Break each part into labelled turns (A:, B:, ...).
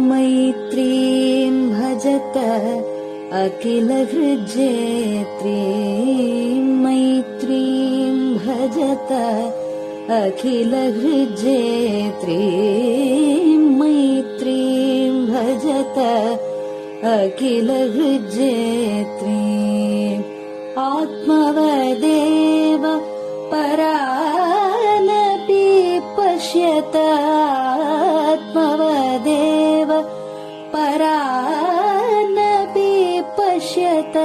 A: मैत्रीं भजत अखिलहृज्जेत्रीं, मैत्रीं भजत अखिलहृज्जेत्रीं, मैत्रीं भजत अखिलहृज्जेत्रीम्। आत्मवदेव परानपि पश्यत, आत्मवदेव परानपि पश्यत।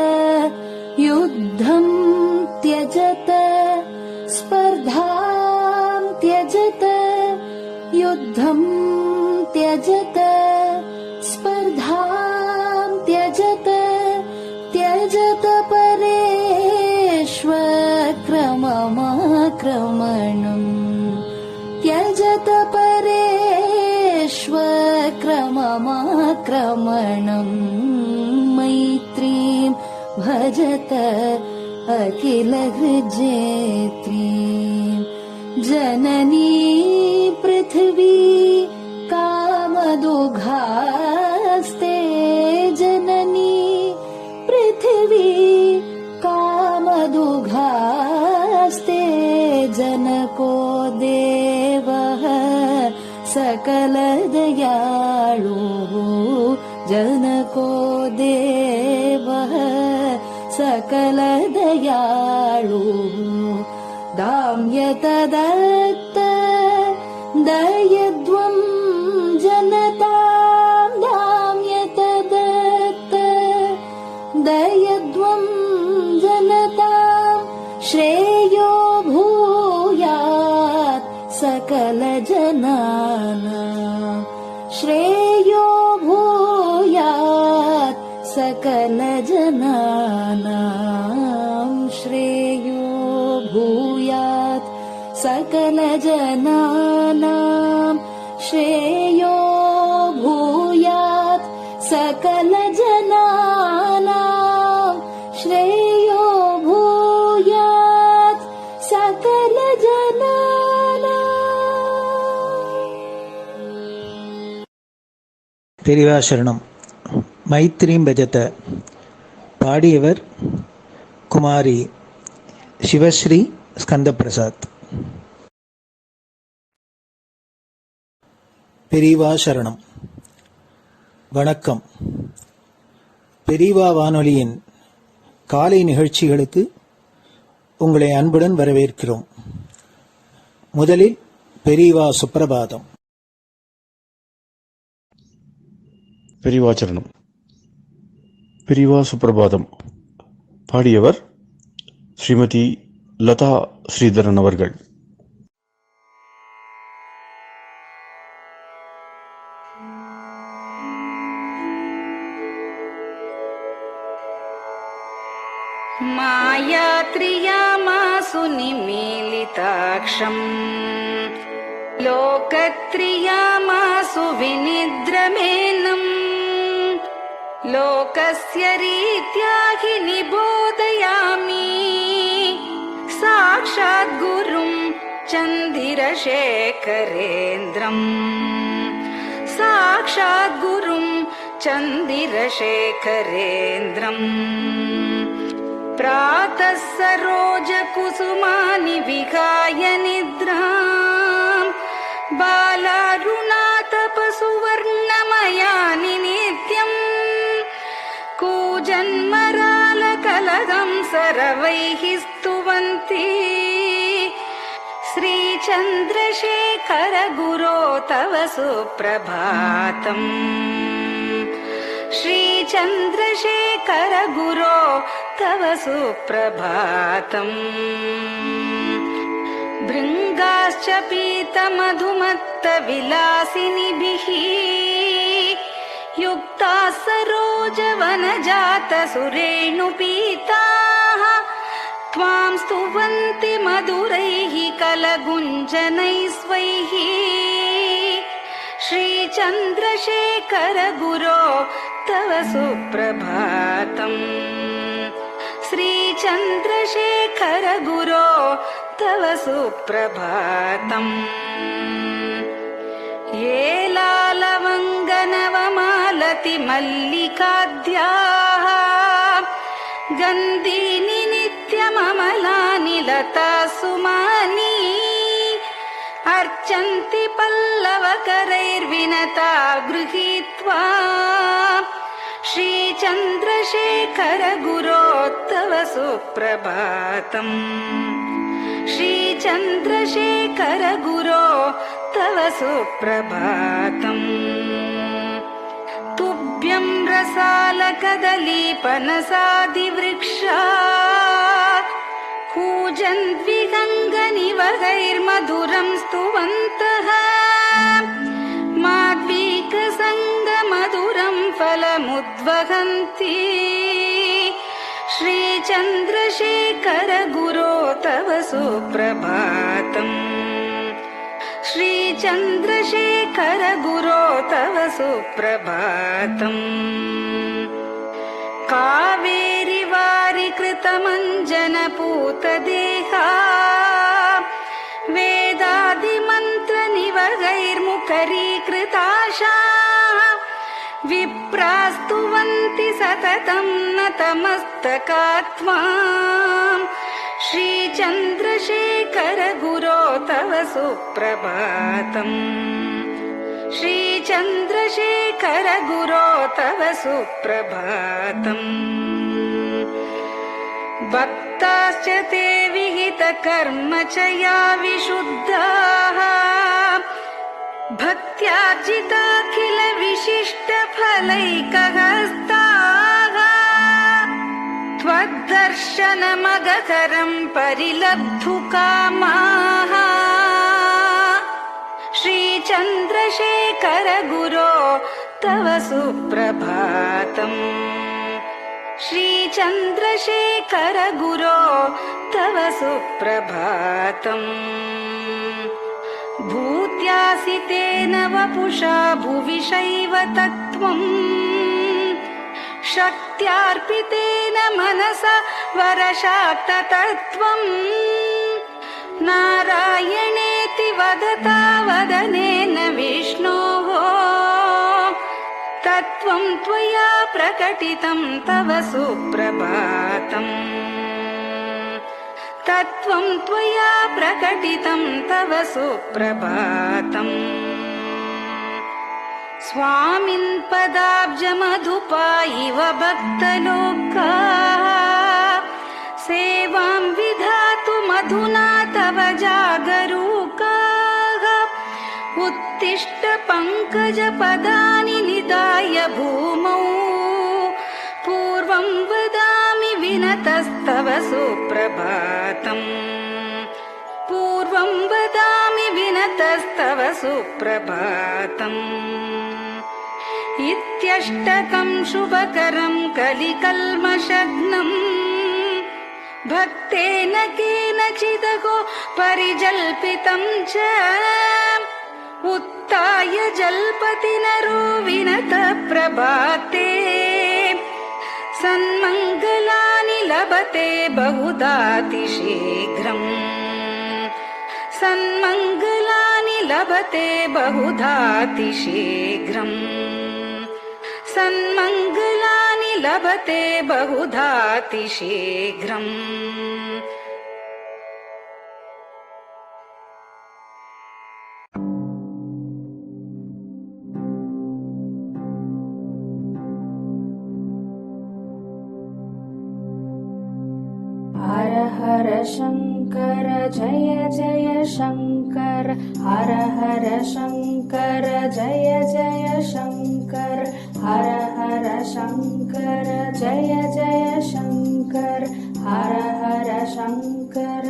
A: युद्धं त्यजत स्पर्धां त्यजत, युद्धं त्यजत स्पर्धां त्यजत। त्यजत परेष्वक्रममाक्रमणम्, त्यजत परेष्वक्रममाक्रमणम्। मैत्रीं भजत अखिलहृज्जेत्रीं। जननी पृथिवी कामदुघास्ते, जननी पृथिवी कामदुघास्ते। जनको देवः सकलदयाळुः, जनको देवः सकलदयाळुः। दाम्यत दत्त दयध्वं जनतां, दाम्यत दत्त दयध्वं जनतां। श्रेयो भूयात् सकलजनानां, श्रेयो भूयात् सकलजनानां, श्रेयो भूयात् सकलजनानां, श्रेयो भूयात् सकलजनानां, श्रेयो भूयात् सकलजनानां।
B: பெரியவா சரணம். மைத்ரீம் பஜத. பாடியவர் குமாரி சிவஸ்ரீ ஸ்கந்தபிரசாத். பெரியவா சரணம். வணக்கம். பெரியவா வானொலியின் காலை நிகழ்ச்சிகளுக்கு உங்களை அன்புடன் வரவேற்கிறோம். முதலில் பெரியவா சுப்பிரபாதம்.
C: பெரியவா சரணம். பெரியவா சுப்பிரபாதம். பாடியவர் ஸ்ரீமதி லதா ஸ்ரீதரன் அவர்கள்.
D: मायात्रियामासु निमीलिताक्षम्, लोकत्रियामासु विनिद्रमेनम्। लोकस्य रीत्या हि निबोधयामि, साक्षात् गुरुं चन्दिरशेखरेन्द्रम्, साक्षात् गुरुं चन्दिरशेखरेन्द्रम्। प्रातः सरोजकुसुमानि विहाय निद्राम्, बालारुणातपसुवर्णमयानि नित्यम्। कूजन्मरालकलहं सरवैः स्तुवन्ति, श्रीचन्द्रशेखर गुरो तव सुप्रभातम्, श्रीचन्द्रशेखर गुरो तव सुप्रभातम्। भृङ्गाश्च पीतमधुमत्तविलासिनिभिः युक्ताः सरोजवनजातसुरेणुपीताः, त्वां स्तुवन्ति मधुरैः कलगुञ्जनैः स्वैः। श्रीचन्द्रशेखर गुरो तव सुप्रभातम्, श्रीचन्द्रशेखर गुरो तव सुप्रभातम् ये लालवङ्गनवमालति मल्लिकाद्याः गन्धीनि नित्यममलानि लता सुमानि अर्चन्ति पल्लवकरैर्विनता गृहीत्वा श्रीचन्द्रशेखर गुरो तव सुप्रभातम् श्रीचन्द्रशेखर गुरो तव सुप्रभातम् तुभ्यं रसालकदलीपनसादिवृक्षा कूजन्द्विगङ्गनिवगैर्मधुरं स्तुवन्तः माद्वीकसङ्गमधुरं फलमुद्वहन्ति श्रीचन्द्रशेखर गुरो तव सुप्रभातम् श्रीचन्द्रशेखर गुरो तव सुप्रभातम् कावेरि वारिकृतमञ्जनपूतदेहा वेदादिमन्त्रनिवगैर्मुखरीकृताशा विप्रास्तुवन्ति सततं नतमस्तकात्माम् श्रीचन्द्रशेखर गुरो तव सुप्रभातम् श्रीचन्द्रशेखर गुरो तव सुप्रभातम् भक्ताश्च ते विहितकर्म च या विशुद्धाः भक्त्यार्जिताखिल विशिष्टफलैकहस्ताः त्वद्दर्शनमगकरं परिलब्धुकामाः श्रीचन्द्रशेखर गुरो तव सुप्रभातम् श्रीचन्द्रशेखर गुरो तव सुप्रभातम् भूत्यासितेन वपुषा भुविशैव तत्त्वम् शक्त्यार्पितेन मनसा वरशाक्ततत्त्वम् नारायणेति वदता वदनेन विष्णोः तत्त्वं त्वया प्रकटितं तव सुप्रभातम् तत्त्वं त्वया प्रकटितं तव सुप्रभातम् स्वामिन् पदाब्जमधुपा इव भक्तलोकाः सेवां विधातुमधुना तव जागरूकाः उत्तिष्ठ पङ्कजपदानि निधाय भूमौ पूर्वं वदामि विनतस्तव सुप्रभातम् पूर्वं वदामि विनतस्तव सुप्रभातम् इत्यष्टकं शुभकरं कलिकल्मषघ्नम् भक्तेन केनचिदहो परिजल्पितं च उत्थाय जल्पति नरो विनत प्रभाते सन्मङ्गलानि लभते बहुधातिशीघ्रम् सन्मङ्गलानि लभते बहुधातिशीघ्रम् सन्मङ्गलानि लभते बहुधातिशीघ्रम्
A: हर हर शङ्कर जय जय शङ्कर हर हर शङ्कर जय जय शङ्कर हर हर शङ्कर जय जय शङ्कर हर हर शङ्कर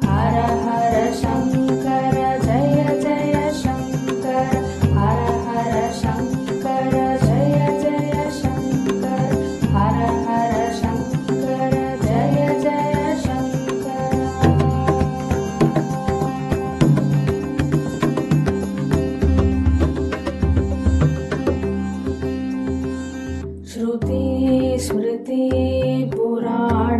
A: हर हर शङ्कर जय जय शङ्कर हर हर शङ्कर जय जय शङ्कर हर हर शङ्कर जय जय शङ्कर श्रुति स्मृति पुराणानाम्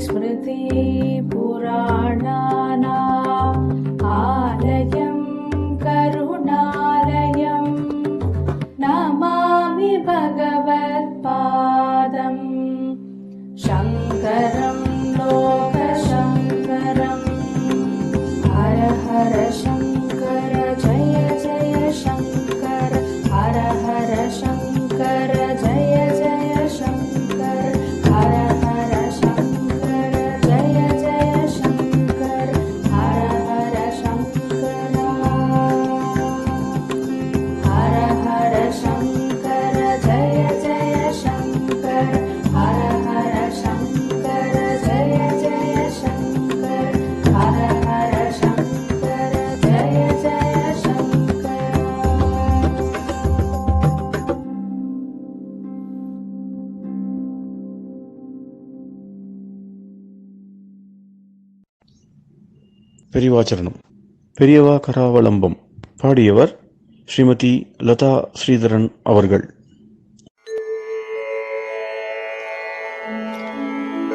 A: स्मृतिपुराणानाम् आलयं करुणालयं नमामि भगवत्पादम् शङ्करं लोकशङ्करम् हर हर शङ्कर जय जय शङ्कर हर हर शङ्कर जय जय शङ्कर हर हर शङ्कर जय जय शङ्कर हर हर शङ्कर हर हर शङ्कर जय जय शङ्कर हर हर शङ्कर जय जय शङ्कर हर हर शङ्कर जय जय शङ्कर
C: பெரிவாச்சரணம். பெரியவா கராவலம்பம். பாடியவர் ஸ்ரீமதி லதா ஸ்ரீதரன் அவர்கள்.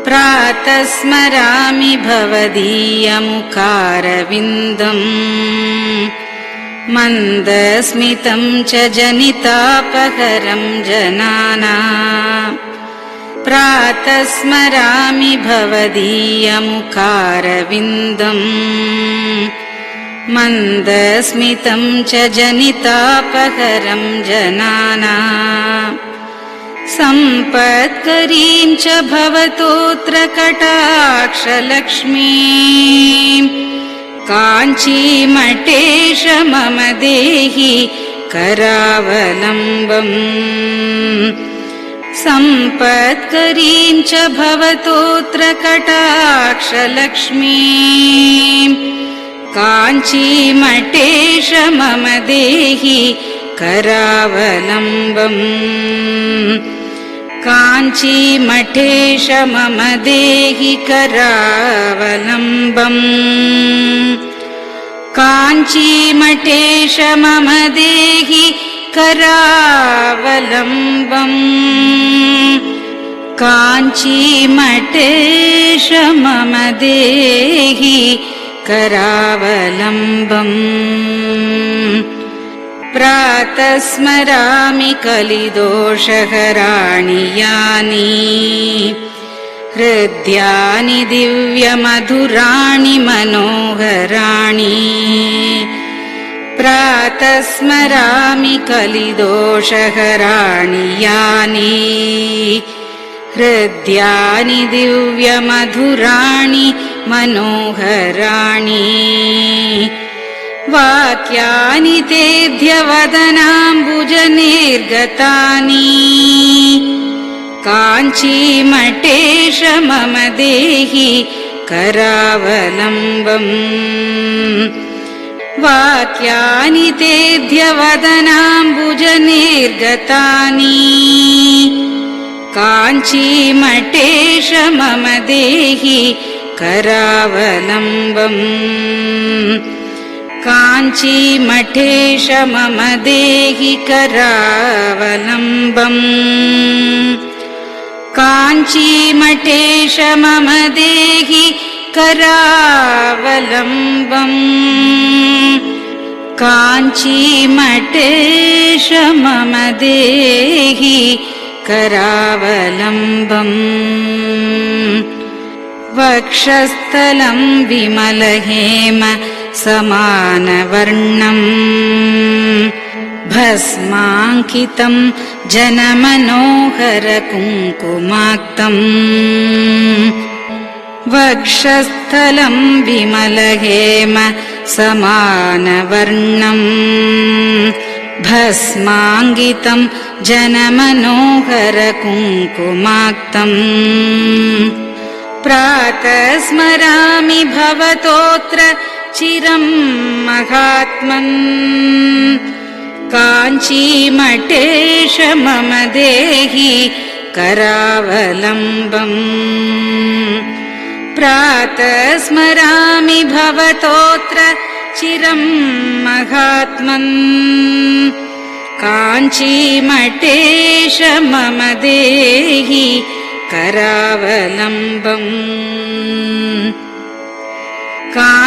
D: प्रातः स्मरामि भवदीयमुखारविन्दम् मन्दस्मितं च जनितापहरं जनानाम् प्रातः स्मरामि भवदीयमुखारविन्दम् मन्दस्मितं च जनितापहरं जनानाम् सम्पत्करीं च भवतोऽत्र कटाक्षलक्ष्मीं काञ्चीमठेश मम देहि करावलम्बम् सम्पत्करीं च भवतोऽत्र कटाक्षलक्ष्मीं काञ्चीमठेश मम देहि करावलम्बम् काञ्चीमठेश मम देहि करावलम्बम् काञ्चीमठेश मम देहि करावलम्बम् काञ्चीमठेश मम देहि करावलम्बम् प्रातः स्मरामि कलिदोषहराणि यानि हृद्यानि दिव्यमधुराणि मनोहराणि प्रातः स्मरामि कलिदोषहराणि यानि हृद्यानि दिव्यमधुराणि मनोहराणि वाक्यानि तेऽध्यवदनाम्बुजनिर्गतानि काञ्चीमठेश मम देहि करावलम्बम् वाक्यानि तेऽध्यवदनाम्बुजनिर्गतानि काञ्चीमठेश मम देहि करावलम्बम् काञ्चीमठेश मम देहि करावलम्बम् काञ्चीमठेश मम देहि करावलम्बम् काञ्चीमठेश मम देहि करावलम्बम् वक्षस्थलं विमलहेम समानवर्णम् भस्माङ्कितं जनमनोहर कुङ्कुमाक्तम् वक्षस्थलं विमलहेम समानवर्णम् भस्माङ्कितं जनमनोहर कुङ्कुमाक्तम् प्रातः स्मरामि भवतोऽत्र चिरं महात्मन् काञ्चीमठेश मम देहि करावलम्बम् प्रातः स्मरामि भवतोऽत्र चिरं महात्मन् काञ्चीमठेश मम देहि करावलम्बम्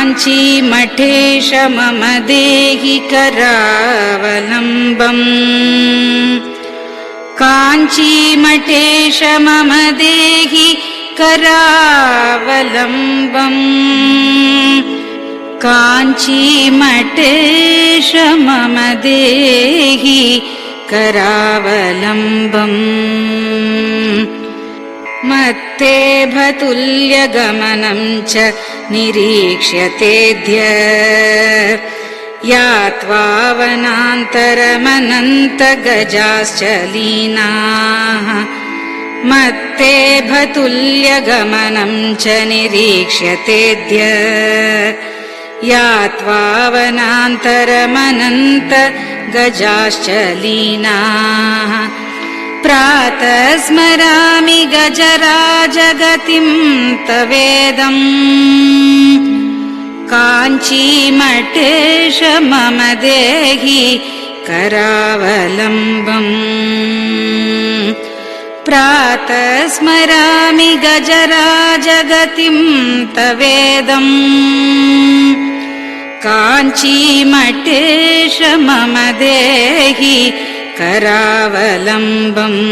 D: काञ्चीमठेश मम देहि करावलम्बम् काञ्चीमठेश मम देहि करावलम्बम् काञ्चीमठेश मम देहि करावलम्बम् मत्तेभतुल्यगमनं च निरीक्ष्यतेऽद्य यात्वा वनान्तरमनन्तगजाश्च लीनाः मत्तेभतुल्यगमनं च निरीक्ष्यतेऽद्य यात्वा वनान्तरमनन्तगजाश्च लीनाः प्रातः स्मरामि गजराजगतिं तवेदम् काञ्चीमठेश मम देहि करावलम्बम् प्रातः स्मरामि गजराजगतिं तवेदम् काञ्चीमठेश मम देहि करावलम्बम्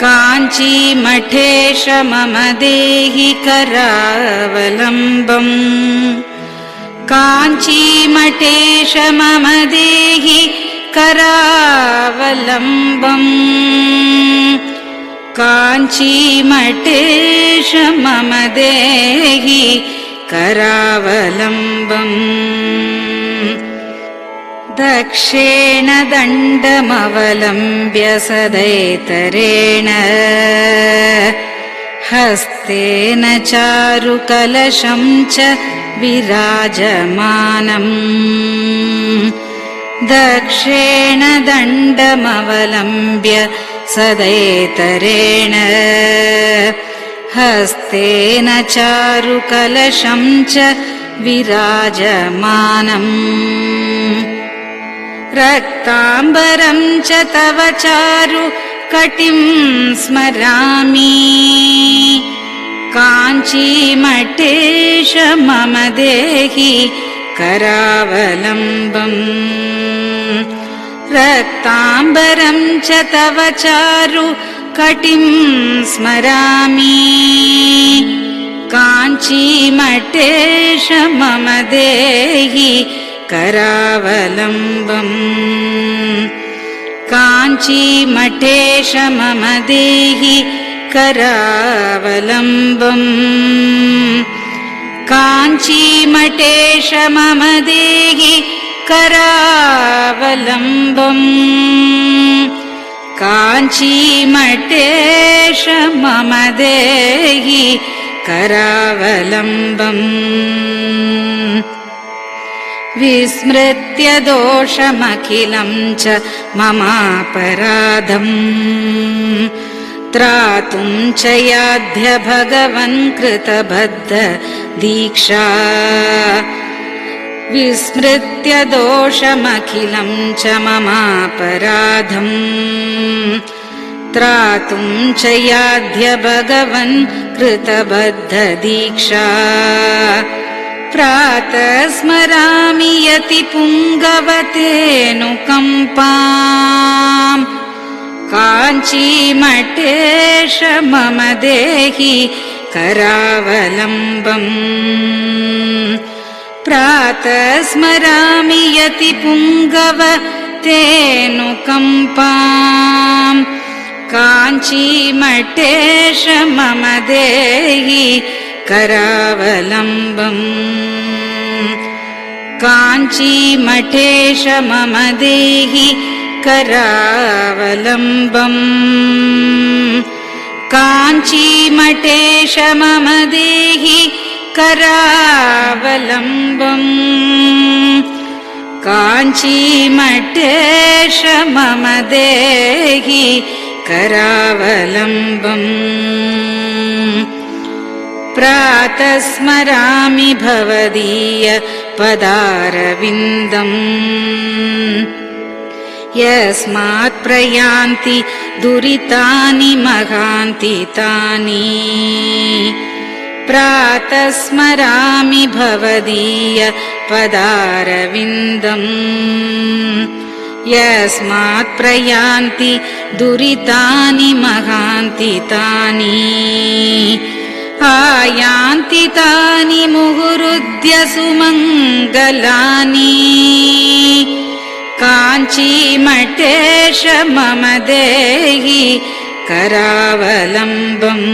D: काञ्चीमठेश मम देहि करावलम्बम् काञ्चीमठेश मम देहि करावलम्बम् काञ्चीमठेश मम देहि करावलम्बम् दक्षेण दण्डमवलम्ब्य सदैतरेण हस्तेन चारुकलशं च विराजमानम् दक्षेण दण्डमवलम्ब्य सदैतरेण हस्तेन चारुकलशं च विराजमानम् रक्ताम्बरं च तव चारु कटिं स्मरामि काञ्चीमठेश मम देहि करावलम्बम् रक्ताम्बरं च तव चारु कटिं स्मरामि काञ्चीमठेश मम देहि करावलम्बम् काञ्चीमठेश मम देहि करावलम्बम् काञ्चीमठेश मम देहि करावलम्बम् काञ्चीमठेश मम देहि करावलम्बम् विस्मृत्य दोषमखिलं च ममापराधम् त्रातुं च याध्य भगवन् कृतबद्ध दीक्षा विस्मृत्य दोषमखिलं च ममापराधम् त्रातुं च याध्य भगवन् कृतबद्ध दीक्षा प्रातः स्मरामि यतिपुङ्गवतेऽनुकम्पाम् काञ्चीमठेश मम देहि करावलम्बम् प्रातः स्मरामि यतिपुङ्गवतेऽनुकम्पाम् काञ्चीमठेश मम देहि करावलम्बम् काञ्चीमठेश मम देहि करावलम्बम् काञ्चीमठेश मम देहि करावलम्बम् काञ्चीमठेश मम देहि करावलम्बम् प्रातः स्मरामि भवदीय पदारविन्दम् यस्मात् प्रयान्ति दुरितानि महान्ति तानि प्रातः स्मरामि भवदीय पदारविन्दम् यस्मात् प्रयान्ति दुरितानि महान्ति तानि आयान्ति तानि मुहुरुद्य सुमङ्गलानि काञ्चीमठेश मम देहि करावलम्बम्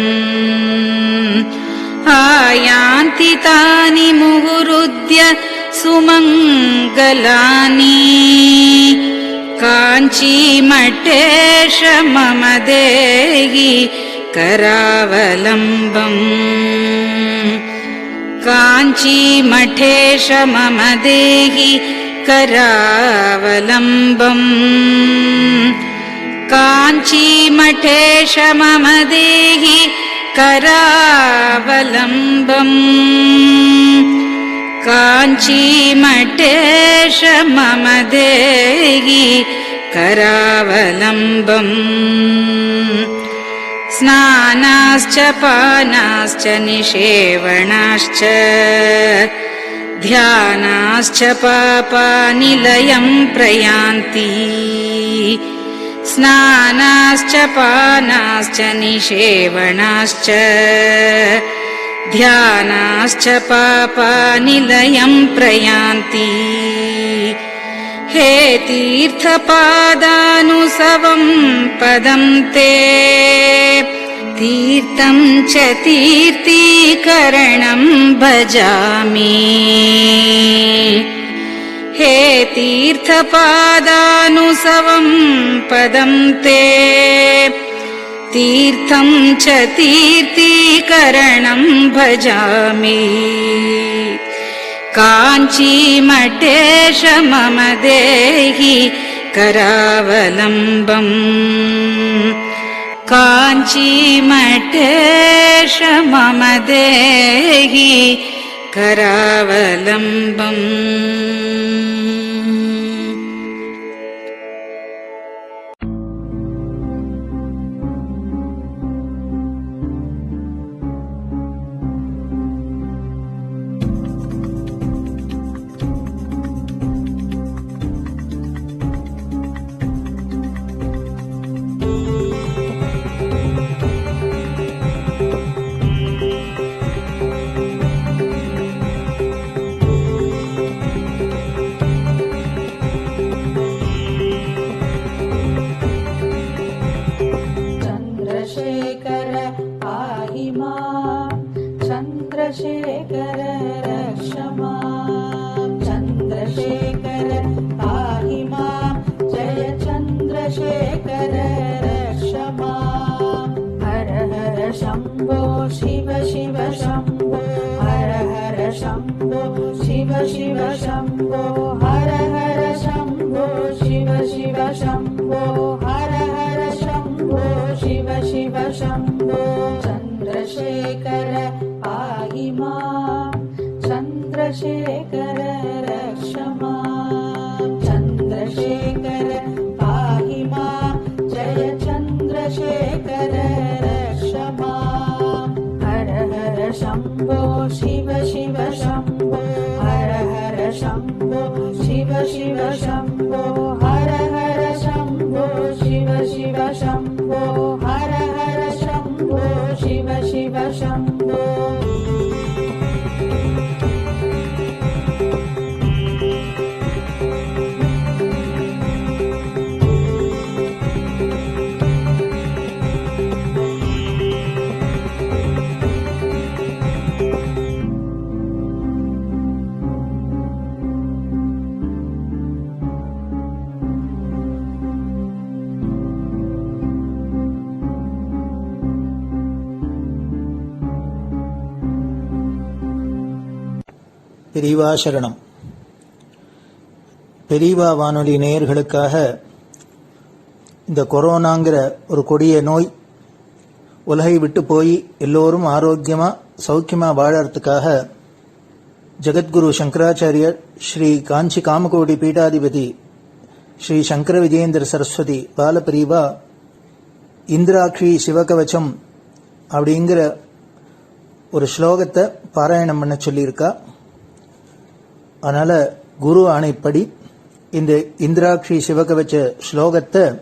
D: आयान्ति तानि मुहुरुद्य सुमङ्गलानि काञ्चीमठेश मम देहि करावलम्बम् काञ्चीमठेश मम देहि करावलम्बम् काञ्चीमठेश मम देहि करावलम्बम् काञ्चीमठेश मम देहि करावलम्बम् स्नानाश्च पानाश्च निषेवणाश्च ध्यानाश्च पापानिलयं प्रयान्ति स्नानाश्च पानाश्च निषेवणाश्च ध्यानाश्च पापानिलयं प्रयान्ति हे तीर्थपादानुसवं पदं ते तीर्थं च तीर्थीकरणं भजामि हे तीर्थपादानुसवं पदं ते तीर्थं च तीर्थीकरणं भजामि काञ्चीमठेश मम देहि करावलम्बम् काञ्चीमठेश मम देहि करावलम्बम्
A: चन्द्रशेखर रक्ष मां चन्द्रशेखर पाहि मां जय चन्द्रशेखर रक्ष मां हर हर शम्भो शिव शिव शम्भो हर हर शम्भो शिव शिव शम्भो हर हर शम्भो शिव शिव शम्भो हर हर शम्भो शिव शिव शम्भो चन्द्रशेखर पाहि मां चन्द्रशेखर रक्ष मां चन्द्रशेखर पाहि मां जय चन्द्रशेखर रक्ष मां हर हर शम्भो शिव शिव शम्भो हर हर शम्भो शिव शिव शम्भो हर हर शम्भो शिव शिव शम्भो हर हर शम्भो शिव शिव शम्भो
B: பெரியவா சரணம். பெரியவா வானொலி நேயர்களுக்காக இந்த கொரோனாங்கிற ஒரு கொடிய நோய் உலகை விட்டு போய் எல்லோரும் ஆரோக்கியமா சௌக்கியமா வாழறதுக்காக ஜெகத்குரு சங்கராச்சாரியர் ஸ்ரீ காஞ்சி காமகோடி பீட்டாதிபதி ஸ்ரீ சங்கர விஜயேந்திர சரஸ்வதி பாலபிரிவா இந்திராட்சி சிவகவச்சம் அப்படிங்கிற ஒரு ஸ்லோகத்தை பாராயணம் பண்ண சொல்லியிருக்கா. அதனால குரு ஆணைப்படி இந்த இந்திராட்சி சிவகவச்ச ஸ்லோகத்தை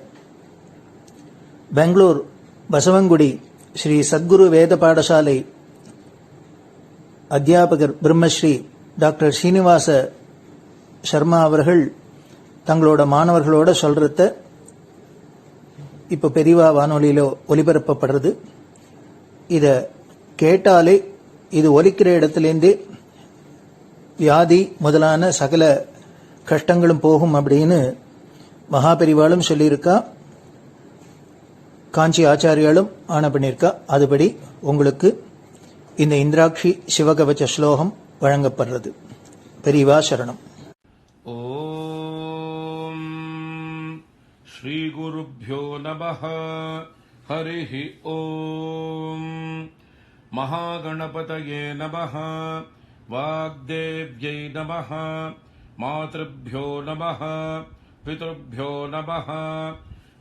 B: பெங்களூர் பசவங்குடி ஸ்ரீ சத்குரு வேத பாடசாலை அத்தியாபகர் பிரம்மஸ்ரீ டாக்டர் ஸ்ரீனிவாச சர்மா அவர்கள் தங்களோட மாணவர்களோட சொல்றத இப்போ பெரியவா வானொலியில ஒலிபரப்பப்படுறது. இதை கேட்டாலே இது ஒலிக்கிற இடத்துலேருந்தே வியாதி முதலான சகல கஷ்டங்களும் போகும் அப்படின்னு மகாபெரிவாளும் சொல்லியிருக்கா, காஞ்சி ஆச்சாரியாலும் ஆணை பண்ணியிருக்கா. அதுபடி உங்களுக்கு இந்த இந்திராட்சி சிவகவச்ச ஸ்லோகம் வழங்கப்படுறது. பெரியவா சரணம்.
E: ஓம் ஸ்ரீ குருப்யோ நமஹ. ஹரிஹ ஓம். மகாகணபதயே நமஹ. வாக்தேவ்யை நமஹ. மாத்ருப்யோ நமஹ. பித்ருப்யோ நமஹ.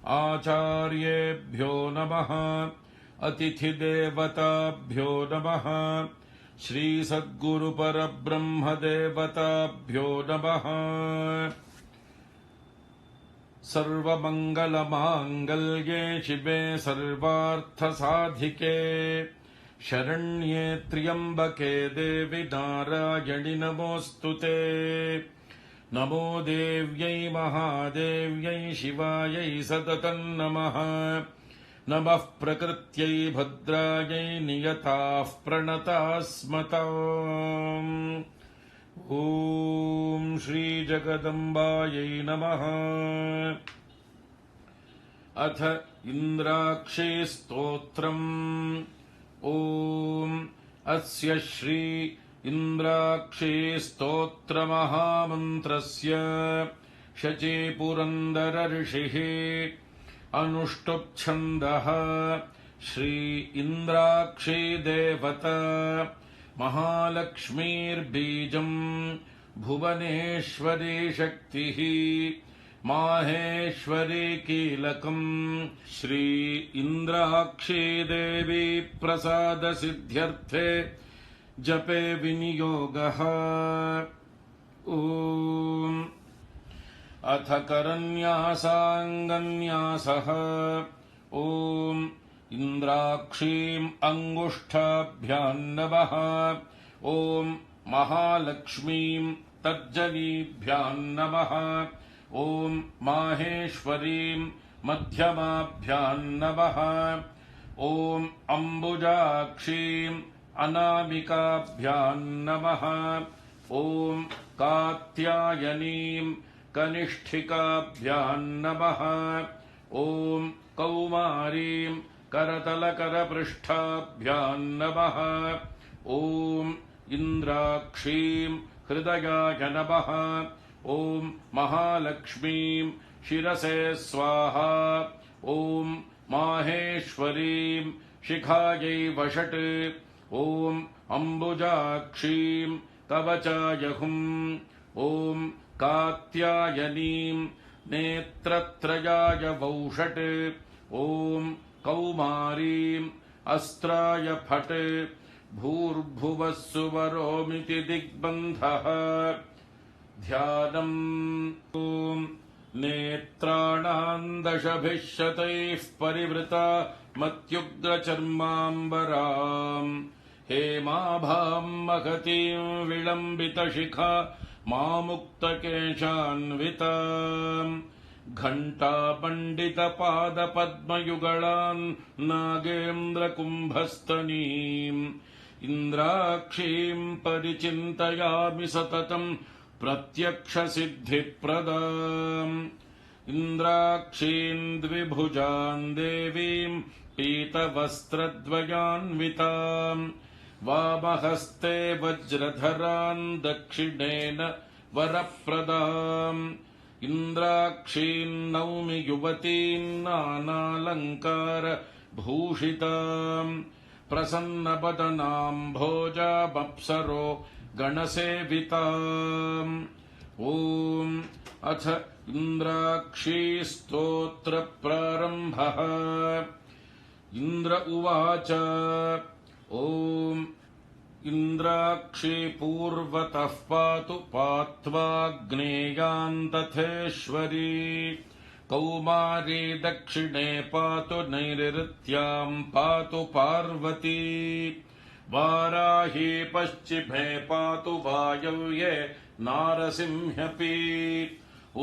E: ஆச்சார்யேभ्यो நமஹ. अतिथिदेवताभ्यो नमः. श्रीसद्गुरुपरब्रह्मदेवताभ्यो नमः. सर्वमङ्गलमाङ्गल्ये शिवे सर्वार्थसाधिके शरण्ये त्र्यम्बके देवि नारायणि नमोऽस्तुते. नमो देव्यै महादेव्यै शिवायै सततं नमः. नमः प्रकृत्यै भद्रायै नियताः प्रणतास्मताम्. ॐ श्रीजगदम्बायै नमः. अथ इन्द्राक्षी स्तोत्रम्. ॐ अस्य श्री इन्द्राक्षी स्तोत्रमहामन्त्रस्य शचीपुरन्दर ऋषिः अनुष्टुप्छन्दः. श्री इन्द्राक्षी देवता महालक्ष्मीर्बीजम् भुवनेश्वरी शक्तिः माहेश्वरी कीलकम्. श्री इन्द्राक्षी देवी प्रसाद सिद्ध्यर्थे जपे विनियोगः. ॐ अथ करन्यासाङ्गन्यासः. ॐ इन्द्राक्षीम् अङ्गुष्ठाभ्यां नमः. ॐ महालक्ष्मीम् तर्जनीभ्यां नमः. ॐ माहेश्वरीम् मध्यमाभ्यां नमः. ॐ अम्बुजाक्षीम् अनामिकाभ्यां नमः. ॐ कात्यायनीम् कनिष्ठिकाभ्यां नमः. ॐ कौमारीम् करतलकरपृष्ठाभ्यां नमः. ॐ इन्द्राक्षीम् हृदयाय नमः. ॐ महालक्ष्मीम् शिरसे स्वाहा. ॐ माहेश्वरीम् शिखायै वषट्. ॐ अम्बुजाक्षीम् कवचाय हुम्. ॐ कात्यायनीम् नेत्रत्रयाय वौषट्. ॐ कौमारीम् अस्त्राय फट्. भूर्भुवः सुवरोमिति दिग्बन्धः. ध्यानम्. ॐ नेत्राणाम् दशभिः शतैः परिवृता मत्युग्रचर्माम्बराम्. हेमाभाम् महतीम् विलम्बितशिखा मामुक्तकेशान्विताम्. घण्टापण्डितपादपद्मयुगलान् नागेन्द्रकुम्भस्तनीम्. इन्द्राक्षीम् परिचिन्तयामि सततम् प्रत्यक्षसिद्धिप्रदाम्. इन्द्राक्षीम् द्विभुजाम् देवीम् पीतवस्त्रद्वयान्विताम्. वामहस्ते वज्रधरान् दक्षिणेन वरप्रदाम्. इन्द्राक्षीम् नौमि युवतीम् नानालङ्कार भूषिताम्. प्रसन्नवदनाम् भोजामप्सरो गणसेविताम्. ॐ अथ इन्द्राक्षी स्तोत्र प्रारम्भः. इन्द्र उवाच. ॐ इन्द्राक्षी पूर्वतः पातु पात्वाग्नेयान्तथेश्वरी कौमारी दक्षिणे पातु नैऋत्याम् पातु पार्वती वाराही पश्चिमे पातु वायव्ये नारसिंह्यपि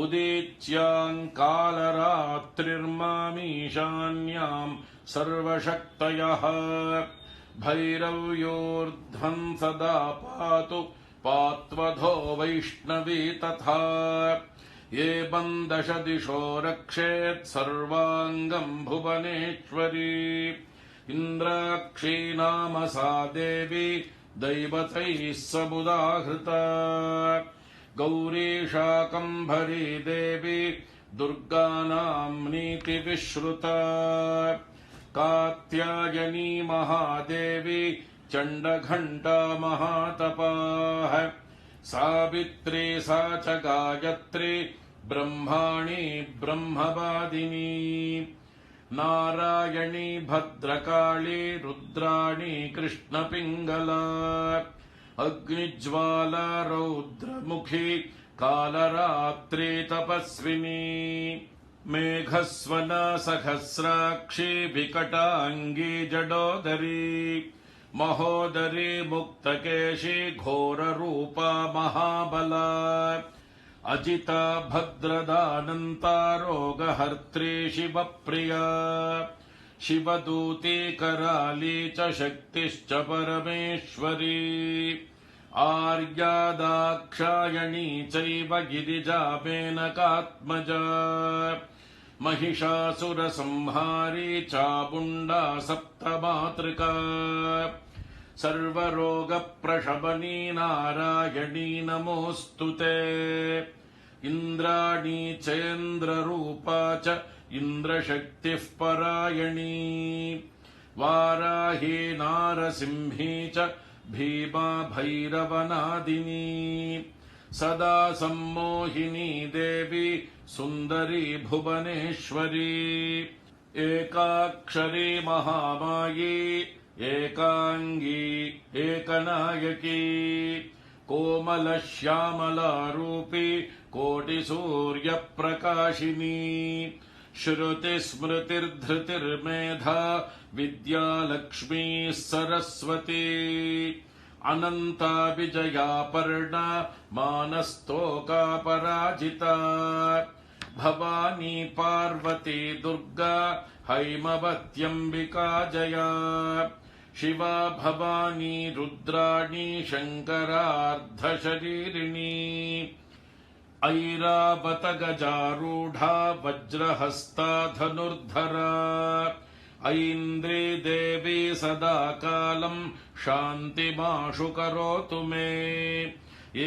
E: उदीच्याम् कालरात्रिर्मामीशान्याम् सर्वशक्तयः भैरव्योर्ध्वम् सदा पातु पात्वधो वैष्णवी तथा एवम् 10 दिशो रक्षेत् सर्वाङ्गम् भुवनेश्वरी इन्द्राक्षी नाम सा देवी दैवतैः समुदाहृता गौरी शाकम्भरी देवी दुर्गानाम् नीतिविश्रुता कात्यायनी महादेवी चण्डघण्टा महातपाः सावित्री सा च गायत्री ब्रह्माणी ब्रह्मवादिनी नारायणी भद्रकाली रुद्राणी कृष्णपिङ्गला अग्निज्वाला रौद्रमुखी कालरात्रि तपस्विनी मेघस्वना सहस्राक्षी विकटाङ्गी जडोदरी महोदरी मुक्तकेशी घोररूपा महाबला अजिता भद्रदानन्ता रोगहर्त्री शिवप्रिया शिवदूती कराली च शक्तिश्च परमेश्वरी आर्या दाक्षायणी चैव गिरिजा मेनकात्मजा महिषासुरसंहारी चामुण्डा सप्तमातृका सर्वरोगप्रशमनी नारायणी नमोऽस्तु ते इन्द्राणी चेन्द्ररूपा च इन्द्रशक्तिः परायणी वाराही नारसिंही च भीमा भैरवनादिनी सदा सम्मोहिनी देवी सुन्दरी भुवनेश्वरी एकाक्षरी महामायी एकाङ्गी एकनायकी कोमलश्यामलारूपी कोटिसूर्यप्रकाशिनी श्रुतिस्मृतिर्धृतिर्मेधा विद्यालक्ष्मीः सरस्वती अनन्ता विजयापर्णा मानस्तोकापराजिता भवानी पार्वती दुर्गा हैमवत्यम्बिका जया शिवा भवानी रुद्राणी शङ्करार्धशरीरिणी ऐरावत गजारूढा वज्रहस्ता धनुर्धरा ऐन्द्री देवी सदा कालम् शान्तिमाशु करोतु मे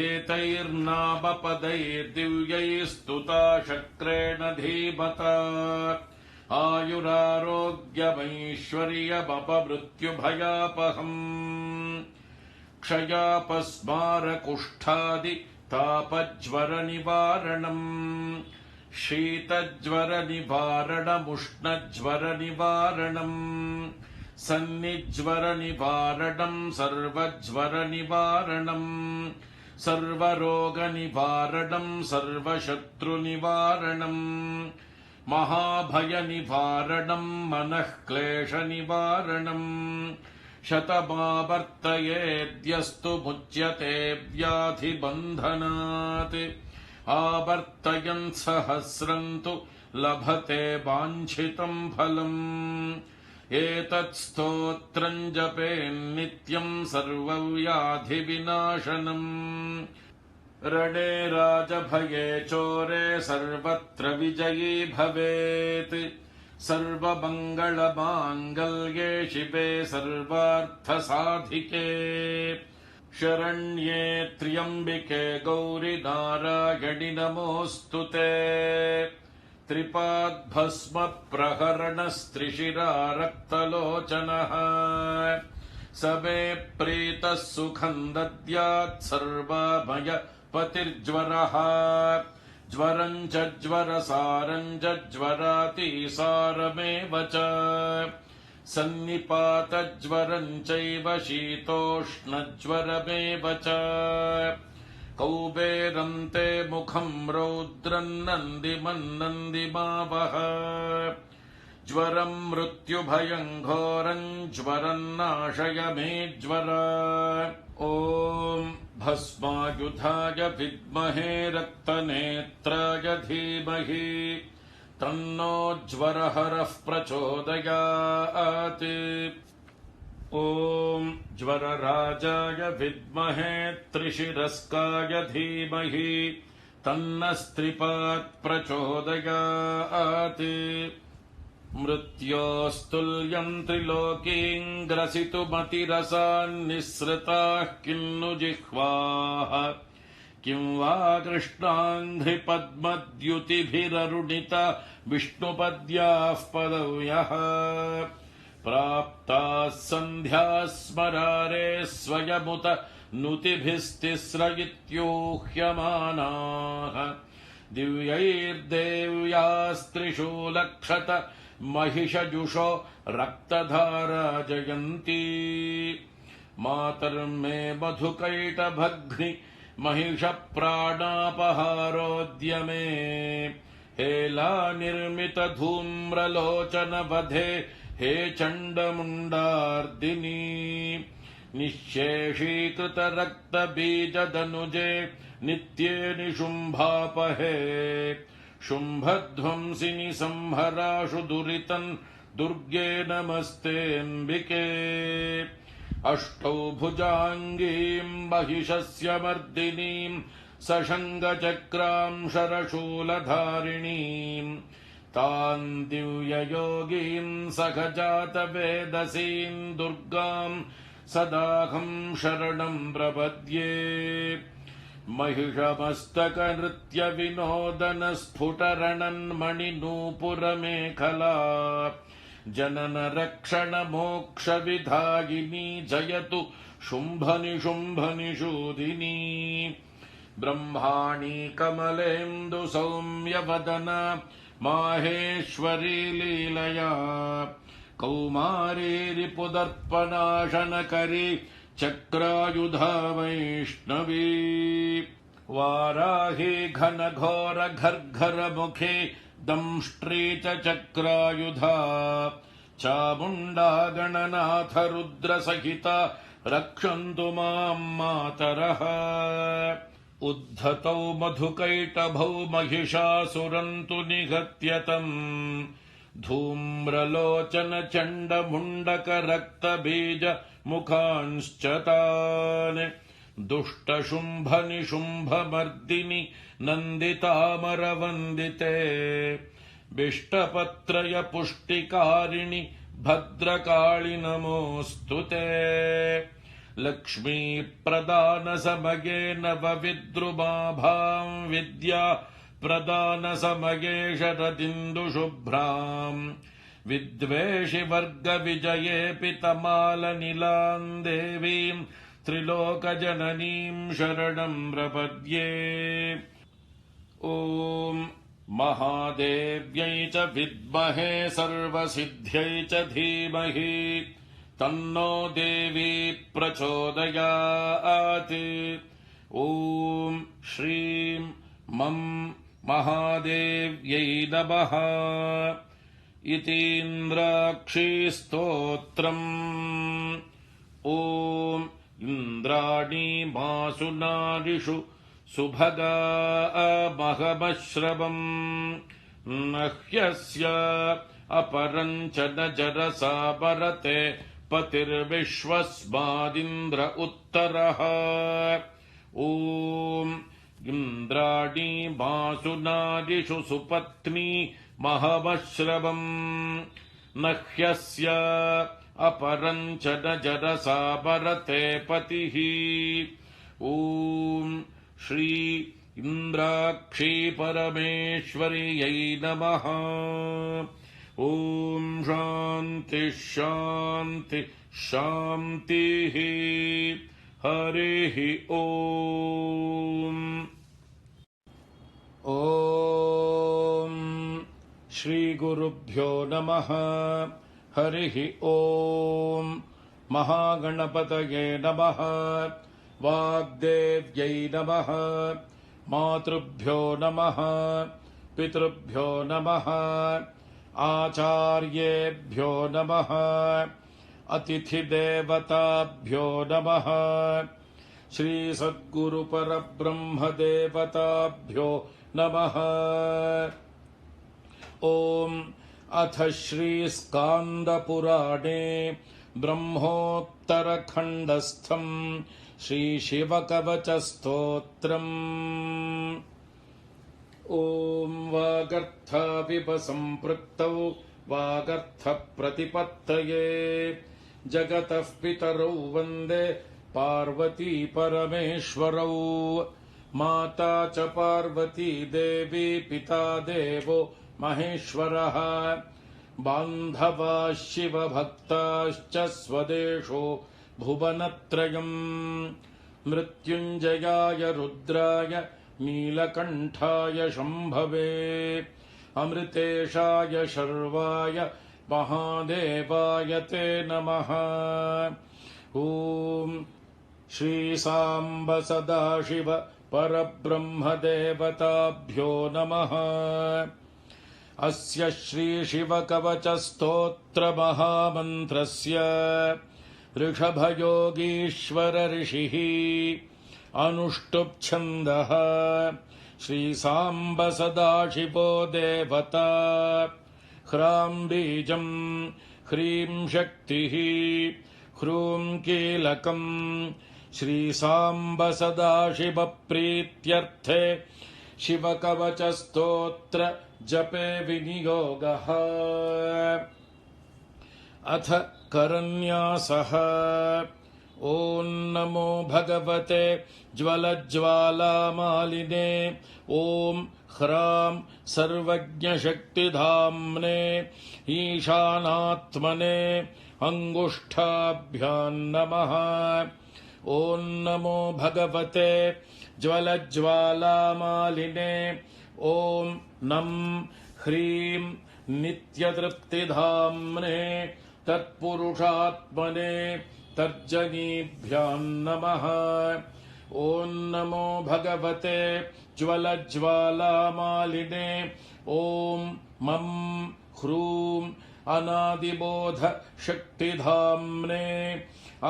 E: एतैर्नामपदैर्दिव्यैस्तुता शक्रेण धीमता आयुरारोग्यमैश्वर्यमपमृत्युभयापहम् क्षयापस्मारकुष्ठादि तापज्वरनिवारणम् शीतज्वरनिवारणमुष्णज्वरनिवारणम् सन्निज्वरनिवारणम् सर्वज्वरनिवारणम् सर्वरोगनिवारणम् सर्वशत्रुनिवारणम् महाभयनिवारणम् मनःक्लेशनिवारणम् शतमावर्तयेद्यस्तु मुच्यते व्याधिबन्धनात् आवर्तयन् सहस्रम् तु लभते वाञ्छितम् फलम् एतत्स्तोत्रम् जपेन्नित्यम् सर्वव्याधिविनाशनम् रणे राजभये चोरे सर्वत्र विजयी भवेत् सर्वमङ्गलमाङ्गल्ये शिवे सर्वार्थसाधिके शरण्ये त्र्यम्बिके गौरि नारायणि नमोऽस्तु ते त्रिपाद्भस्म प्रहरणस्त्रिशिरा रक्तलोचनः स मे प्रीतः सुखम् दद्यात् सर्वाभय पतिर्ज्वरः ज्वरम् च ज्वरसारम् च ज्वरातिसारमेव च सन्निपातज्वरम् चैव शीतोष्णज्वरमेव च कौबेरन्ते मुखम् रौद्रम् नन्दिमन्नन्दिमावह ज्वरम् मृत्युभयम् घोरम् ज्वरम् नाशय मे ज्वर ॐ भस्मायुधाय विद्महे रक्तनेत्राय धीमहि तन्नो ज्वरहरः प्रचोदयात् ॐ ज्वरराजाय विद्महे त्रिशिरस्काय धीमहि तन्नस्त्रिपात् प्रचोदयात् मृत्योस्तुल्यम् त्रिलोकीम् ग्रसितुमतिरसान्निःसृताः किन्नु जिह्वाः किं वा कृष्णाङ्घ्रिपद्मद्युतिभिररुणिता विष्णुपद्याः पदव्यः प्राप्ताः सन्ध्याः स्मरारे स्वयमुत नुतिभिस्तिस्र इत्यूह्यमानाः दिव्यैर्देव्यास्त्रिशूलक्षत महिषजुषो रक्तधारा जयन्ती मातर्मे मधुकैटभग्नि महिषप्राणापहारोद्यमे हेला निर्मित धूम्रलोचन वधे हे चण्डमुण्डार्दिनी निःशेषीकृत रक्तबीजदनुजे नित्ये निशुम्भापहे शुम्भध्वंसिनि संहराशु दुरितम् दुर्गे नमस्तेऽम्बिके अष्टौ भुजाङ्गीम् महिषस्य मर्दिनीम् सशङ्गचक्राम् शरशूलधारिणीम् तान् दिव्ययोगीम् सखजातवेदसीम् दुर्गाम् सदाहम् शरणम् प्रपद्ये महिषमस्तकनृत्यविनोदनस्फुटरणन्मणिनूपुरमेखला जननरक्षणमोक्षविधायिनी जयतु शुम्भनिशुम्भनिषूदिनी ब्रह्माणी कमलेन्दु सौम्यवदना माहेश्वरी लीलया कौमारी रिपुदर्पणाशनकरी चक्रायुधा वैष्णवी वाराही घनघोर घर्घरमुखी दंष्ट्री च चक्रायुधा चामुण्डा गणनाथ रुद्रसहिता रक्षन्तु माम् मातरः उद्धतौ मधुकैटभौ महिषासुरम् तु निहत्यतम् धूम्रलोचन चण्डमुण्डक रक्तबीज मुखांश्च तान् दुष्टशुम्भ निशुम्भमर्दिनि नन्दितामरवन्दिते बिष्टपत्रय पुष्टिकारिणि भद्रकाळि नमोऽस्तु ते लक्ष्मीप्रदानसमये नवविद्रुमाभाम् विद्या प्रदानसमये शरदिन्दुशुभ्राम् विद्वेषिवर्गविजये पितमालनिलाम् देवीम् त्रिलोकजननीम् शरणम् प्रपद्ये ॐ महादेव्यै च विद्महे सर्वसिद्ध्यै च धीमहि तन्नो देवी प्रचोदयात् ॐ श्रीं मं महादेव्यै नमः इतीन्द्राक्षी स्तोत्रम् ॐ इन्द्राणी मासु नारिषु सुभगा महमश्रवम् नह्यस्य अपरम् च न जरसा परते पतिर्विश्वस्मादिन्द्र उत्तरः ॐ इन्द्राणी मासु नारिषु सुपत्नी महमश्रवम् नह्यस्य अपरम् च न जरसा परते पतिः ॐ श्री इन्द्राक्षी परमेश्वर्यै नमः ॐ शान्ति शान्ति शान्तिः हरिः ॐ ॐ श्रीगुरुभ्यो नमः हरिः ॐ महागणपतये नमः वाग्देव्यै नमः मातृभ्यो नमः पितृभ्यो नमः आचार्येभ्यो नमः अतिथिदेवताभ्यो नमः श्रीसद्गुरुपरब्रह्मदेवताभ्यो नमः। ॐ अथ श्रीस्कान्दपुराणे ब्रह्मोत्तरखण्डस्थम् श्रीशिवकवचस्तोत्रम्। ॐ वागर्थाविपसम्पृक्तौ वागर्थप्रतिपत्तये जगतः पितरौ वन्दे पार्वती परमेश्वरौ। माता च पार्वती देवी पिता देवो महेश्वरः। बान्धवाः शिवभक्ताश्च स्वदेशो भुवनत्रयम्। मृत्युञ्जयाय रुद्राय नीलकण्ठाय शम्भवे अमृतेशाय शर्वाय महादेवाय ते नमः। ॐ श्रीसाम्ब सदाशिव परब्रह्मदेवताभ्यो नमः। अस्य श्रीशिवकवचस्तोत्रमहामन्त्रस्य ऋषभयोगीश्वर ऋषिः अनुष्टुप्छन्दः। श्रीसाम्ब सदाशिवो देवता ह्रां बीजम् ह्रीं शक्तिः ह्रूं कीलकम्। श्रीसाम्ब सदाशिव प्रीत्यर्थे शिवकवचस्तोत्र जपे विनियोगः। अथ करन्यासः। ॐ नमो भगवते ज्वलज्ज्वालामालिने ॐ ह्रां सर्वज्ञशक्तिधाम्ने ईशानात्मने अङ्गुष्ठाभ्यां नमः। ॐ नमो भगवते ज्वलज्ज्वालामालिने ॐ नं ह्रीं नित्यतृप्तिधाम्ने तत्पुरुषात्मने तर्जनीभ्यां नमः। ॐ नमो भगवते ज्वलज्ज्वालामालिने ॐ मं ह्रूं अनादिबोध शक्तिधाम्ने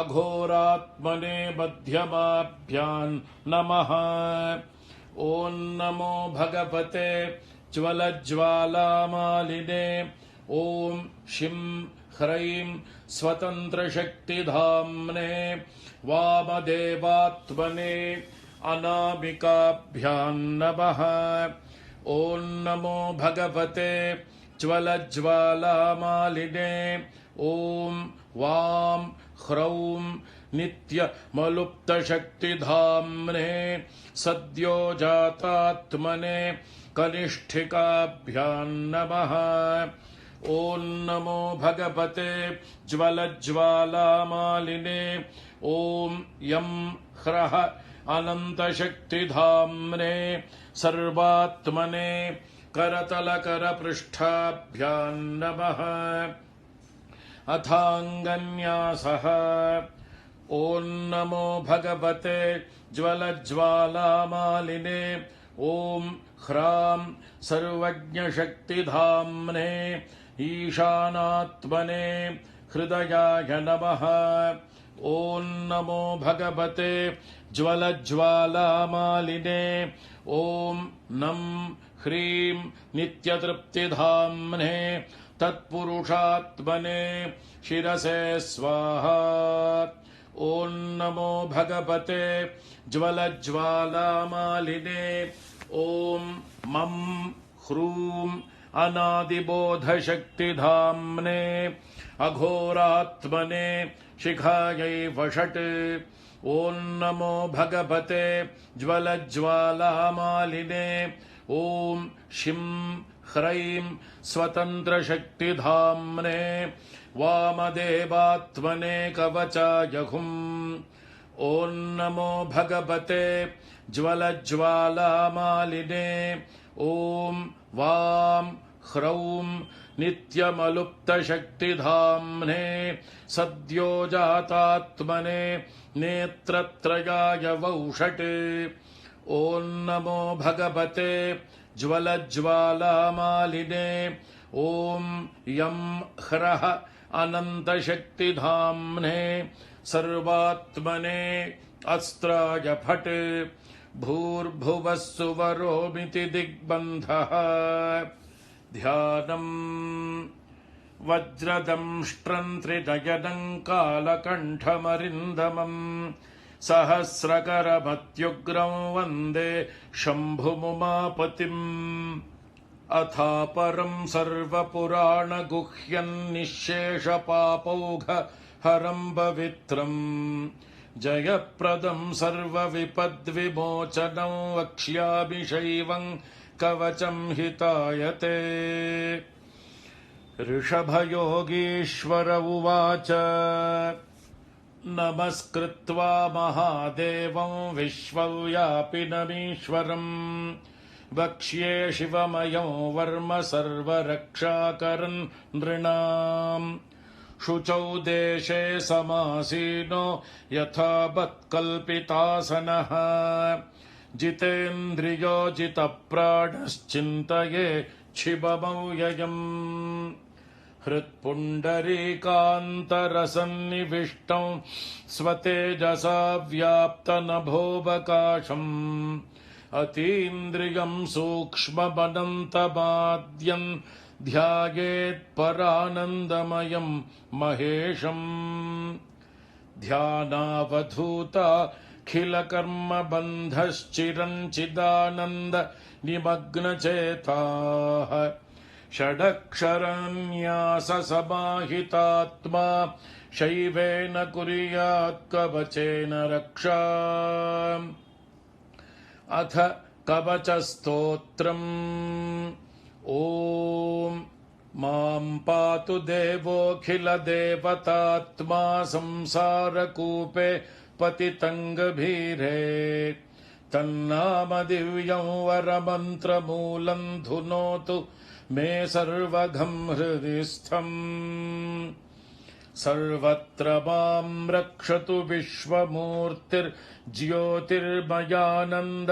E: अघोरात्मने मध्यमाभ्यां नमः। ॐ नमो भगवते ज्वलज्ज्वालामालिने ॐ शिं ह्रैं स्वतन्त्रशक्तिधाम्ने वामदेवात्मने अनामिकाभ्यां नमः। ॐ नमो भगवते ज्वलज्ज्वालामालिने ॐ वां ह्रौं नित्यमलुप्तशक्तिधाम्ने सद्योजातात्मने कनिष्ठिकाभ्यां नमः। ॐ नमो भगवते ज्वलज्ज्वालामालिने ॐ यं ह्रः अनन्तशक्तिधाम्ने सर्वात्मने करतलकरपृष्ठाभ्यां नमः। अथाङ्गन्यासः। ॐ नमो भगवते ज्वलज्ज्वालामालिने ॐ ह्रां सर्वज्ञशक्तिधाम्ने ईशानात्मने हृदयाय नमः। ॐ नमो भगवते ज्वलज्ज्वालामालिने ॐ नं ह्रीं नित्यतृप्तिधाम्ने तत्पुरुषात्मने शिरसे स्वाहा। ॐ नमो भगवते ज्वलज्ज्वालामालिने ॐ मं ह्रूं अनादिबोधशक्तिधाम्ने अघोरात्मने शिखायै वषट्। ॐ नमो भगवते ज्वलज्ज्वालामालिने ॐ शिं ह्रैं स्वतन्त्रशक्तिधाम्ने वामदेवात्मने कवचाय हुम्। ॐ नमो भगवते ज्वलज्ज्वालामालिने ॐ वां ह्रौं नित्यमलुप्तशक्तिधाम्ने सद्यो जातात्मने नेत्रत्रयाय वौषटे ॐ नमो भगवते ज्वलज्वालामालिने ॐ यं ह्रः अनन्तशक्तिधाम्ने सर्वात्मने अस्त्राय फट् भूर्भुवः सुवरोमिति दिग्बन्धः ध्यानम् वज्रदंष्ट्रं त्रिनयनं कालकण्ठमरिन्दमम् सहस्रकरमत्युग्रं वन्दे शम्भुमुमापतिम् अथापरं सर्वपुराणगुह्यं निःशेषपापौघहरं पवित्रम् जयप्रदं सर्वविपद्विमोचनं वक्ष्यामि शैवं कवचं हितायते। ऋषभयोगीश्वर उवाच नमस्कृत्वा महादेवं विश्वव्यापिनमीश्वरम् वक्ष्ये शिवमयं वर्म सर्वरक्षाकरन् नृणाम् शुचौ देशे समासीनो यथावत्कल्पितासनः जितेन्द्रियो जितप्राणश्चिन्तये शिवमव्ययम् हृत्पुण्डरीकान्तरसन्निविष्टं स्वतेजसा व्याप्तनभोऽवकाशम् अतीन्द्रियं सूक्ष्ममनन्तमाद्यन् ध्यायेत्परानन्दमयं महेशम् ध्यानावधूताखिलकर्मबन्धश्चिरञ्चिदानन्द निमग्नचेताः षडक्षरन्याससमाहितात्मा शैवेन कुर्यात् कवचेन रक्षा। अथ कवचस्तोत्रम् ॐ मां पातु देवोऽखिलदेवतात्मा संसारकूपे पतितं गभीरे तन्नामदिव्यं वरमन्त्रमूलं धुनोतु मे सर्वघं हृदि स्थम्। सर्वत्र मां रक्षतु विश्वमूर्तिर्ज्योतिर्मयानन्द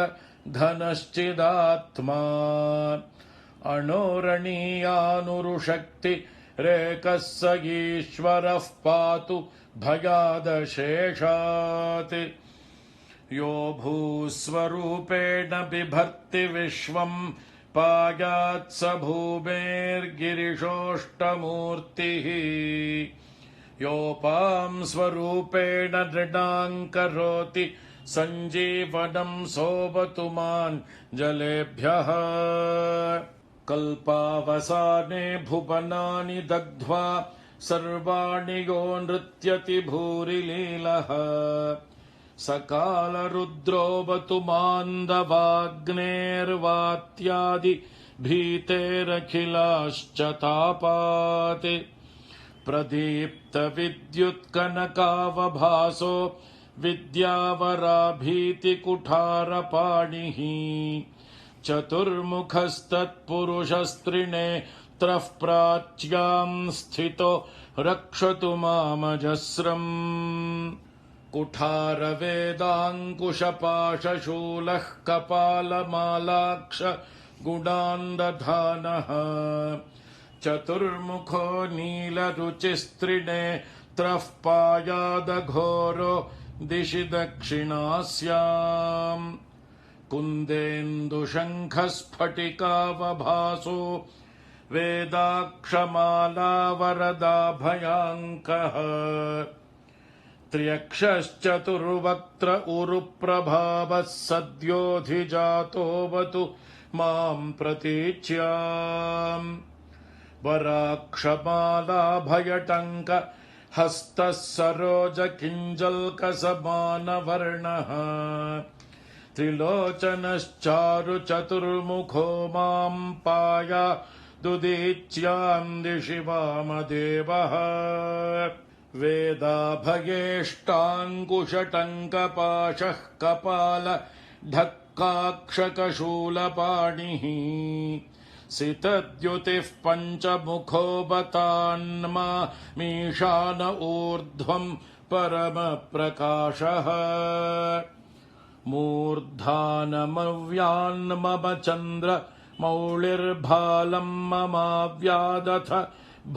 E: घनश्चिदात्मा अणोरणीयानुरुशक्ति रेकः स ईश्वरः पातु भयादशेषात्। यो भूस्वरूपेण बिभर्ति विश्वं पायात् स भूमेर्गिरिशोष्टमूर्तिः। योपां स्वरूपेण नृणां करोति सञ्जीवनं सोऽवतु मां जलेभ्यः। कल्पावसाने भुवनानि दग्ध्वा सर्वाणि यो नृत्यति भूरिलीलः। सकालरुद्रोऽवतु मान्दवाग्नेर्वात्यादि भीतेरखिलाश्च तापात्। प्रदीप्तविद्युत्कनकावभासो विद्यावराभीतिकुठारपाणिः। चतुर्मुखस्तत्पुरुषस्त्रिनेत्रः प्राच्यां स्थितो रक्षतु मामजस्रम्। कुठारवेदाङ्कुशपाशशूलः कपालमालाक्ष गुणान्दधानः। चतुर्मुखो नीलरुचिस्त्रिनेत्रः पायादघोरो दिशि दक्षिणास्याम्। कुन्देन्दुशङ्खस्फटिकावभासो वेदाक्षमालावरदाभयाङ्कः। त्र्यक्षश्चतुर्वक्त्र उरुप्रभावः सद्योऽधिजातोऽवतु मां प्रतीच्याम्। वराक्षमालाभयटङ्क हस्तः सरोजकिञ्जल्कसमानवर्णः। त्रिलोचनश्चारुचतुर्मुखो मां पायादुदीच्यां दिशि वामदेवः। वेदाभयेष्टाङ्कुशटङ्कपाशः कपाल ढक्काक्षकशूलपाणिः। सितद्युतिः पञ्चमुखो बतान्मा मीशान ऊर्ध्वम् परमप्रकाशः मूर्धानमव्यान्मम चन्द्र मौळिर्भालम् ममाव्यादथ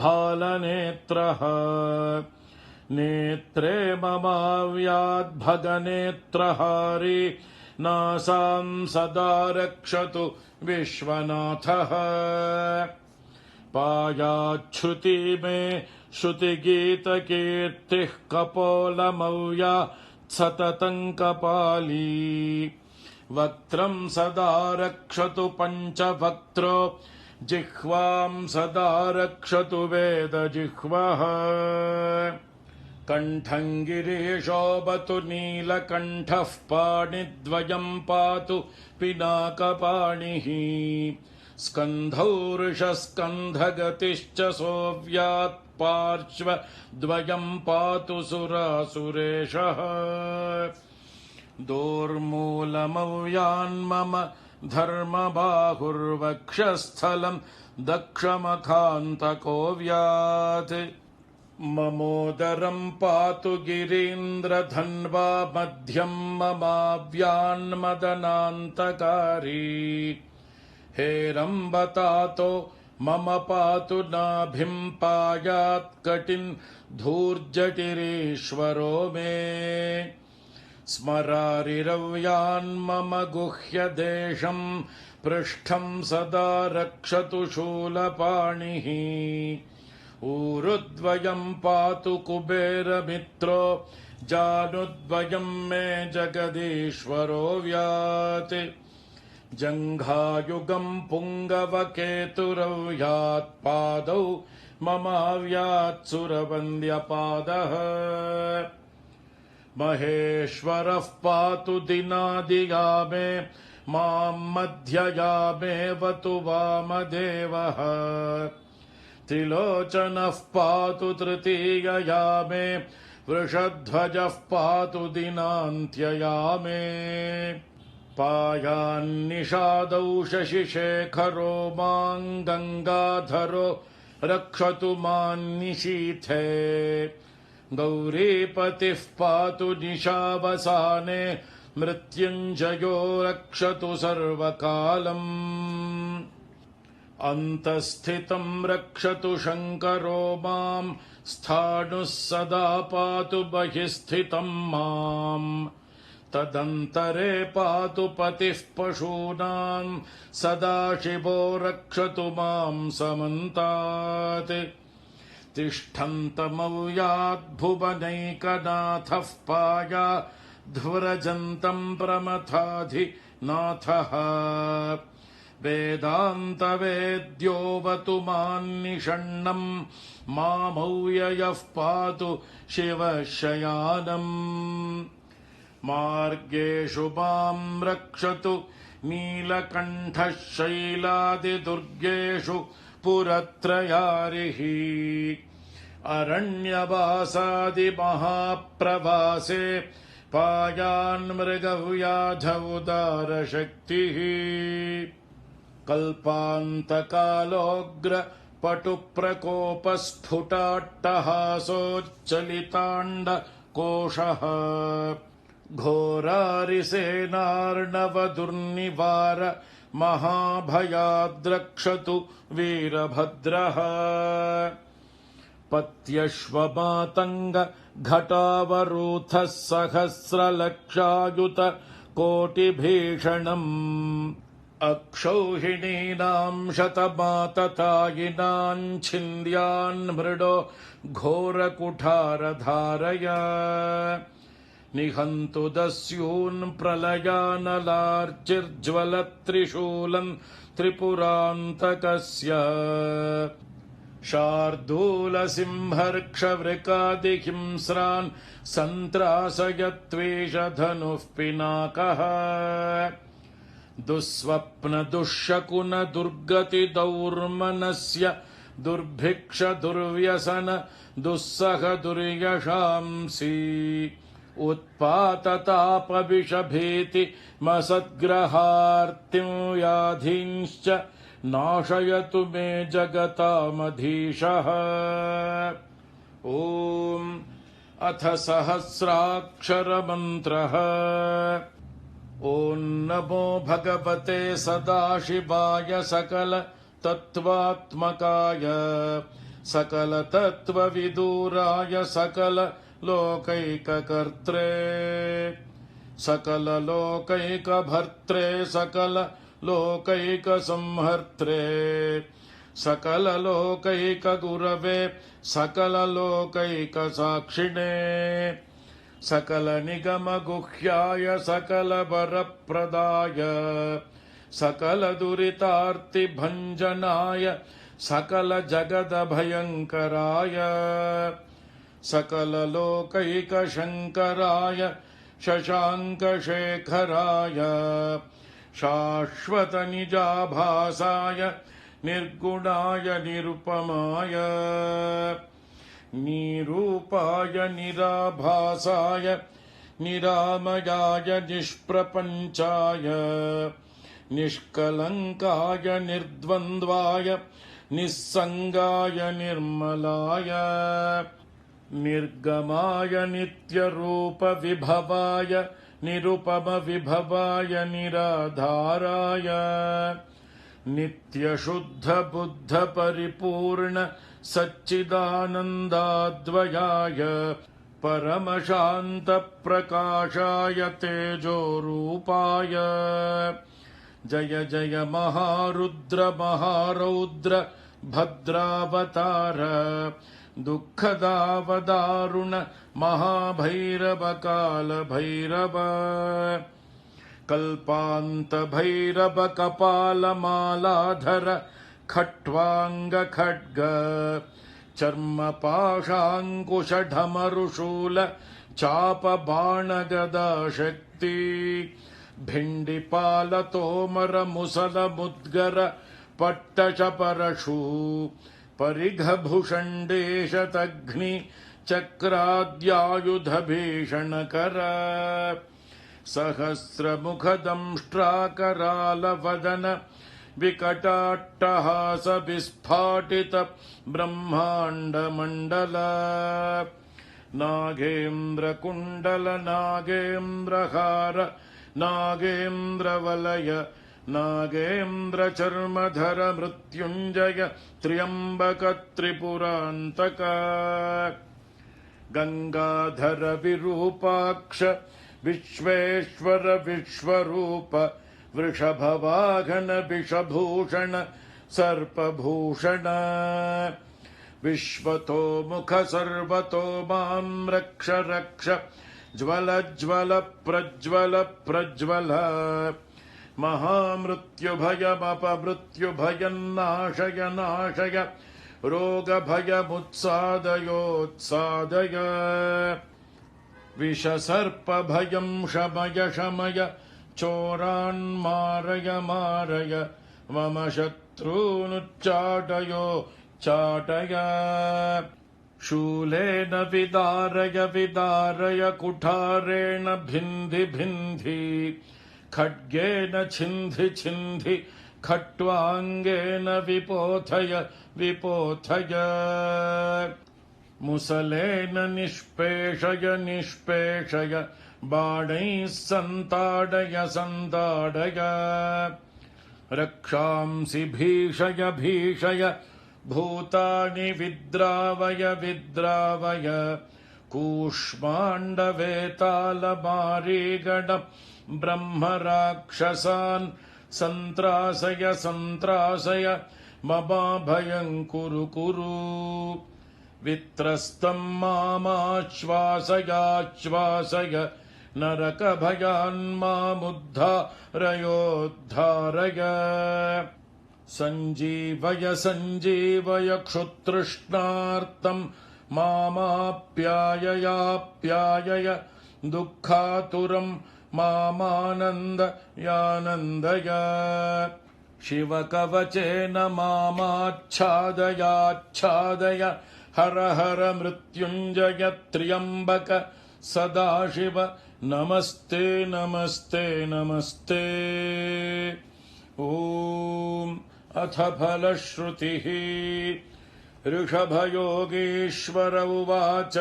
E: भालनेत्रः नेत्रे ममाव्याद्भगनेत्रहारी नासां सदा रक्षतु विश्वनाथः पायाच्छ्रुति मे श्रुतिगीतकीर्तिः कपोलमव्या सततं कपाली वक्त्रं सदा रक्षतु पञ्चवक्त्रो जिह्वां सदा रक्षतु वेदजिह्वः कण्ठं गिरीशोऽवतु नीलकण्ठः पाणिद्वयं पातु पिनाकपाणिः स्कन्धौ वृषस्कन्धगतिश्च सोऽव्यात् पार्श्वद्वयं पातु सुरासुरेशः दोर्मूलमव्यान्मम धर्मबाहुर्वक्षस्थलं दक्षमखान्तकोऽव्यात् ममोदरं पातु गिरीन्द्रधन्वा मध्यं ममाव्यान्मदनान्तकारी हेरम्बतातो मम पातु नाभिं पायात्कटिं धूर्जटिरीश्वरो मे स्मरारिरव्यान्मम गुह्यदेशं पृष्ठं सदा रक्षतु शूलपाणिः ऊरुद्वयं पातु कुबेरमित्रो जानुद्वयं मे जगदीश्वरो व्यात् जङ्घायुगं पुङ्गवकेतुरव्यात् पादौ ममाव्यात् सुरवन्द्यपादः महेश्वरः पातु दिनादिया मे मां मध्ययामेवतु वामदेवः त्रिलोचनः पातु तृतीयया मे वृषध्वजः पातु दिनान्त्यया मे पायान्निषादौ शशिशेखरो मां गङ्गाधरो रक्षतु मान्निशीथे गौरीपतिः पातु निशावसाने मृत्युञ्जयो रक्षतु सर्वकालम् अन्तःस्थितं रक्षतु शङ्करो मां स्थाणुः सदा पातु बहिःस्थितं माम् तदन्तरे पातु पतिः पशूनां सदाशिवो रक्षतु मां समन्तात् तिष्ठन्तमव्याद्भुवनैकनाथः पायाध्वरजन्तं प्रमथाधिनाथः वेदान्तवेद्योऽवतु मान्निषण्णं मामव्ययः पातु शिवशयानम् मार्गेषु मां रक्षतु नीलकण्ठः शैलादिदुर्गेषु पुरत्रयारिः अरण्यवासादिमहाप्रवासे पायान्मृगव्याधौदारशक्तिः कल्पान्तकालोग्रपटुप्रकोपस्फुटाट्टहासोच्चलिताण्डकोशः घोरारिसेनार्णवदुर्निवार महाभयाद्रक्षतु वीरभद्रः पत्यश्वमातङ्ग घटावरूथः सहस्रलक्षायुत कोटिभीषणम् अक्षौहिणीनां शतमाततायिनां छिन्द्यान्मृडो घोरकुठारधारय निहन्तु दस्यून् प्रलयानलार्चिर्ज्वलत्रिशूलम् त्रिपुरान्तकस्य शार्दूलसिंहर्क्षवृकादिहिंस्रान् सन्त्रासयत्वेषधनुः पिनाकः दुःस्वप्नदुःशकुनदुर्गतिदौर्मनस्य दुर्भिक्षदुर्व्यसन दुस्सह दुर्यशांसि उत्पाततापविषभीति मसद्ग्रहार्तिं व्याधींश्च नाशयतु मे जगतामधीशः। ॐ अथ सहस्राक्षरमन्त्रः। ॐ नमो भगवते सदाशिवाय सकल तत्त्वात्मकाय सकल तत्त्वविदुराय सकल लोकैककर्त्रे सकल लोकैकभर्त्रे सकल लोकैकसंहर्त्रे सकल लोकैकगुरवे सकल लोकैकसाक्षिणे सकल निगम गुह्याय सकल वरप्रदाय सकल दुरितार्तिभञ्जनाय सकल जगदभयङ्कराय सकल लोकैकशङ्कराय शशाङ्कशेखराय शाश्वत निजाभासाय निर्गुणाय निरुपमाय निरूपाय निराभासाय निरामयाय निष्प्रपञ्चाय निष्कलङ्काय निर्द्वन्द्वाय निस्सङ्गाय निर्मलाय निर्गमाय नित्यरूपविभवाय निरुपमविभवाय निराधाराय नित्यशुद्धबुद्धपरिपूर्ण सच्चिदानन्दाद्वयाय परमशान्तप्रकाशाय तेजोरूपाय जय जय महारुद्र महारौद्र भद्रावतार दुःखदावदारुण महाभैरव कालभैरव कल्पान्तभैरव कपालमालाधर खट्वाङ्गखड्ग चर्मपाशाङ्कुशढमरुशूल चापबाणगदाशक्ति भिण्डिपालतोमर मुसलमुद्गर पट्टशपरशू परिघभुषण्डेशतघ्नि चक्राद्यायुधभीषणकर सहस्रमुखदंष्ट्राकरालवदन विकटाट्टहास विस्फाटित ब्रह्माण्डमण्डल नागेन्द्रकुण्डल नागेन्द्रहार नागेन्द्रवलय नागेन्द्रचर्मधर मृत्युञ्जय त्र्यम्बक त्रिपुरान्तक गंगाधर विरूपाक्ष विश्वेश्वर विश्वरूप वृषभवाहन विषभूषण सर्पभूषण विश्वतो मुख सर्वतो मां रक्ष रक्ष ज्वल ज्वल प्रज्वल प्रज्वल महामृत्युभयमपमृत्युभयन्नाशय नाशय रोगभयमुत्सादयोत्सादय विषसर्पभयं शमय शमय चोरान्मारय मारय मम शत्रूनुच्चाटयो चाटय शूलेन विदारय विदारय कुठारेण भिन्धि भिन्धि खड्गेन छिन्धि छिन्धि खट्वाङ्गेन विपोथय विपोथय मुसलेन निष्पेषय निष्पेषय बाणैः सन्ताडय सन्ताडय रक्षांसि भीषय भीषय भूतानि विद्रावय विद्रावय कूष्माण्डवेतालमारीगण ब्रह्मराक्षसान् सन्त्रासय सन्त्रासय ममाभयं कुरु कुरु वित्रस्तं मामाश्वासयाश्वासय नरकभयान् मामुद्धारयोद्धारय सञ्जीवय सञ्जीवय क्षुतृष्णार्तं मामाप्याययाप्यायय दुःखातुरं मामानन्दयानन्दय शिवकवचेन मामाच्छादयाच्छादय हर हर मृत्युञ्जय त्र्यम्बक सदाशिव नमस्ते नमस्ते नमस्ते। ॐ अथ फलश्रुतिः ऋषभयोगीश्वर उवाच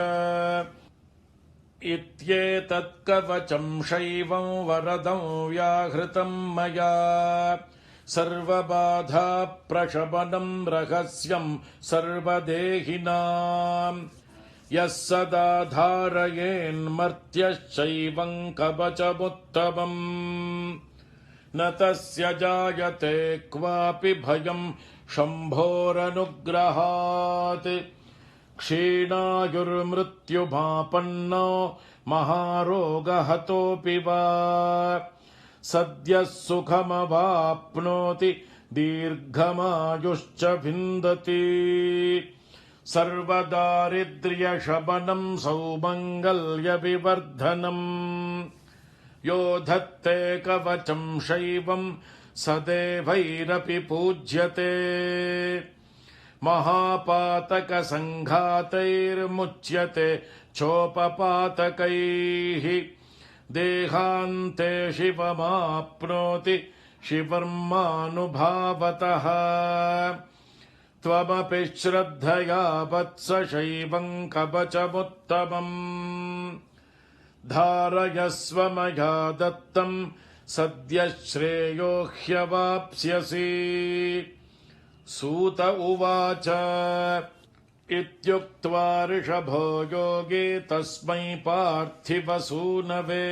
E: इत्येतत्कवचं शैवं वरदं व्याहृतं मया सर्वबाधाप्रशमनं रहस्यं सर्वदेहिनां यः सदा धारयेन्मर्त्यश्चैवं कवचमुत्तमम् न तस्य जायते क्वापि भयं शम्भोरनुग्रहात् क्षीणायुर्मृत्युमापन्नो महारोगहतोऽपि वा सद्यः सुखमवाप्नोति दीर्घमायुश्च विन्दति सर्वदारिद्र्यशमनं सौमङ्गल्यविवर्धनम् यो धत्ते कवचं शैवं सदेवैरपि पूज्यते महापातकसङ्घातैर्मुच्यते चोपपातकैः देहान्ते शिवमाप्नोति शिवर्मानुभावतः त्वमपि श्रद्धया वत्स शैवं कवचमुत्तमम् धारयस्व मया दत्तं सद्यः श्रेयो ह्यवाप्स्यसि सूत उवाच इत्युक्त्वा ऋषभो योगी तस्मै पार्थिवसूनवे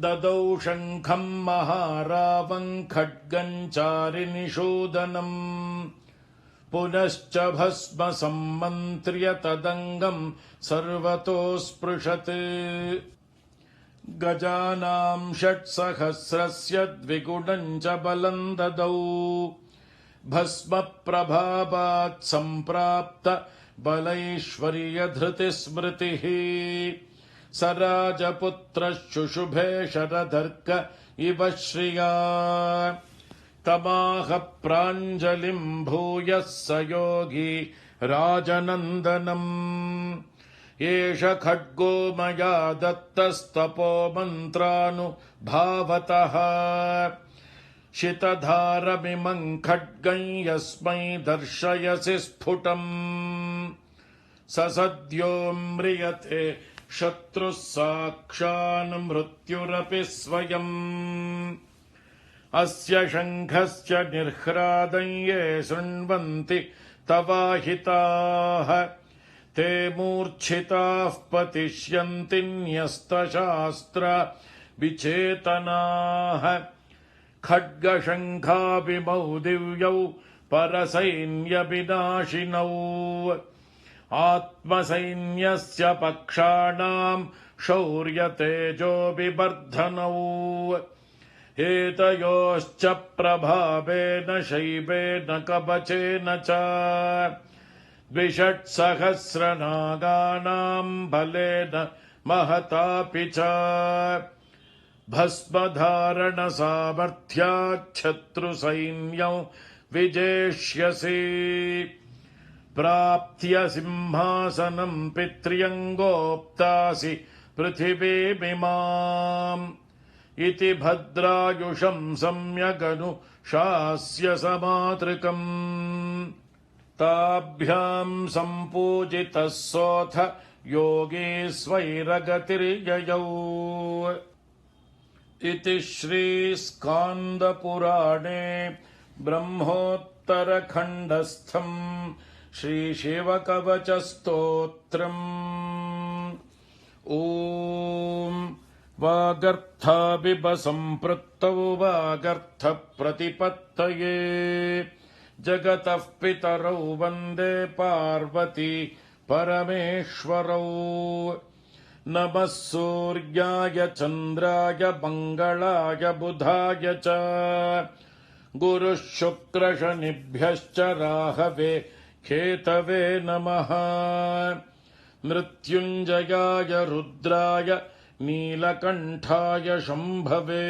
E: ददौ शङ्खं महारावं खड्गं चारिनिषूदनम् पुनश्च भस्म सम्मन्त्र्य तदङ्गं सर्वतो स्पृशत् गजानां 6,000 द्विगुणं च बलं ददौ भस्म प्रभावात् सम्प्राप्त बलैश्वर्यधृतिस्मृतिः स राजपुत्रः शुशुभे शरधर्क इव श्रिया तमाह प्राञ्जलिं भूयः स योगी राजनन्दनम् एष खड्गो मया दत्तस्तपो मन्त्रानुभावतः शितधारमिमं खड्गं यस्मै दर्शयसि स्फुटम् स सद्यो म्रियते शत्रुः साक्षान् मृत्युरपि स्वयम् अस्य शङ्खस्य निर्ह्रादं ये शृण्वन्ति तवाहिताः ते मूर्छिताः पतिष्यन्ति न्यस्तशास्त्र विचेतनाः खड्गशङ्खाभिमौ दिव्यौ परसैन्यविनाशिनौ आत्मसैन्यस्य पक्षाणां शौर्यतेजोविवर्धनौ एतयोश्च प्रभावेन शैवेन कवचेन च 2,600 बलेन महतापि च भस्मधारणसामर्थ्याच्छत्रुसैन्यं विजेष्यसि प्राप्त्य सिंहासनं पित्र्यङ्गोप्तासि पृथिवीमिमाम् इति भद्रायुषं सम्यगनुशास्य समातृकम् ताभ्यां सम्पूजितः सोऽथ योगी स्वैरगतिर्ययौ इति श्रीस्कान्दपुराणे ब्रह्मोत्तरखण्डस्थं श्रीशिवकवचस्तोत्रम् ॐ वागर्थाबिबसम्पृक्तौ वागर्थप्रतिपत्तये जगतः पितरौ वन्दे पार्वती परमेश्वरौ नमः सूर्याय चन्द्राय मङ्गलाय बुधाय च गुरुः शुक्रशनिभ्यश्च राहवे केतवे नमः मृत्युञ्जयाय रुद्राय नीलकण्ठाय शम्भवे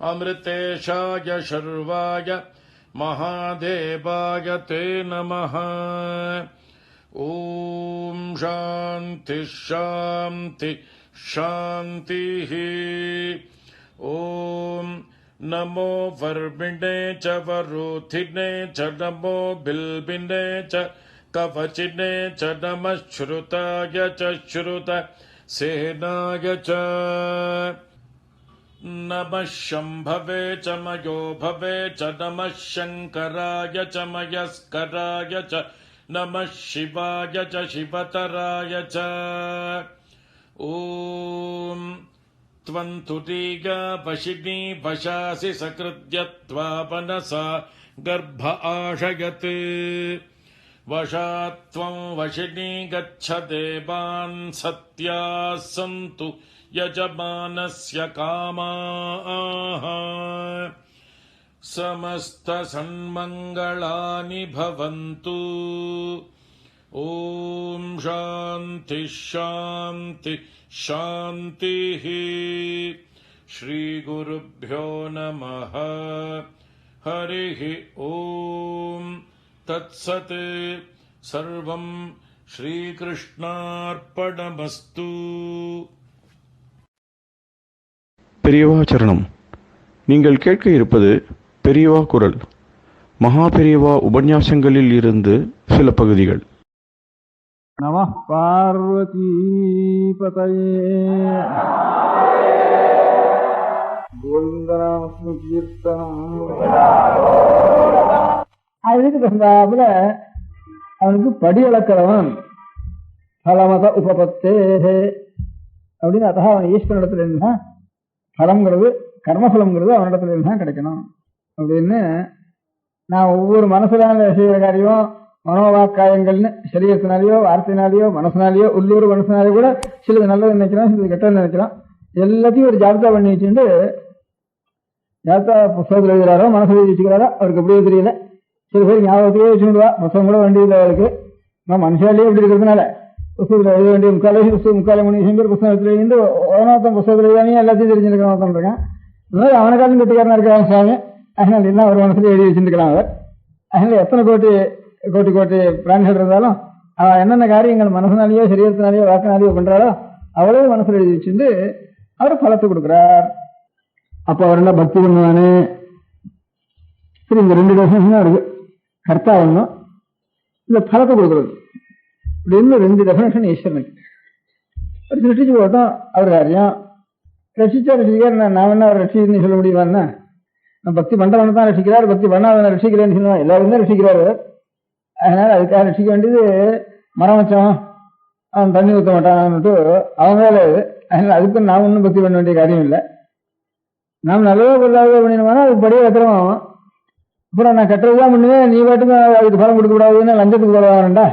E: अमृतेशाय शर्वाय महादेवाय ते नमः ॐ शान्ति शान्ति शान्तिः ॐ नमो वर्मिणे च वरोधिने च नमो बिल्बिने च कवचिने च नमः श्रुताय च श्रुत सेनाय च नमः शम्भवे च मयो भवे च नमः शङ्कराय च मयस्कराय च नमः शिवाय च शिवतराय च ॐ त्वन्तुरीगा वशिनी वशासि सकृत्य त्वा मनसा गर्भ आशयत् वशात्वं वशिनी गच्छ देवान् सत्याः सन्तु यजमानस्य कामाः समस्तसन्मङ्गलानि भवन्तु ॐ शान्ति शान्ति शान्तिः श्रीगुरुभ्यो नमः हरिः ॐ तत्सत् सर्वं श्रीकृष्णार्पणमस्तु.
C: பெரியவா சரணம். நீங்கள் கேட்க இருப்பது பெரியவா குரல். மகா பெரியவா உபன்யாசங்களில் இருந்து சில பகுதிகள்.
F: நமः பார்வதீபதயே கோவிந்தநாமஸ்மகீர்த்தனம். அதுக்கு தகுந்தாப்புல அவனுக்கு படி அளக்கிறவன் பலமத உபபத்தே அப்படின்னு. அத்தக அவன் ஈஸ்வரனிடத்துல இருந்தா பலம்ங்கிறது கர்மபலம்ங்கிறது அவனிடத்துல இருந்தா கிடைக்கணும் அப்படின்னு. நான் ஒவ்வொரு மனசுலான செய்கிற காரியம் மனோவாக்காயங்கள்னு சரீரத்தினாலேயோ வார்த்தையினாலேயோ மனசினாலேயோ உள்ளூர் மனசினாலேயோ கூட சிலது நல்லது நினைக்கலாம், சிலது கெட்டது நினைக்கலாம். எல்லாத்தையும் ஒரு ஜாபிதா பண்ணி வச்சுட்டு ஜாபிதா புத்தகத்தில் எழுதுறாரோ மனசில் எழுதி வச்சுக்கிறாரோ அவருக்கு எப்படியோ தெரியல. சில பேர் ஞாபகத்திலேயே வச்சுடுவா, புத்தகம் கூட வேண்டியதில்லை அவருக்கு. நான் மனுஷாலேயே இப்படி இருக்கிறதுனால புத்தகத்தில் எழுத வேண்டிய முக்காலே மணி பேர் புத்தகத்தில் எழுந்து ஓனத்தம் புத்தகத்தில் எழுதாமே எல்லாத்தையும் தெரிஞ்சுருக்கான் இருக்கேன். அதனால அவனுக்காலும் கட்டிக்காரனா இருக்கிறாங்க சுவாமி. அதனால என்ன ஒரு மனசுல எழுதி வச்சுருக்கலாம் அவர். அதனால எத்தனை கோட்டி பிராணிகள் இருந்தாலும் அவன் என்னென்ன காரியங்கள் மனசினாலேயோ சரீரத்தினாலேயோ வாக்கினாலேயோ பண்றாரோ அவ்வளவு மனசுல எழுதி வச்சுட்டு அவர் பலத்தை கொடுக்குறார். அப்ப அவர் என்ன பக்தி பண்ணுவானு. சரி, இந்த ரெண்டு டெஃபினேஷன் இருக்கு. கர்த்தா ஒண்ணும், இந்த பலத்தை கொடுக்குறது அப்படின்னு ரெண்டு டெஃபினேஷன் ஈஸ்வரனுக்கு. ஒரு சிருஷ்டிச்சு போட்டோம் அவர் காரியம். ரட்சிச்சார் நான் என்ன அவர் ரட்சின்னு சொல்ல முடியுமான்னா, பக்தி பண்றவன் தான் ரசிக்கிறார், பக்தி பண்ணாதவன் ரசிக்கிறேன்னு சொல்லுவான். எல்லாரும் தான் ரசிக்கிறாரு. அதனால அதுக்காக ரசிக்க வேண்டியது மரம் வச்சவன் அவன் தண்ணி ஊற்ற மாட்டான்ட்டு அவன் வேலை அது. அதனால அதுக்கு நாம் ஒன்றும் பக்தி பண்ண வேண்டிய காரியம் இல்லை. நாம் நல்லதோ பொருளாதோ பண்ணினோம்னா அதுக்கு படியே வைக்கிறோம். அப்புறம் நான் கட்டுறதுதான் பண்ணுவேன், நீ பாட்டுக்கு அதுக்கு பலம் கொடுக்க கூடாதுன்னு லஞ்சத்துக்கு போடுவான்டா.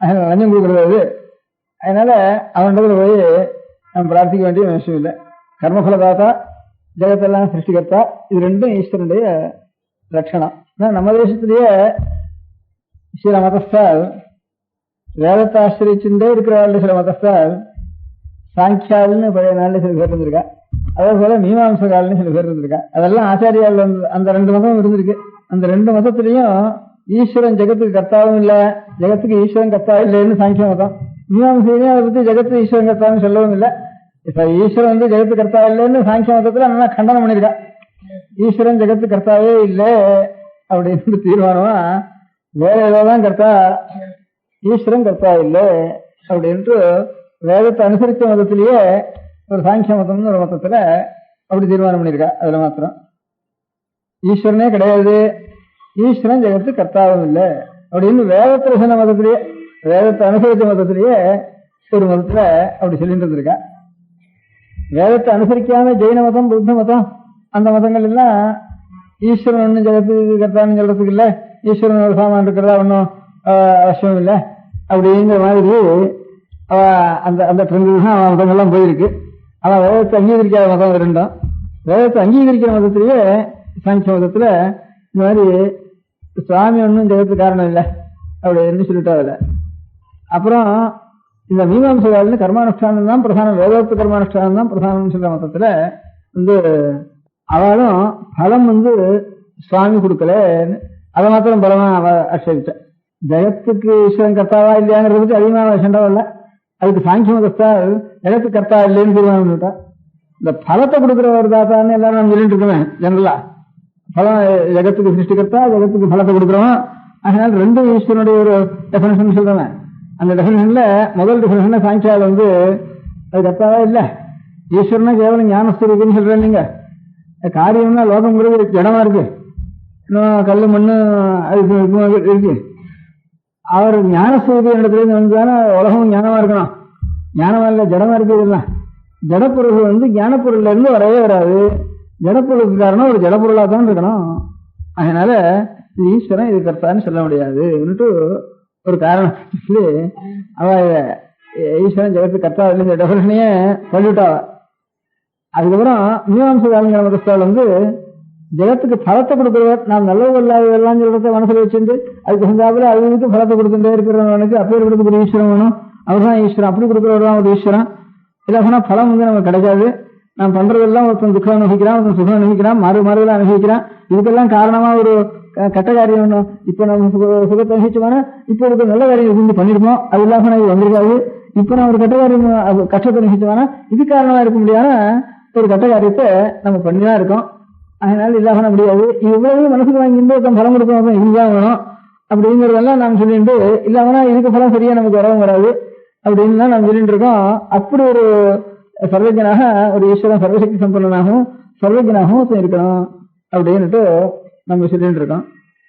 F: அதனால லஞ்சம் கொடுக்கறது அது. அதனால அவன்கிட்ட போய் நம்ம பிரார்த்திக்க வேண்டிய விஷயம் இல்லை. கர்மபலதாத்தா, ஜெகத்தெல்லாம் சிருஷ்டிகர்த்தா, இது ரெண்டும் ஈஸ்வரனுடைய லட்சணம். நம்ம தேசத்திலேயே சில மதஸ்தால் வேதத்தை ஆசிரியச்சுட்டே இருக்கிறவர்கள், சில மதஸ்தால் சாங்கியால்னு பழைய நாள்ல சில பேர் இருந்திருக்கா. அதே போல மீமாம்சகால்னு சில பேர் இருந்திருக்கா. அதெல்லாம் ஆச்சாரியால் அந்த ரெண்டு மதமும் இருந்திருக்கு. அந்த ரெண்டு மதத்திலையும் ஈஸ்வரன் ஜெகத்துக்கு கர்த்தாவும் இல்லை, ஜெகத்துக்கு ஈஸ்வரன் கர்த்தா இல்லைன்னு சாங்கிய மதம். மீமாம்சையிலையும் அதை பத்தி ஜெகத்து ஈஸ்வரன் கர்த்தான்னு சொல்லவும் இல்லை. இப்ப ஈஸ்வரன் ஜெகத்து கர்த்தா இல்லைன்னு சாங்கிய மதத்துல நல்லா கண்டனம் பண்ணிருக்கா. ஈஸ்வரன் ஜெகத்து கர்த்தாவே இல்லை அப்படின்னு தீர்மானமா வேற ஏதோதான் கர்த்தா, ஈஸ்வரன் கர்த்தா இல்லை அப்படின்ட்டு வேதத்தை அனுசரித்த மதத்திலேயே ஒரு சாங்கிய மதம்னு ஒரு மதத்துல அப்படி தீர்மானம் பண்ணிருக்கா. அதுல மாத்திரம் ஈஸ்வரனே கிடையாது, ஈஸ்வரன் ஜெகத்து கர்த்தாவும் இல்லை அப்படின்னு வேதத்துல சொன்ன மதத்திலேயே, வேதத்தை அனுசரித்த மதத்திலேயே ஒரு மதத்துல அப்படி சொல்லிட்டு இருந்திருக்கா. வேதத்தை அனுசரிக்காம ஜெயின மதம், புத்த மதம், அந்த மதங்கள் எல்லாம் ஈஸ்வரன் ஒன்னும் ஜெகத்துக்கு கர்த்தான்னு சொல்றதுக்கு இல்லை, ஈஸ்வரன் ஒரு சாமான் இருக்கிறதா ஒன்னும் அவசியம் இல்லை அப்படிங்கிற மாதிரி அந்த அந்த ட்ரெண்டில் தான் மதங்கள்லாம் போயிருக்கு. ஆனால் வேதத்தை அங்கீகரிக்காத மதம் ரெண்டும். வேதத்தை அங்கீகரிக்கிற மதத்திலேயே சாங்கிய மதத்துல இந்த மாதிரி சுவாமி ஒன்றும் ஜெகத்துக்கு காரணம் இல்லை அப்படின்னு சொல்லிட்டாவில்ல. அப்புறம் இந்த மீமாம்சகால்னு கர்மானுஷ்டானம் தான் பிரதானம், வேதத்து கர்மானுஷ்டானம் தான் பிரதானம் சொல்ற மதத்துல அவளும் பலம் சுவாமி கொடுக்கலன்னு அதை மாத்திரம் பலமா அவ ஆட்சேபிச்ச. ஜெகத்துக்கு ஈஸ்வரன் கர்த்தாவா இல்லையாங்கிறதுக்கு அதிகமான சண்டை இல்லை. அதுக்கு சாங்கிய மதத்தால் ஜெகத்து கர்த்தா இல்லைன்னு தீர்மானம் பண்ணிட்டா. இந்த பலத்தை கொடுக்கிறவர் தாத்தான்னு எல்லாரும் நம்ம சொல்லிட்டு இருக்கோமே ஜெனரலா. பலம் ஜெகத்துக்கு சிருஷ்டிகர்த்தா, ஜெகத்துக்கு பலத்தை கொடுக்குறோம். அதனால ரெண்டும் ஈஸ்வரனுடைய ஒரு டெபினேஷன் சொல்றாங்க. அந்த டெபினேஷன்ல முதல் டெபினேஷன்ல சாங்கியால் அது கர்த்தாவே இல்ல, ஈஸ்வரனா கேவலம் ஞானஸ்வரூபம்னு சொல்றேன். நீங்க காரியம்னா லோகம்ங்கிறது ஜடமா இருக்கு, இன்னும் கல்லு மண்ணு அது இருக்கு. அவர் ஞானஸ்வரூப இடத்துல வந்துதானே உலகம் ஞானமா இருக்கணும். ஞானமா இல்ல, ஜடமா இருக்கு. இதெல்லாம் ஜடப்பொருள் ஞானப்பொருள்ல இருந்து வரவே வராது. ஜடப்பொருளுக்கு காரணம் ஒரு ஜடப்பொருளா தான் இருக்கணும். அதனால இது ஈஸ்வரன் இது கர்த்தான்னு சொல்ல முடியாது ஒரு காரணம் சொல்லி அவ ஈஸ்வரன் ஜெகத்து கர்த்தா இந்த டெபினேஷனையே சொல்லிவிட்டாவ. அதுக்கப்புறம் மீமாம்சகாரங்கிற மதஸ்தால் ஜெகத்துக்கு பலத்தை கொடுக்கிறவர், நாம் நல்லது இல்லாததெல்லாம் சொல்றத மனசுல வச்சுட்டு அதுக்கு தகுந்தாப்புல அதுக்கு பலத்தை கொடுத்துட்டே இருக்கிறவனுக்கு அப்பேர் கொடுக்கக்கூடிய ஈஸ்வரன் வேணும். அவர் தான் ஈஸ்வரன், அப்படி கொடுக்கிறவர் தான் ஒரு ஈஸ்வரன். இல்லைன்னா பலம் நமக்கு கிடைக்காது. நாம் பண்றதெல்லாம் ஒருத்தன் துக்கம் அனுபவிக்கிறான், ஒருத்தன் சுகம் அனுபவிக்கிறான், மாறுதெல்லாம் அனுபவிக்கிறான். இதுக்கெல்லாம் காரணமா ஒரு கட்ட காரியம் ஒண்ணும். இப்ப நம்ம சுகத்தை அனுபவிச்சோம்னா இப்ப ஒரு நல்ல காரியம் இருந்து பண்ணிருப்போம், அது இல்லாம இது வந்திருக்காது. இப்ப நான் ஒரு கட்ட காரியம் கஷ்டத்தை அனுபவிச்சோம்னா இது காரணமா இருக்க முடியாத ஒரு கட்ட காரியத்தை நம்ம பண்ணிதான் இருக்கோம். அதனால இல்லாம முடியாது. இவ்வளவு மனசுக்கு வாங்கிட்டு ஒருத்தன் பலம் கொடுக்கணும், இதுதான் வேணும் அப்படிங்கறதெல்லாம் நாம் சொல்லிட்டு இல்லாமனா இதுக்கு பலம் சரியா நமக்கு வரவும் வராது அப்படின்னு தான் நாம் சொல்லிட்டு இருக்கோம். அப்படி ஒரு சர்வஜனாக ஒரு ஈஸ்வரன் சர்வசக்தி சம்பன்னனாகவும் சர்வஜனாகவும் இருக்கணும் அப்படின்னுட்டு நம்ம சொல்லிட்டு இருக்கோம்.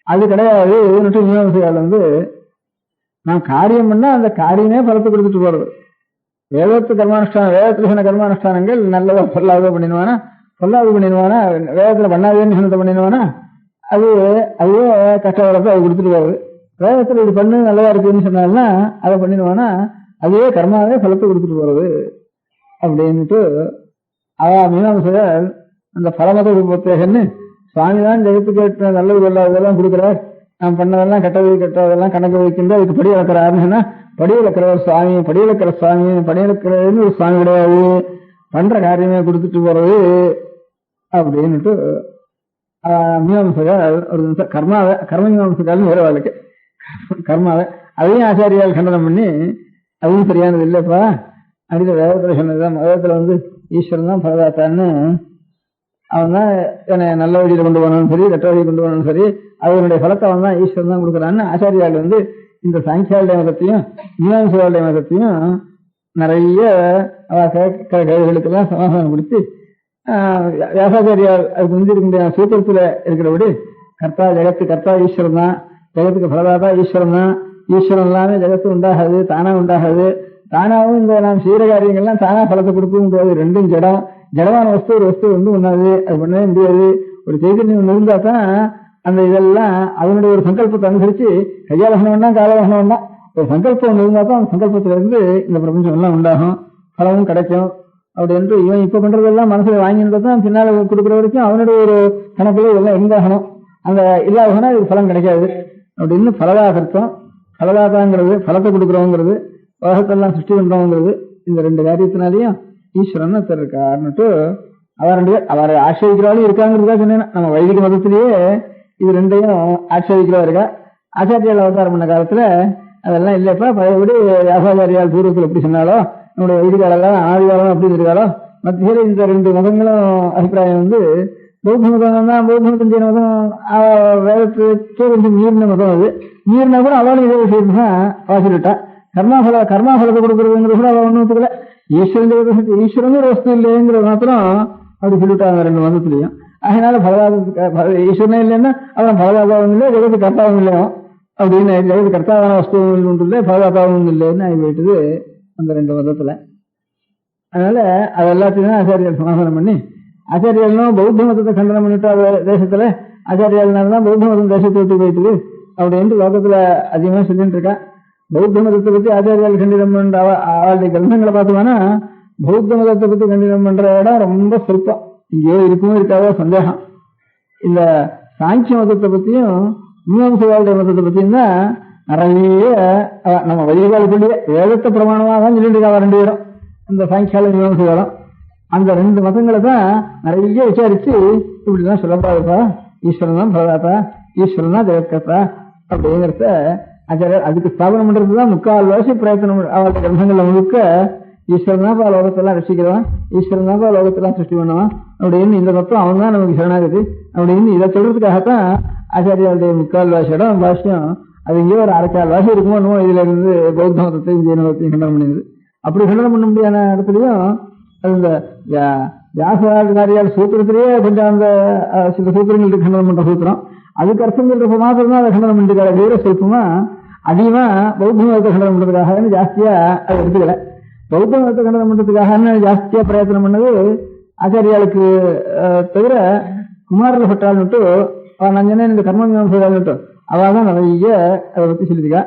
F: அது கிடையாது. மீமாம்சையால் நான் காரியம் பண்ணா அந்த காரியமே பலத்தை கொடுத்துட்டு போறது. வேதத்து கர்மானுஷ்டானம், வேதத்துல சொன்ன கர்மானுஷ்டானங்கள் நல்லதோ பொல்லாதோ பண்ணிடுவானா, பொல்லாது பண்ணிடுவானா, வேதத்துல பண்ணாதேன்னு சொன்னதை பண்ணிடுவானா, அதுவே கஷ்டப்படத்தை அது கொடுத்துட்டு போகுது. வேதத்துல இது பண்ணு நல்லதா இருக்குன்னு சொன்னால்னா அதை பண்ணிடுவானா, அதுவே கர்மாவே பலத்தை கொடுத்துட்டு போறது அப்படின்னுட்டு மீமாம்சையால் அந்த பலமத உபத்தேகன்னு சுவாமிதான் ஜெகத்துக்கு நல்லது கொள்ளாததெல்லாம் கொடுக்கிறார், நாம் பண்ணதெல்லாம் கெட்டதெல்லாம் கணக்கு வைக்கின்ற அதுக்கு படி இழக்கிறாருன்னு படி இழக்கிறவர் சுவாமி, படி இழக்கிற சுவாமி, படி இழக்கிறதுன்னு ஒரு சுவாமி கிடையாது, பண்ற காரியமே கொடுத்துட்டு போறது அப்படின்னுட்டு மீமாம்சையால் ஒரு நிமிஷம் கர்ம மீமாம்சையால் வேற வாழ்க்கை கர்மாவை அதையும் ஆச்சாரியால் கண்டனம் பண்ணி அதுவும் சரியானது இல்லப்பா அப்படின்னு வேதத்துல சொன்னதுதான். வேதத்துல ஈஸ்வரன் தான் பரதாத்தான்னு, அவன் தான் என்னை நல்ல வழியில கொண்டு போனாலும் சரி கெட்ட வழியை கொண்டு போனாலும் சரி அவனுடைய பலத்தை அவன் தான் ஈஸ்வரன் தான் கொடுக்குறான்னு ஆச்சாரியால் இந்த சாங்கியாளுடைய மதத்தையும் மீமாம்சையாளுடைய மதத்தையும் நிறைய கேள்விகளுக்கெல்லாம் சமாதானம் கொடுத்து வியாசாச்சாரியால் அதுக்கு இருக்க முடியாத சூத்திரத்துல இருக்கிறபடி கர்த்தா ஜெகத்து கர்த்தா ஈஸ்வரன் தான், ஜெகத்துக்கு பலதாதா ஈஸ்வரன் தான், ஈஸ்வரன் எல்லாமே ஜெகத்து உண்டாகாது, தானா உண்டாகாது. தானாவும் இந்த நாம் செய்யற காரியங்கள்லாம் தானா பலத்தை கொடுக்க முடியாது. ரெண்டும் ஜடம், ஜடமான வஸ்து ஒரு வஸ்து ஒண்ணாது, அது பண்ணவே முடியாது. ஒரு சைதன்யம் இருந்தா தான் அந்த இதெல்லாம் அதனுடைய ஒரு சங்கல்பத்தை அனுசரிச்சு கையாலகணம் வேண்டாம் காலகணம் வேண்டாம், ஒரு சங்கல்பம் ஒன்று இருந்தா தான் அந்த சங்கல்பத்துல இருந்து இந்த பிரபஞ்சம் எல்லாம் உண்டாகும், பலமும் கிடைக்கும். அப்படி என்று இவன் இப்ப பண்றதெல்லாம் மனசுல வாங்கிட்டு தான் பின்னால கொடுக்குற வரைக்கும் அவனுடைய ஒரு கணக்குல இதெல்லாம் இருந்தாகணும். அந்த இல்லாதனா இது பலம் கிடைக்காது அப்படின்னு பலதாகர்த்தம். பலதாதாங்கிறது பலத்தை கொடுக்குறோங்கிறது, உலகத்தெல்லாம் சிருஷ்டி பண்றோங்கிறது, இந்த ரெண்டு காரியத்தினாலையும் ஈஸ்வரன் இருக்காருன்னுட்டு அவரை ஆட்சேபிக்கிறவாலும் இருக்காங்கிறதா சொன்னேன். நம்ம வைதிக மதத்திலேயே இது ரெண்டையும் ஆட்சேபிக்கிறவா இருக்கா. ஆச்சாரியால் அவதாரம் பண்ண காலத்துல அதெல்லாம் இல்லப்பா, பழையபடி வியாசாச்சாரியால் பூர்வத்தில் எப்படி சொன்னாலோ நம்முடைய வைதிகாலெல்லாம் ஆதிகாலம் அப்படி இருக்காளோ மத்தியில இந்த ரெண்டு மதங்களும் அபிப்பிராயம் பௌத்த மதம் தான். பௌத்த மதம் செய்யற மதம் வேதத்துக்கே கொஞ்சம் மீறின மதம். அது மீறினா கூட அவளும் இதே விஷயம் தான் வாசிட்டா. கர்மாபலத்தை கொடுக்கறதுங்கிறது கூட அவ ஒன்றும் ஒத்துக்கல. ஈஸ்வரன் ஒரு வஸ்து இல்லைங்கிறது மாத்திரம் அப்படி சொல்லிட்டாங்க ரெண்டு மதத்திலையும். அதனால ஈஸ்வரனே இல்லைன்னா அவன் பலதாதாவும் இல்லை, ஜெகத்து கர்த்தாவும் இல்லையோ அப்படின்னு, ஜெகத்து கர்த்தாவான வஸ்துவும் ஒன்று இல்லை, பலதாதாவும் இல்லைன்னு ஆகி போயிட்டது அந்த ரெண்டு மதத்துல. அதனால அது எல்லாத்தையும் ஆச்சாரியால் சமாதானம் பண்ணி, ஆச்சாரியாலும் பௌத்த மதத்தை கண்டனம் பண்ணிட்டா தேசத்துல, ஆச்சாரியால்னால்தான் பௌத்த மதம் தேசத்தை விட்டு போயிட்டுது அப்படின்ட்டு லோகத்துல அதிகமா சொல்லிட்டு இருக்கா. பௌத்த மதத்தை பத்தி ஆச்சாரியால் கண்டிதம் பண்ற அவளுடைய கிரந்தங்களை பார்த்தோம்னா பௌத்த மதத்தை பத்தி கண்டிதம் பண்ற இடம் ரொம்ப சொற்பம், இங்கேயோ இருக்குமோ இருக்காதோ சந்தேகம். இந்த சாங்கிய மதத்தை பத்தியும் மீமாம்சையாளுடைய மதத்தை பத்தியும் தான் நிறைய நம்ம வைதிகாலத்திலேயே வேதத்தை பிரமாணமாக தான் சொல்லிட்டு இருக்கா ரெண்டு பேரும், இந்த சாங்கியால மீமாம்சையாலும். அந்த ரெண்டு மதங்களை தான் நிறைய விசாரிச்சு இப்படிதான் சொல்லப்படாதுப்பா, ஈஸ்வரன் தான் பரதாத்தா, ஈஸ்வரன் தான் ஜெகத்கர்த்தா அப்படிங்கிறத ஆச்சாரியர் அதுக்கு ஸ்தாபனம் பண்றதுதான் முக்கால் வாசி பிரயத்தனம். அவருடைய கிரந்தங்கள்ல முழுக்க ஈஸ்வரன் தான் லோகத்தெல்லாம் ரசிக்கிறவன், ஈஸ்வரன் தான் லோகத்தெல்லாம் சிருஷ்டி பண்ணுவான் அப்படின்னு இந்த தத்துவம் அவன் தான் நமக்கு சரணாகுது அப்படின்னு இதை சொல்றதுக்காகத்தான் ஆச்சாரியாருடைய முக்கால் வாசியிடம் பாஷ்யம் அது இங்கே ஒரு அரைக்கால் வாசி இருக்குமோ இதுல இருந்து பௌத்த மதத்தையும் ஜெயின மதத்தையும் கண்டனம் பண்ணிடுது. அப்படி கண்டனம் பண்ண முடியாத இடத்துலயும் அது இந்த வியாசாரியால் சூத்திரத்திலேயே கொஞ்சம் அந்த சில சூத்திரங்களுக்கு கண்டனம் பண்ற சூத்திரம் அதுக்கு அர்த்தம் சொல்றப்ப மாத்திரம் தான் அதை கண்டனம் பண்ணிருக்காரு. வேற சொல்பமா அதிகமா பௌத்த மதத்தை கண்டனம் பண்றதுக்காக ஜாஸ்தியா அதை எடுத்துக்கல. பௌத்த மதத்தை கண்டனம் பண்றதுக்காக ஜாஸ்தியா பிரயத்தனம் பண்ணது ஆச்சாரியாளுக்கு தவிர குமாரில் பட்டாள்னுட்டு நான் சொன்னேன் இந்த கர்மஞானு அவள் தான் நிறைய அதை பத்தி சொல்லியிருக்கா.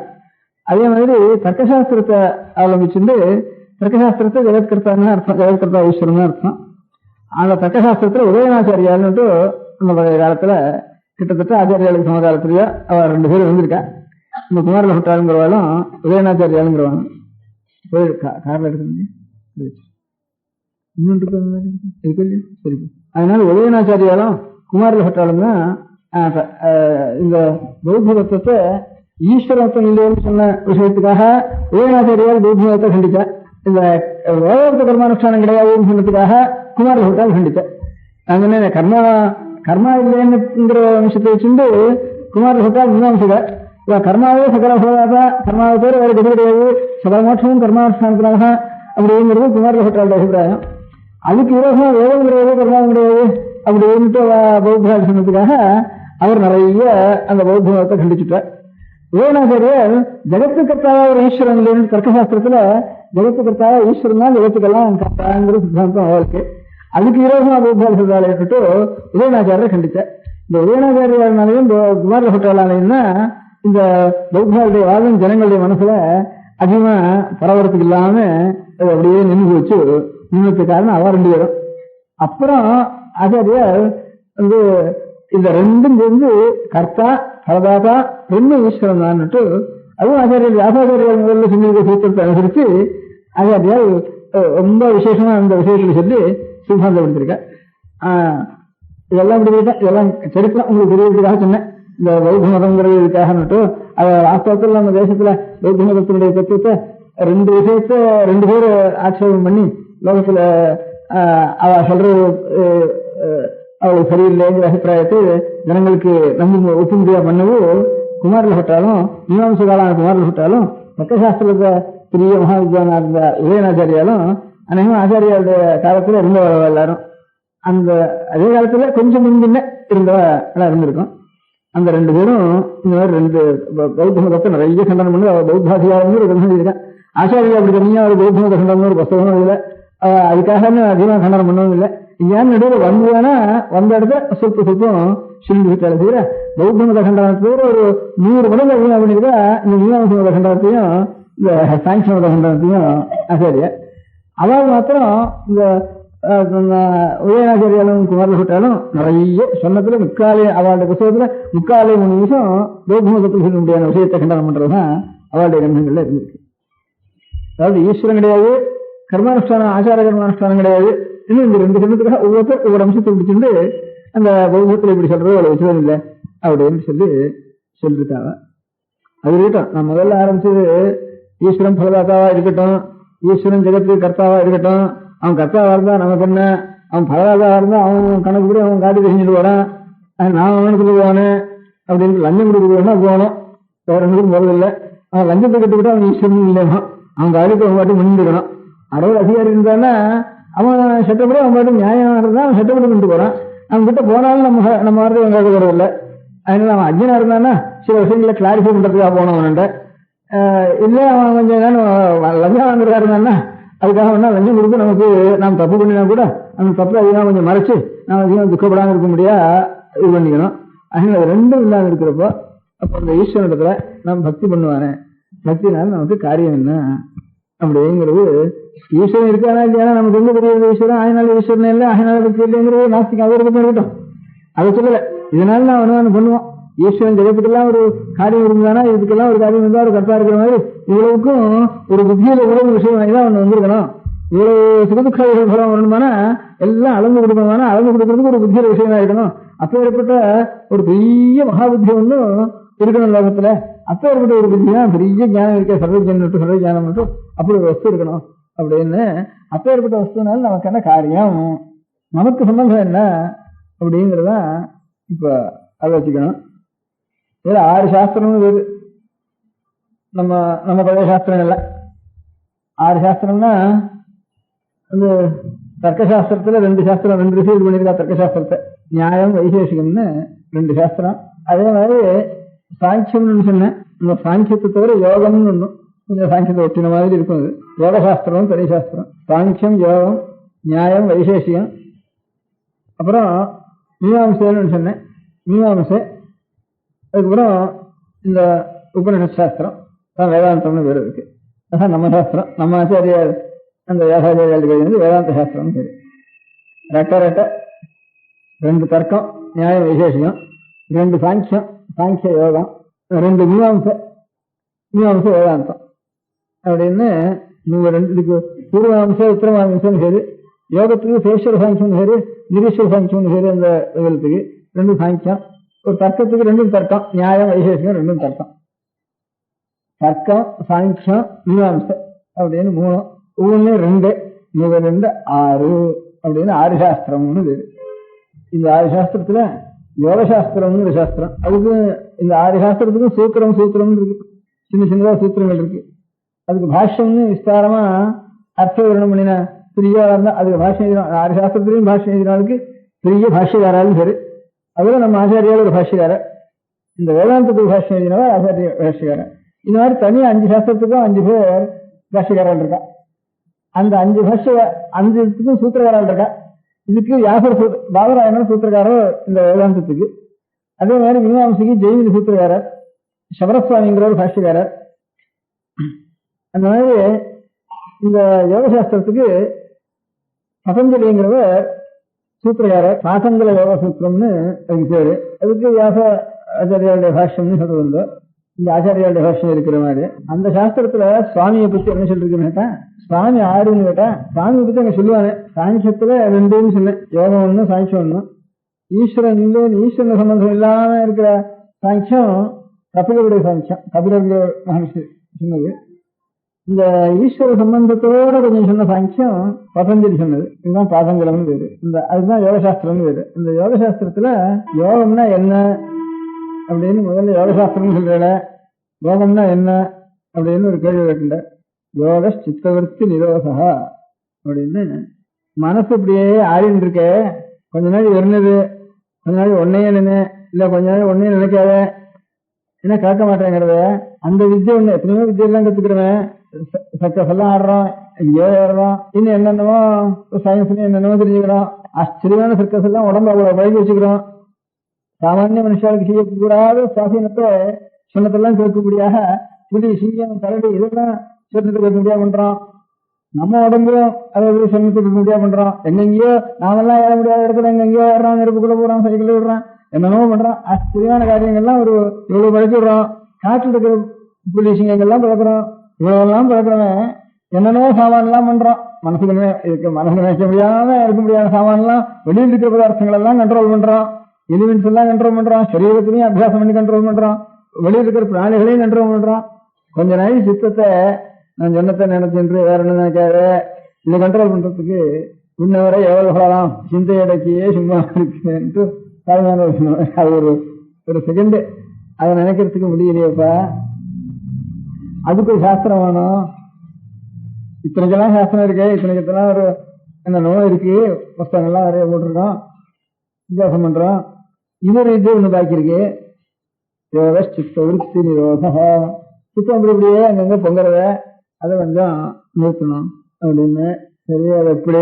F: அதே மாதிரி தர்க்கசாஸ்திரத்தை ஆரம்பிச்சுட்டு தர்க்கசாஸ்திரத்தை ஜெகத்கர்த்தான்னு அர்த்தம், ஜெகத்கர்த்தா ஈஸ்வரன் அர்த்தம். அந்த தர்க்கசாஸ்திரத்துல உதயநாச்சாரியால்னுட்டு அந்த பழைய காலத்துல கிட்டத்தட்ட ஆச்சாரியாளுக்கு சமகாலத்திலேயே அவ 2 பேர் வந்திருக்கா. இந்த குமாரில் பட்டாளுங்கிறவாலும் உதயநாச்சாரியாளுங்கிறவாலும் காரில் எடுக்க இன்னொன்று சரி. அதனால உதயநாச்சாரியாலும் குமாரில் பட்டாலும் தான் இந்த பௌத்த தத்துவத்தை ஈஸ்வரத்துவம் இல்லைன்னு சொன்ன விஷயத்துக்காக உதயநாச்சாரியால் பௌத்த மதத்தை கண்டிச்சா. இந்த வேதாந்த கர்மானுஷ்டானம் கிடையாதுன்னு சொன்னதுக்காக குமாரில் பட்டால் கண்டிச்சா. நாங்க கர்மா இல்லைன்னுங்கிற விஷயத்தை வச்சுட்டு குமாரில் பட்டால் மீமாம்சகர் கர்மாவே சகல பலதாதா, கர்மாவை பேர் வேற கதி கிடையாது, சகல மோட்சமும் கர்மானுஷ்டானத்தினால அப்படிங்கிறது குமாரில் பட்டாளுடைய அபிப்பிராயம். அதுக்கு விரோதமா வேதம் கிடையாது, கர்மாவும் கிடையாது அப்படின்ட்டு பௌத்த சொன்னதுக்காக அவர் நிறைய அந்த பௌத்த மதத்தை கண்டிச்சுட்டார். உதயநாச்சாரியர் ஜெகத்து கர்த்தாவா ஒரு ஈஸ்வரன் இல்லைன்னு தர்க்கசாஸ்திரத்துல ஜெகத்து கர்த்தாவா ஈஸ்வரன் தான் ஜெகத்துக்கெல்லாம் கர்த்தாங்கிற சித்தாந்தம் அவருக்கு. அதுக்கு விரோதமா பௌத்த சொல்றாலேட்டு உதயநாச்சாரியரை கண்டிச்சார். இந்த உதயநாச்சாரியாலையும் குமாரில் பட்டாளாலையும் தான் இந்த பௌத்தாளுடைய வாதம் ஜனங்களுடைய மனசுல அதிகமா பரவறதுக்கு இல்லாம அப்படியே நின்று வச்சு நின்றுக்கு காரணம் அவ 2 பேரும். அப்புறம் ஆச்சாரியார் வந்து இந்த ரெண்டும் சேர்ந்து கர்த்தா பலதாதா 2 ஈஸ்வரன் தான்ட்டு அதுவும் ஆச்சாரியர் வியாசாச்சாரியார் முதல்ல சொன்ன சூத்திரத்தை அனுசரிச்சு ஆச்சாரியார் ரொம்ப விசேஷமா அந்த விஷயத்துல சொல்லி சித்தாந்தப்படுத்திருக்க. இதெல்லாம் இப்படி இதெல்லாம் சரித்திரம் உங்களுக்கு தெரியறதுக்காக சொன்னேன். இந்த பௌத்த மதம்ங்கிறது இதுக்காகன்னுட்டு அதை வாஸ்தவத்தில் நம்ம தேசத்துல பௌத்த மதத்தினுடைய தத்துவத்தை 2 விஷயத்த 2 பேர் ஆட்சேபம் பண்ணி லோகத்துல அவ சொல்றது அவளுக்கு சரியில்லைங்கிற அபிப்பிராயத்தை ஜனங்களுக்கு நம்பி ஒப்புமுடியா பண்ணவும் குமாரில் பட்டாலும் மீமாம்ச காலான குமாரில் பட்டாலும் தர்க்கசாஸ்திரத்தை பெரிய மகாவித்வானா இருந்த உதயநாச்சாரியாலும் அநேகம் ஆச்சாரியாருடைய காலத்துல இருந்தவ எல்லாரும் அந்த அதே காலத்துல கொஞ்சம் முன்ன இருந்தவ இருந்திருக்கும். அந்த 2 பேரும் இந்த மாதிரி 2 பௌத்த மதத்தை நிறைய கண்டனம் பண்ணி அவ பௌத்தாசியாரம் ஒரு கிரந்தம் இருக்கேன். ஆச்சாரியா அப்படி தனியா ஒரு பௌத்த மத கண்டனம் ஒரு புஸ்தகமும் இல்லை. அதுக்காக அதிகமாக கண்டனம் பண்ணவும் இல்லை. ஏன் நடுவில் வந்ததுன்னா வந்த இடத்துல சொற்பம் சொல்லிவிட்டால தவிர பௌத்த மத கண்டனத்தோட ஒரு 100 மடங்கு அதிகமாக பண்ணிருக்கா இந்த மீமாம்ச மத கண்டனத்தையும் இந்த சாங்கிய மத கண்டனத்தையும் ஆச்சாரியா. அதாவது மாத்திரம் இந்த உதயநாச்சாரியாலும் குமாரில் பட்டாலும் நிறைய சொன்னதுல முக்காலே அவளுடைய புத்தகத்துல 3 நிமிஷம் பௌத்த மதத்தில் சொல்ல முடியாத விஷயத்தை கண்டனம் பண்றதுதான் அவளுடைய கிரந்தங்கள்ல இருந்திருக்கு. அதாவது ஈஸ்வரன் கிடையாது, கர்மானுஷ்டானம் ஆச்சார கர்மானுஷ்டானம் கிடையாது. இன்னும் இந்த 2 சொன்னதுக்காக ஒவ்வொருத்தர் ஒவ்வொரு அம்சத்தை பிடிச்சிட்டு அந்த பௌத்தத்தில் இப்படி சொல்றது அவ்வளவு வச்சுதான் இல்லை அப்படின்னு சொல்லிருக்காங்க. அது இருக்கட்டும். நான் முதல்ல ஆரம்பிச்சது ஈஸ்வரன் பலதாத்தாவா இருக்கட்டும், ஈஸ்வரன் ஜெகத்துக்கு கர்த்தாவா இருக்கட்டும். அவன் கர்த்தாவா இருந்தா நமக்கு என்ன, அவன் பலதாத்தாவா இருந்தா அவன் கணக்கு கூட அவன் காட்டி செஞ்சுட்டு வரான். நான் அவனுக்கு போவானு அப்படின்னு லஞ்சம் கொடுக்க போகணும், வேற ஒன்றுக்கும் போறதில்லை. அவன் லஞ்சத்தை கட்டுக்கிட்டு அவன் ஈஸ்வரன் இல்லைனா அவன் காரியத்தை அவன் பாட்டு முன்னிருக்கணும். அறுபது அதிகாரி இருந்தான்னா அவன் சட்டப்படி அவன் பாட்டு நியாயம் இருந்தா அவன் சட்டப்படி பண்ணிட்டு போறான். அவன் கிட்ட போனாலும் நம்ம வாரத்தை அவன் கேட்க வரவில்லை. அதனால அவன் அஜ்ஞனா இருந்தான்னா சில விஷயங்களை கிளாரிஃபை பண்றதுக்காக போனோம். அவன்கிட்ட இல்லை அவன் கொஞ்சம் லஞ்சம் வாங்குறதா இருந்தான்னா அதுக்காக வேணா லஞ்சம் கொடுத்து நமக்கு நாம் தப்பு பண்ணினா கூட அந்த தப்பு அதிகமாக கொஞ்சம் மறைச்சு நாம் அதிகமாக துக்கப்படாமல் இருக்க முடியா இது பண்ணிக்கணும். அதனால 2ம் இல்லாமல் இருக்கிறப்போ அப்போ அந்த ஈஸ்வரத்துல நாம் பக்தி பண்ணுவானே, பக்தினால நமக்கு காரியம் என்ன அப்படிங்கிறது. ஈஸ்வரன் இருக்கானா இல்லையா நமக்கு எங்க தெரியாது. ஈஸ்வரன் ஆயினால ஈஸ்வரன் இல்லை, ஆயினால பக்தி இல்லைங்கிறது நாஸ்திகம் அவர் பக்கம் இருக்கட்டும், அதை சொல்லலை. இதனால நான் அனுமானம் பண்ணுவோம். ஈஸ்வரன் ஜெகத்துக்கெல்லாம் ஒரு காரியம் இருந்தானா இதுக்கெல்லாம் ஒரு காரியம் இருந்தா ஒரு கர்த்தா இருக்கிற மாதிரி இவ்வளவுக்கும் ஒரு புத்தியில உறவு விஷயம் தான் ஒண்ணு வந்திருக்கணும். இவ்வளவு சுகதுக்காக பலம் வரணுமானா எல்லாம் அளந்து கொடுக்கணுமானா அளந்து கொடுக்கறதுக்கு ஒரு புத்தியில விஷயமா இருக்கணும். அப்ப ஏற்பட்ட ஒரு பெரிய மகாபுத்தி ஒன்றும் இருக்கணும் லோகத்துல. அப்ப ஏற்பட்ட ஒரு புத்தி தான் பெரிய ஞானம் இருக்க, சர்வ ஜானம் மட்டும் அப்படி ஒரு வஸ்து இருக்கணும் அப்படின்னு. அப்பேற்பட்ட வஸ்துனால நமக்கு என்ன காரியம், நமக்கு சம்பந்தம் என்ன அப்படிங்கிறதான் இப்ப ஆலோசிக்கணும். இதுல 6 சாஸ்திரம்னு வேறு. நம்ம பழைய சாஸ்திரங்கள்ல 6 சாஸ்திரம்னா அந்த தர்க்கசாஸ்திரத்துல 2 சாஸ்திரம் 2 ரிசீவ் பண்ணிருக்கா. தர்க்கசாஸ்திரத்தை நியாயம் வைசேஷிகம்னு 2 சாஸ்திரம். அதே மாதிரி சாங்கியம்னு சொன்னேன். இந்த சாங்கியத்தை தவிர யோகம்னு ஒண்ணும் கொஞ்சம் சாங்கியத்தை ஒட்டின மாதிரி இருக்கும். அது யோக சாஸ்திரம், தனி சாஸ்திரம். சாங்கியம், யோகம், நியாயம், வைசேஷியம். அப்புறம் மீமாம்சைன்னு சொன்னேன். மீமாம்சை, அதுக்கப்புறம் இந்த உபநிஷத் சாஸ்திரம் தான் வேதாந்தம்னு வேறு இருக்கு. அதான் நம்ம சாஸ்திரம். நம்ம ஆச்சாரியார் அந்த வியாசாச்சாரியால் வேதாந்த சாஸ்திரம்னு பேரு. ரெட்ட 2 தர்க்கம், நியாயம், வைசேஷியம், 2 சாங்கியம், சாங்கிய யோகம், 2 மீமாம்சை வேதாந்தம் அப்படின்னு. நீங்க 2 பூர்வாம்சை உத்தரமாம்சம் பேரு. யோகத்துக்கு சேஸ்வர சாங்கியம் பேரு, நிரீஸ்வர சாங்கியம் பேரு. அந்த விதத்துக்கு 2 சாங்கியம். ஒரு தர்க்கத்துக்கு 2 தர்க்கம், நியாயம், வைசேஷியம் 2 தர்க்கம். தர்க்கம், சாங்கியம், மீமாம்சை அப்படின்னு 3. ஒவ்வொன்னு 2, 2 6 அப்படின்னு 6 சாஸ்திரம்னு பேரு. இந்த 6 சாஸ்திரத்துல யோக சாஸ்திரம்னு ஒரு சாஸ்திரம். அதுக்கு இந்த 6 சாஸ்திரத்துக்கும் சூத்திரம் இருக்கு. சின்னதா சூத்திரங்கள் இருக்கு. அதுக்கு பாஷ்யம்னு விஸ்தாரமா அர்த்த விவரணம் பண்ணின பெரிய இருந்தா அதுக்கு பாஷ்யம் எழுதினா 6 சாஸ்திரத்திலையும் பாஷ்யம் எழுதினாலுக்கு பெரிய பாஷ்யக்காராலும் சரி. அதுல நம்ம ஆச்சாரியால் ஒரு பாஷ்யக்காரர். இந்த வேதாந்தத்துக்கு பாஷ்யம் எழுதினவா ஆச்சாரிய பாஷ்யக்காரர். இந்த மாதிரி தனியா 5 சாஸ்திரத்துக்கும் 5 பேர் பாஷ்யக்காரர்கள் இருக்கா. அந்த 5 சூத்திரக்காரர்கள் இருக்கா. இதுக்கு வியாசர் பாதராயணர் சூத்திரக்காரர் இந்த வேதாந்தத்துக்கு. அதே மாதிரி மீமாம்சைக்கு ஜெய்மினி சூத்திரக்காரர், சபரசுவாமிங்கிற ஒரு பாஷ்யக்காரர். அந்த மாதிரி இந்த யோகசாஸ்திரத்துக்கு பதஞ்சலிங்கிறவர் சூத்திரக்காரர். சாசங்கல யோக சூத்திரம்னு அதுக்கு பேரு. அதுக்கு வியாச ஆச்சாரியாளுடைய பாஷ்யம்னு சொல்றது. இந்த ஆச்சாரியாளுடைய பாஷ்யம் இருக்கிற மாதிரி அந்த சாஸ்திரத்துல சுவாமியை பத்தி என்ன சொல்லிருக்குன்னு கேட்டா, சுவாமி 6ன்னு கேட்டா சுவாமியை பத்தி அங்க சொல்லுவாங்க. சாங்கியத்துல 2ன்னு சொன்னேன், யோகம் 1, சாங்கியம் 1. ஈஸ்வரன் சம்பந்தம் இல்லாம இருக்கிற சாங்கியம் கபிலருடைய சாங்கியம், கபிலருடைய மகர்ஷி சொன்னது. இந்த ஈஸ்வர சம்பந்தத்தோட கொஞ்சம் சொன்ன சாங்கியம் பதஞ்சலி சொன்னது. இதுதான் பாதங்கலம்னு பேரு. அதுதான் யோகசாஸ்திரம்னு பேரு. இந்த யோகசாஸ்திரத்துல யோகம்னா என்ன அப்படின்னு முதல்ல யோகசாஸ்திரம் சொல்றேன். யோகம்னா என்ன அப்படின்னு ஒரு கேள்வி கேட்டுண்ட. யோக சித்தவர்த்தி நிரோதா அப்படின்னு. மனசு இப்படியே ஆடின்னு இருக்க. கொஞ்ச நாள் இருந்தது, கொஞ்ச நாள் ஒன்னையே நினை, இல்ல கொஞ்ச நாள் ஒன்னையே நினைக்காத, என்ன கேட்க மாட்டேங்கிறத. அந்த வித்தியை ஒண்ணு எத்தனையோ வித்தியெல்லாம் கத்துக்கிறவன். சர்க்கஸ் எல்லாம் ஆடுறோம், இங்கேயோ ஏறுறோம், இன்னும் என்னென்னமோ சயின்ஸ்ல என்னென்னமோ தெரிஞ்சுக்கிறோம். ஆச்சரியமான சர்க்கஸ் எல்லாம் உடம்பு அவ்வளவு பழகி வச்சுக்கிறோம். சாமானிய மனுஷாளுக்கு செய்யக்கூடாத சுவாசீனத்தை சொன்னதெல்லாம் கேட்கக்கூடியாக புலி, சிங்கம், கரடி இதெல்லாம் சொன்னதுக்கு கேட்க முடியாது பண்றோம். நம்ம உடம்பும் அதை சொன்னதுக்கு முடியாது பண்றோம். எங்கெங்கயோ நாமெல்லாம் ஏற முடியாத இடத்துல எங்கெங்கயோ ஏறான், நெருப்புக்குள்ள போறான், சைக்கிள் விடுறான், என்னென்னமோ பண்றான். ஆச்சரியமான காரியங்கள்லாம் ஒரு இவ்வளவு பழக்கி விடுறோம். காட்டில் இருக்கிற புலி, சிங்கங்கள்லாம் பழக்கிறோம். இவ்வளவெல்லாம் பழக்கிறவன் என்னென்னவோ சாமான் எல்லாம் பண்றான். மனசுக்கு நினைக்க முடியாம இருக்க முடியாத சாமான் எல்லாம், வெளியில் இருக்கிற பதார்த்தங்கள் எல்லாம் கண்ட்ரோல் பண்றான். எலிமெண்ட்ஸ் எல்லாம் கண்ட்ரோல் பண்றான். சரீரத்திலையும் அபியாசம் பண்ணி கண்ட்ரோல் பண்றான். வெளியில் இருக்கிற பிராணிகளையும் கண்ட்ரோல் பண்றான். கொஞ்ச நாள் சித்தத்தை நான் சொன்னத்தை நினைச்சென்று வேற என்ன நினைக்காத. இதை கண்ட்ரோல் பண்றதுக்கு முன்னவரை எவ்வளவு சொல்லலாம், சிந்தை அடக்கியே சும்மா இருக்கு. அது ஒரு செகண்ட் அதை நினைக்கிறதுக்கு முடியலையப்பா. அதுக்கு ஒரு சாஸ்திரம் வேணும். இத்தனைக்கெல்லாம் சாஸ்திரம் இருக்கு, இத்தனைக்கெல்லாம் ஒரு என்ன நோய் இருக்கு, புஸ்தகங்கள்லாம் நிறைய போட்டிருக்கோம், வித்தியாசம் பண்றோம். இன்னொரு இது ஒண்ணு பாக்கி இருக்கு. யோக சித்த விருத்தி நிரோத. சித்தம் அப்படி இப்படியே அங்கங்க பொங்குறத அதை கொஞ்சம் நிறுத்தணும் அப்படின்னு. சரி, அது எப்படி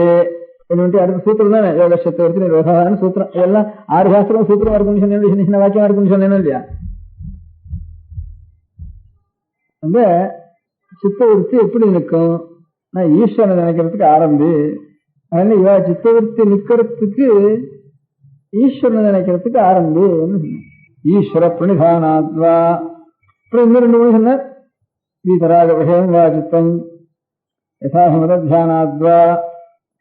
F: என்னட்டு அடுத்த சூத்திரம் தானே யோக சித்த விருத்தி நிரோதான்னு சூத்திரம். இதெல்லாம் 6 சாஸ்திரம் சூத்திரம் இருக்குன்னு சொன்னேன், சின்ன வாக்கியம் இருக்குன்னு சொன்னேன் இல்லையா. அந்த சித்தவிருத்தி எப்படி நிற்கும்? நான் ஈஸ்வரனை நினைக்கிறதுக்கு ஆரம்பி. அதனால இவ சித்தவிருத்தி நிக்கிறதுக்கு ஈஸ்வரனை நினைக்கிறதுக்கு ஆரம்பி. ஈஸ்வர பிரணிதானாத்வா. அப்புறம் இன்னும் 2 மணி சொன்னார். வீதராக விஷயம் வா சித்தம் யசாசமத தியானாத்வா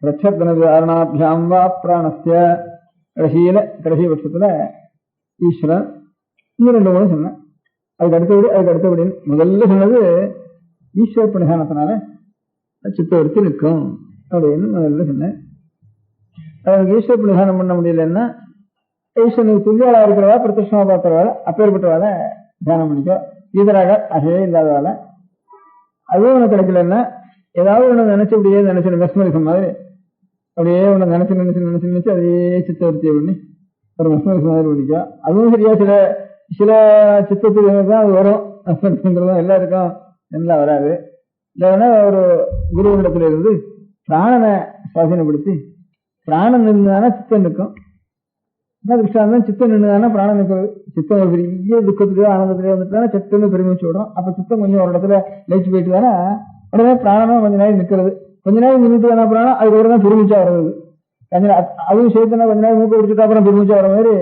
F: பிரச்சர்தனாரணாபியாம் வா பிராணஸ்ய. கடைசி பட்சத்துல ஈஸ்வரன். இன்னும் 2 மணி சொன்னேன். அதுக்கு அடுத்தபடி முதல்ல சொன்னது ஈஸ்வர பிரணிதானத்தினால சித்தவருத்தி நிற்கும் அப்படின்னு முதல்ல சொன்னேன். அவருக்கு ஈஸ்வர பிரதானம் பண்ண முடியலன்னா ஈஸ்வரனுக்கு துல்லியாளா இருக்கிறவா பிரத்யட்சமா பார்க்கிறவாள் அப்பேற்பட்டவாளை தியானம் பண்ணிக்கோ. ஈதராக அசையே இல்லாதவாளை. அதுவும் உனக்கு கிடைக்கலன்னா ஏதாவது ஒண்ணு நினைச்சு அப்படியே நினைச்சு மெஸ்மரிசம் மாதிரி அப்படியே ஒண்ணு நினைச்சு நினைச்சு நினைச்சு நினைச்சு அதே சித்தவருத்தியை பண்ணி ஒரு மெஸ்மரிசம் மாதிரி பண்ணிக்கோ. அதுவும் சரியா சில சித்தத்துக்கு தான் அது வரும். மெஸ்மரிசங்கிறதும் எல்லாருக்கும் நல்லா வராது. இல்லைன்னா ஒரு குருவிடத்துல இருந்து பிராணனை சுவாசீனப்படுத்தி பிராணம் நின்றுதானே சித்தம் நிற்கும். திருஷ்டாந்தம் சித்தம் நின்றுதானே பிராணம் நிற்கிறது. சித்தம் ஒரு பெரிய துக்கத்திலேயோ ஆனந்தத்திலேயோ வந்துட்டு சித்தம்னு பெருமிச்சு விடும். அப்ப சித்தம் கொஞ்சம் ஒரு இடத்துல லயிச்சு போயிட்டு தானே உடனே பிராணமும் கொஞ்ச நேரம் நிற்கிறது. கொஞ்ச நேரம் நின்றுட்டு தானே பிராணம் அதுக்கப்புறம் தான் பெருமிச்சா வர்றது. அதுவும் சேர்த்துனா கொஞ்ச நேரம் மூக்க பிடிச்சிட்டு அப்புறம் பெருமிச்சா வர மாதிரி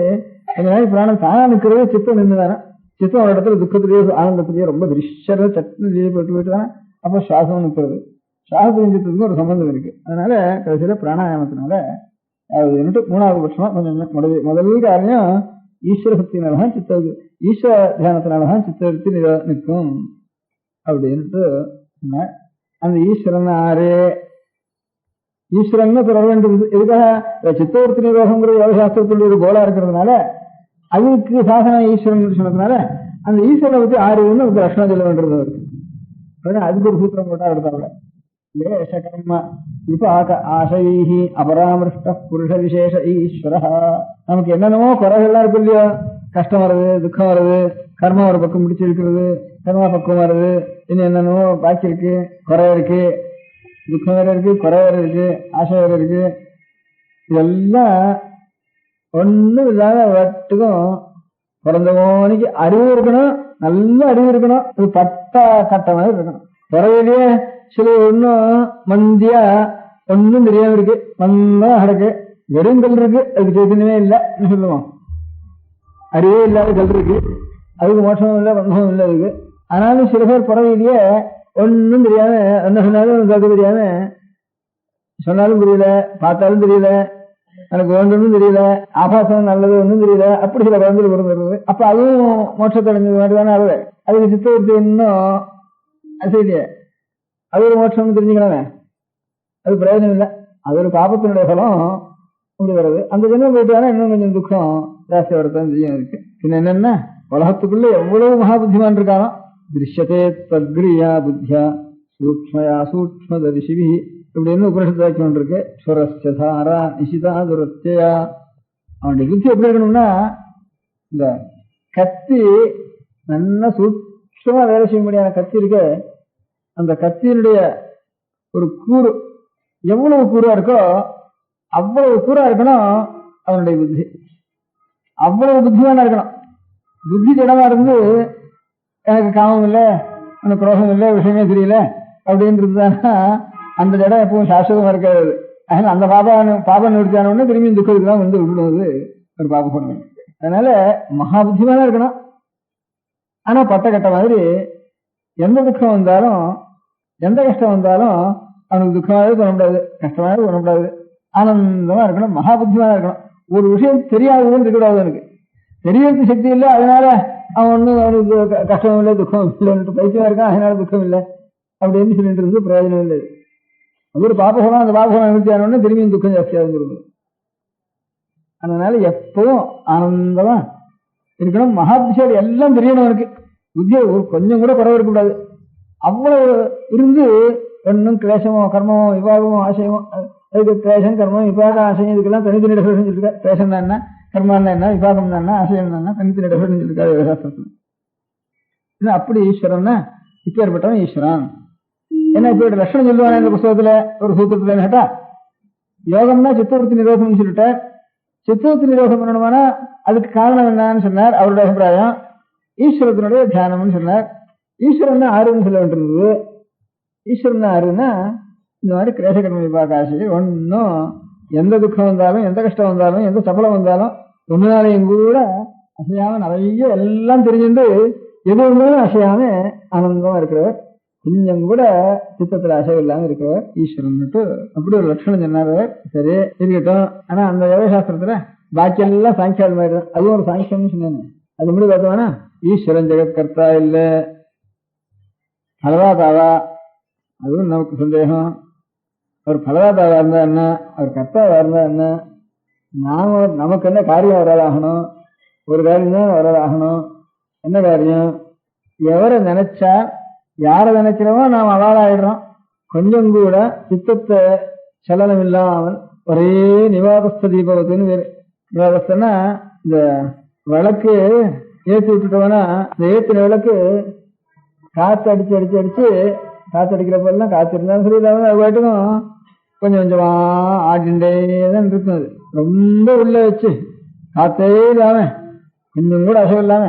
F: கொஞ்ச நேரம் பிராணம் தானா நிற்கிறது. சித்தம் நின்றுதானே சித்தம் ஒரு இடத்துல துக்கத்திலேயோ ஆனந்தத்திலேயோ ரொம்ப திருஷ்ட சட்டிலேயே போயிட்டு தானே அப்ப சுவாசம் நிற்கிறது. சுவாசத்தின் சித்தத்துக்கு ஒரு சம்பந்தம் இருக்கு. அதனால கடைசியில பிராணாயாமத்தினால மூணாவது பட்சமா கொஞ்சம் முதல் காரியம் ஈஸ்வர சக்தினாலதான் சித்த ஈஸ்வர தியானத்தினாலதான் சித்தவருத்தி நிற்கும் அப்படின்ட்டு சொன்னார். அந்த ஈஸ்வரன் ஆறு ஈஸ்வரன் வர வேண்டியது எதுக்காக சித்தவருத்தி நிரோகங்கிறது யோகசாஸ்திரத்துடைய ஒரு கோலா இருக்கிறதுனால அதுக்கு சாசன ஈஸ்வரன் சொன்னதுனால அந்த ஈஸ்வரனை பத்தி ஆறுன்னு ஒரு லட்சணம் சொல்ல வேண்டியது இருக்கு. அதுக்கு ஒரு சூத்திரம் போட்டா எடுத்தாங்க. ஆசைஹி அபராமிருஷ்ட புருஷ விசேஷ ஈஸ்வர. நமக்கு என்னென்னமோ குறைகள்லாம் இருக்கு இல்லையோ, கஷ்டம் வருது, துக்கம் வருது, கர்மா ஒரு பக்கம் முடிச்சிருக்கிறது, கர்மா பக்கம் வருது, இன்னும் என்னென்னமோ பாக்கி இருக்கு, குறை இருக்கு, துக்கம் வேற இருக்கு, குறை வேற இருக்கு, ஆசை வேற இருக்கு. இதெல்லாம் ஒண்ணும் இல்லாத வட்டுக்கும் பிறந்தவனுக்கு அறிவு இருக்கணும், நல்ல அறிவு இருக்கணும். இது பட்டா கட்ட மாதிரி இருக்கணும். குறையிலேயே சில ஒன்னும் மந்தியா ஒன்னும் தெரியாம இருக்கு, மந்தா கிடக்கு, வெறும் கல் இருக்கு, அதுக்கு சைத்தன்யமே இல்லைன்னு சொல்லுவோம். அறிவே இல்லாத கல் இருக்கு, அதுக்கு மோட்சமும் இல்லை, பந்தமும் இல்லை அதுக்கு. ஆனாலும் சில பேர் புறவையிலேயே ஒன்னும் தெரியாம என்ன சொன்னாலும் கேட்க தெரியாம சொன்னாலும் தெரியல, பார்த்தாலும் தெரியல, எனக்கு வேண்டும்னு தெரியல, ஆபாசம் நல்லது ஒன்றும் தெரியல, அப்படி சில குழந்தைகள் பிறந்துருது. அப்ப அதுவும் மோட்சத்தை அடைஞ்சது மாதிரி தானே ஆகுது. அதுக்கு சித்தவருத்தி ஒன்னும் அசையிலையே, அது ஒரு மோட்சம் தெரிஞ்சுக்கலாமே, அது பிரயோஜனம் இல்லை. அது ஒரு பாபத்தினுடைய பலம் அப்படி வருது. அந்த ஜென்மம் போயிட்டாலும் இன்னும் கொஞ்சம் துக்கம் ஜாஸ்தி வரத்தான் செய்யும் இருக்கு. பின்ன என்னன்னா உலகத்துக்குள்ள எவ்வளவு மகா புத்திமான் இருக்கானோ, திருஷ்யத்தே தக்ரியா புத்தியா சூக்மயா சூக்ம தரிசிவி இப்படின்னு உபனிஷத்து வாக்கியம் இருக்கு. சுரஸ்தாரா நிஷிதா துரத்தியா. அவனுடைய புத்தி எப்படி இருக்கணும்னா, இந்த கத்தி நல்லா சூட்சமா வேலை செய்ய முடியாத கத்தி இருக்கு, அந்த கத்தியினுடைய ஒரு கூறு எவ்வளவு கூறா இருக்கோ அவ்வளவு கூறா இருக்கணும் அவனுடைய புத்தி. அவ்வளவு புத்திமானா இருக்கணும். புத்தி திடமா இருந்து எனக்கு காமம் இல்லை, எனக்கு குரோகம் இல்லை, விஷயமே தெரியல அப்படின்றதுதானா அந்த ஜடம் எப்பவும் சாஸ்வதமா இருக்காது. அதனால அந்த பாபம் நிறுத்தியானோடனே திரும்பி துக்கத்துக்கு தான் வந்து விடுவது ஒரு பாப குணம். அதனால மகா புத்திமானா இருக்கணும். ஆனா பட்ட கட்ட மாதிரி எந்த துக்கம் வந்தாலும் எந்த கஷ்டம் வந்தாலும் அவனுக்கு துக்கமாகவே பண்ணக்கூடாது, கஷ்டமாகவே பண்ணக்கூடாது, ஆனந்தமா இருக்கணும், மகா புத்திமானா இருக்கணும். ஒரு விஷயம் தெரியாததுன்னு இருக்கக்கூடாது. எனக்கு தெரியறது சக்தி இல்லை, அதனால அவன் ஒன்னும் அவனுக்கு கஷ்டம் இல்லை, துக்கம் இல்லை, பைத்தியமா இருக்கான், அதனால துக்கம் இல்லை அப்படின்னு சொல்லிட்டு இருந்து பிரயோஜனம் இல்லை. அது ஒரு பாபகுணம். அந்த பாபகுணம் நிறுத்தியானோடனே திரும்பியும் துக்கம் ஜாஸ்தியாக இருந்துருது. அதனால எப்பவும் ஆனந்தமா இருக்கணும். மகா புத்திசாலி எல்லாம் தெரியணும். அவனுக்கு புத்தியை ஒரு கொஞ்சம் கூட குறைவு இருக்கக்கூடாது. அவ்வளவு இருந்து ஒன்னும் கிளேசமோ கர்மமோ விபாகமோ ஆசையமோ, அதுக்கு கிளேசம் கர்மம் விபாக ஆசையம் இதுக்கெல்லாம் தனித்தனி டெஃபினேஷன் சொல்லியிருக்காரு. கிளேசம் தான் என்ன, கர்மம் என்ன, விபாகம் தான் என்ன, ஆசையம் தான் என்ன, தனித்தனி டெஃபினேஷன் சொல்லியிருக்காரு வேதாந்தத்துல. அப்படி ஈஸ்வரன் இப்ப ஏற்பட்டவன் ஈஸ்வரன். என்ன இப்ப லட்சணம் சொல்லுவானே இந்த புத்தகத்துல ஒரு சூத்திரத்துல கேட்டா, யோகம்னா சித்தவருத்தி நிரோதம்னு சொல்லிட்டார். சித்தவருத்தி நிரோதம் பண்ணணுமானா அதுக்கு காரணம் என்னன்னு சொன்னார். அவருடைய அபிப்பிராயம் ஈஸ்வரத்தினுடைய தியானம்னு சொன்னார். ஈஸ்வரன் ஆறுன்னு சொல்ல வேண்டியிருந்தது. ஈஸ்வரன் ஆறுன்னா இந்த மாதிரி கிரேசகர்ம விபாக ஆசை ஒன்னும் எந்த துக்கம் வந்தாலும் எந்த கஷ்டம் வந்தாலும் எந்த சபலம் வந்தாலும் ஒன்னுனாலையும் கூட அசையாம நிறைய எல்லாம் தெரிஞ்சுட்டு எது இருந்தாலும் அசையாம ஆனந்தமா இருக்கிறவர், கொஞ்சம் கூட சித்தத்துல அசைவு இல்லாம இருக்கிறவர் ஈஸ்வரன்ட்டு அப்படி ஒரு லட்சணம் சொன்னார். சரி இருக்கட்டும். ஆனா அந்த யோகசாஸ்திரத்துல பாக்கி எல்லாம் சாங்கியால் மாதிரி தான், அதுவும் ஒரு சாங்கியம்னு சொன்னாங்க. அது முடி பார்த்தோம்னா ஈஸ்வரன் ஜெகத்கர்த்தா இல்ல, அளவா தாவா அதுவும் நமக்கு சந்தேகம். அவர் பலதாதாவா இருந்தா என்ன, அவர் கர்த்தாவா இருந்தா என்ன, நமக்கு என்ன காரியம் வரதாகணும், ஒரு காரியம் தான் வரதாகணும். என்ன காரியம்? எவரை நினைச்சா யாரை நினைக்கிறோமோ நாம் அவாளாயிடுறோம். கொஞ்சம் கூட சித்தத்தை சலனம் இல்லாமல் ஒரே நிவாதஸ்த தீபவத்துன்னு வேறு. நிவாதஸ்தன்னா இந்த விளக்கு ஏற்றி விட்டுட்டோம்னா, இந்த ஏற்றின விளக்கு காற்று அடிச்சு அடிச்சு அடிச்சு காத்தடிக்கிறப்பெல்லாம் காத்து இருந்தாலும் சரி இல்லாமல் அது பாட்டுக்கும் கொஞ்சம் கொஞ்சமா ஆடிண்டே தான் இருக்கும். அது ரொம்ப உள்ள வச்சு காத்தே இல்லாம கொஞ்சம் கூட அசைவு இல்லாம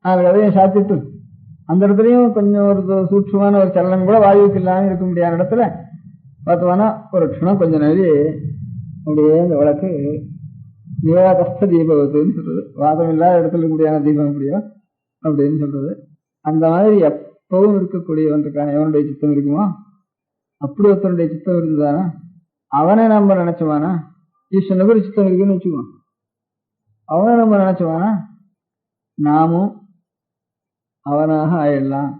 F: நாலு கதையும் சாத்திட்டு அந்த இடத்துலையும் கொஞ்சம் ஒரு சூட்சமான ஒரு சலனம் கூட வாயுக்கு இல்லாமல் இருக்க முடியாத இடத்துல பார்த்தோம்னா ஒரு க்ஷணம் கொஞ்சம் நேரி அப்படியே இந்த விளக்கு நிவாதஸ்த தீபத்துன்னு சொல்றது. வாதம் இல்லாத இடத்துல இருக்கக்கூடியான தீபம் அப்படியோ அப்படின்னு சொல்றது. அந்த மாதிரி எப்பவும் இருக்கக்கூடியவன் இருக்கான எவனுடைய சித்தம் இருக்குமோ அப்படி ஒருத்தனுடைய சித்தம் இருந்ததானா அவனை நம்ம நினைச்சவானா, ஈஸ்வரனுக்கு ஒரு சித்தம் இருக்குன்னு வச்சுக்குவோம், அவனை நம்ம நினைச்சவானா நாமும் அவனாக ஆயிடலாம்.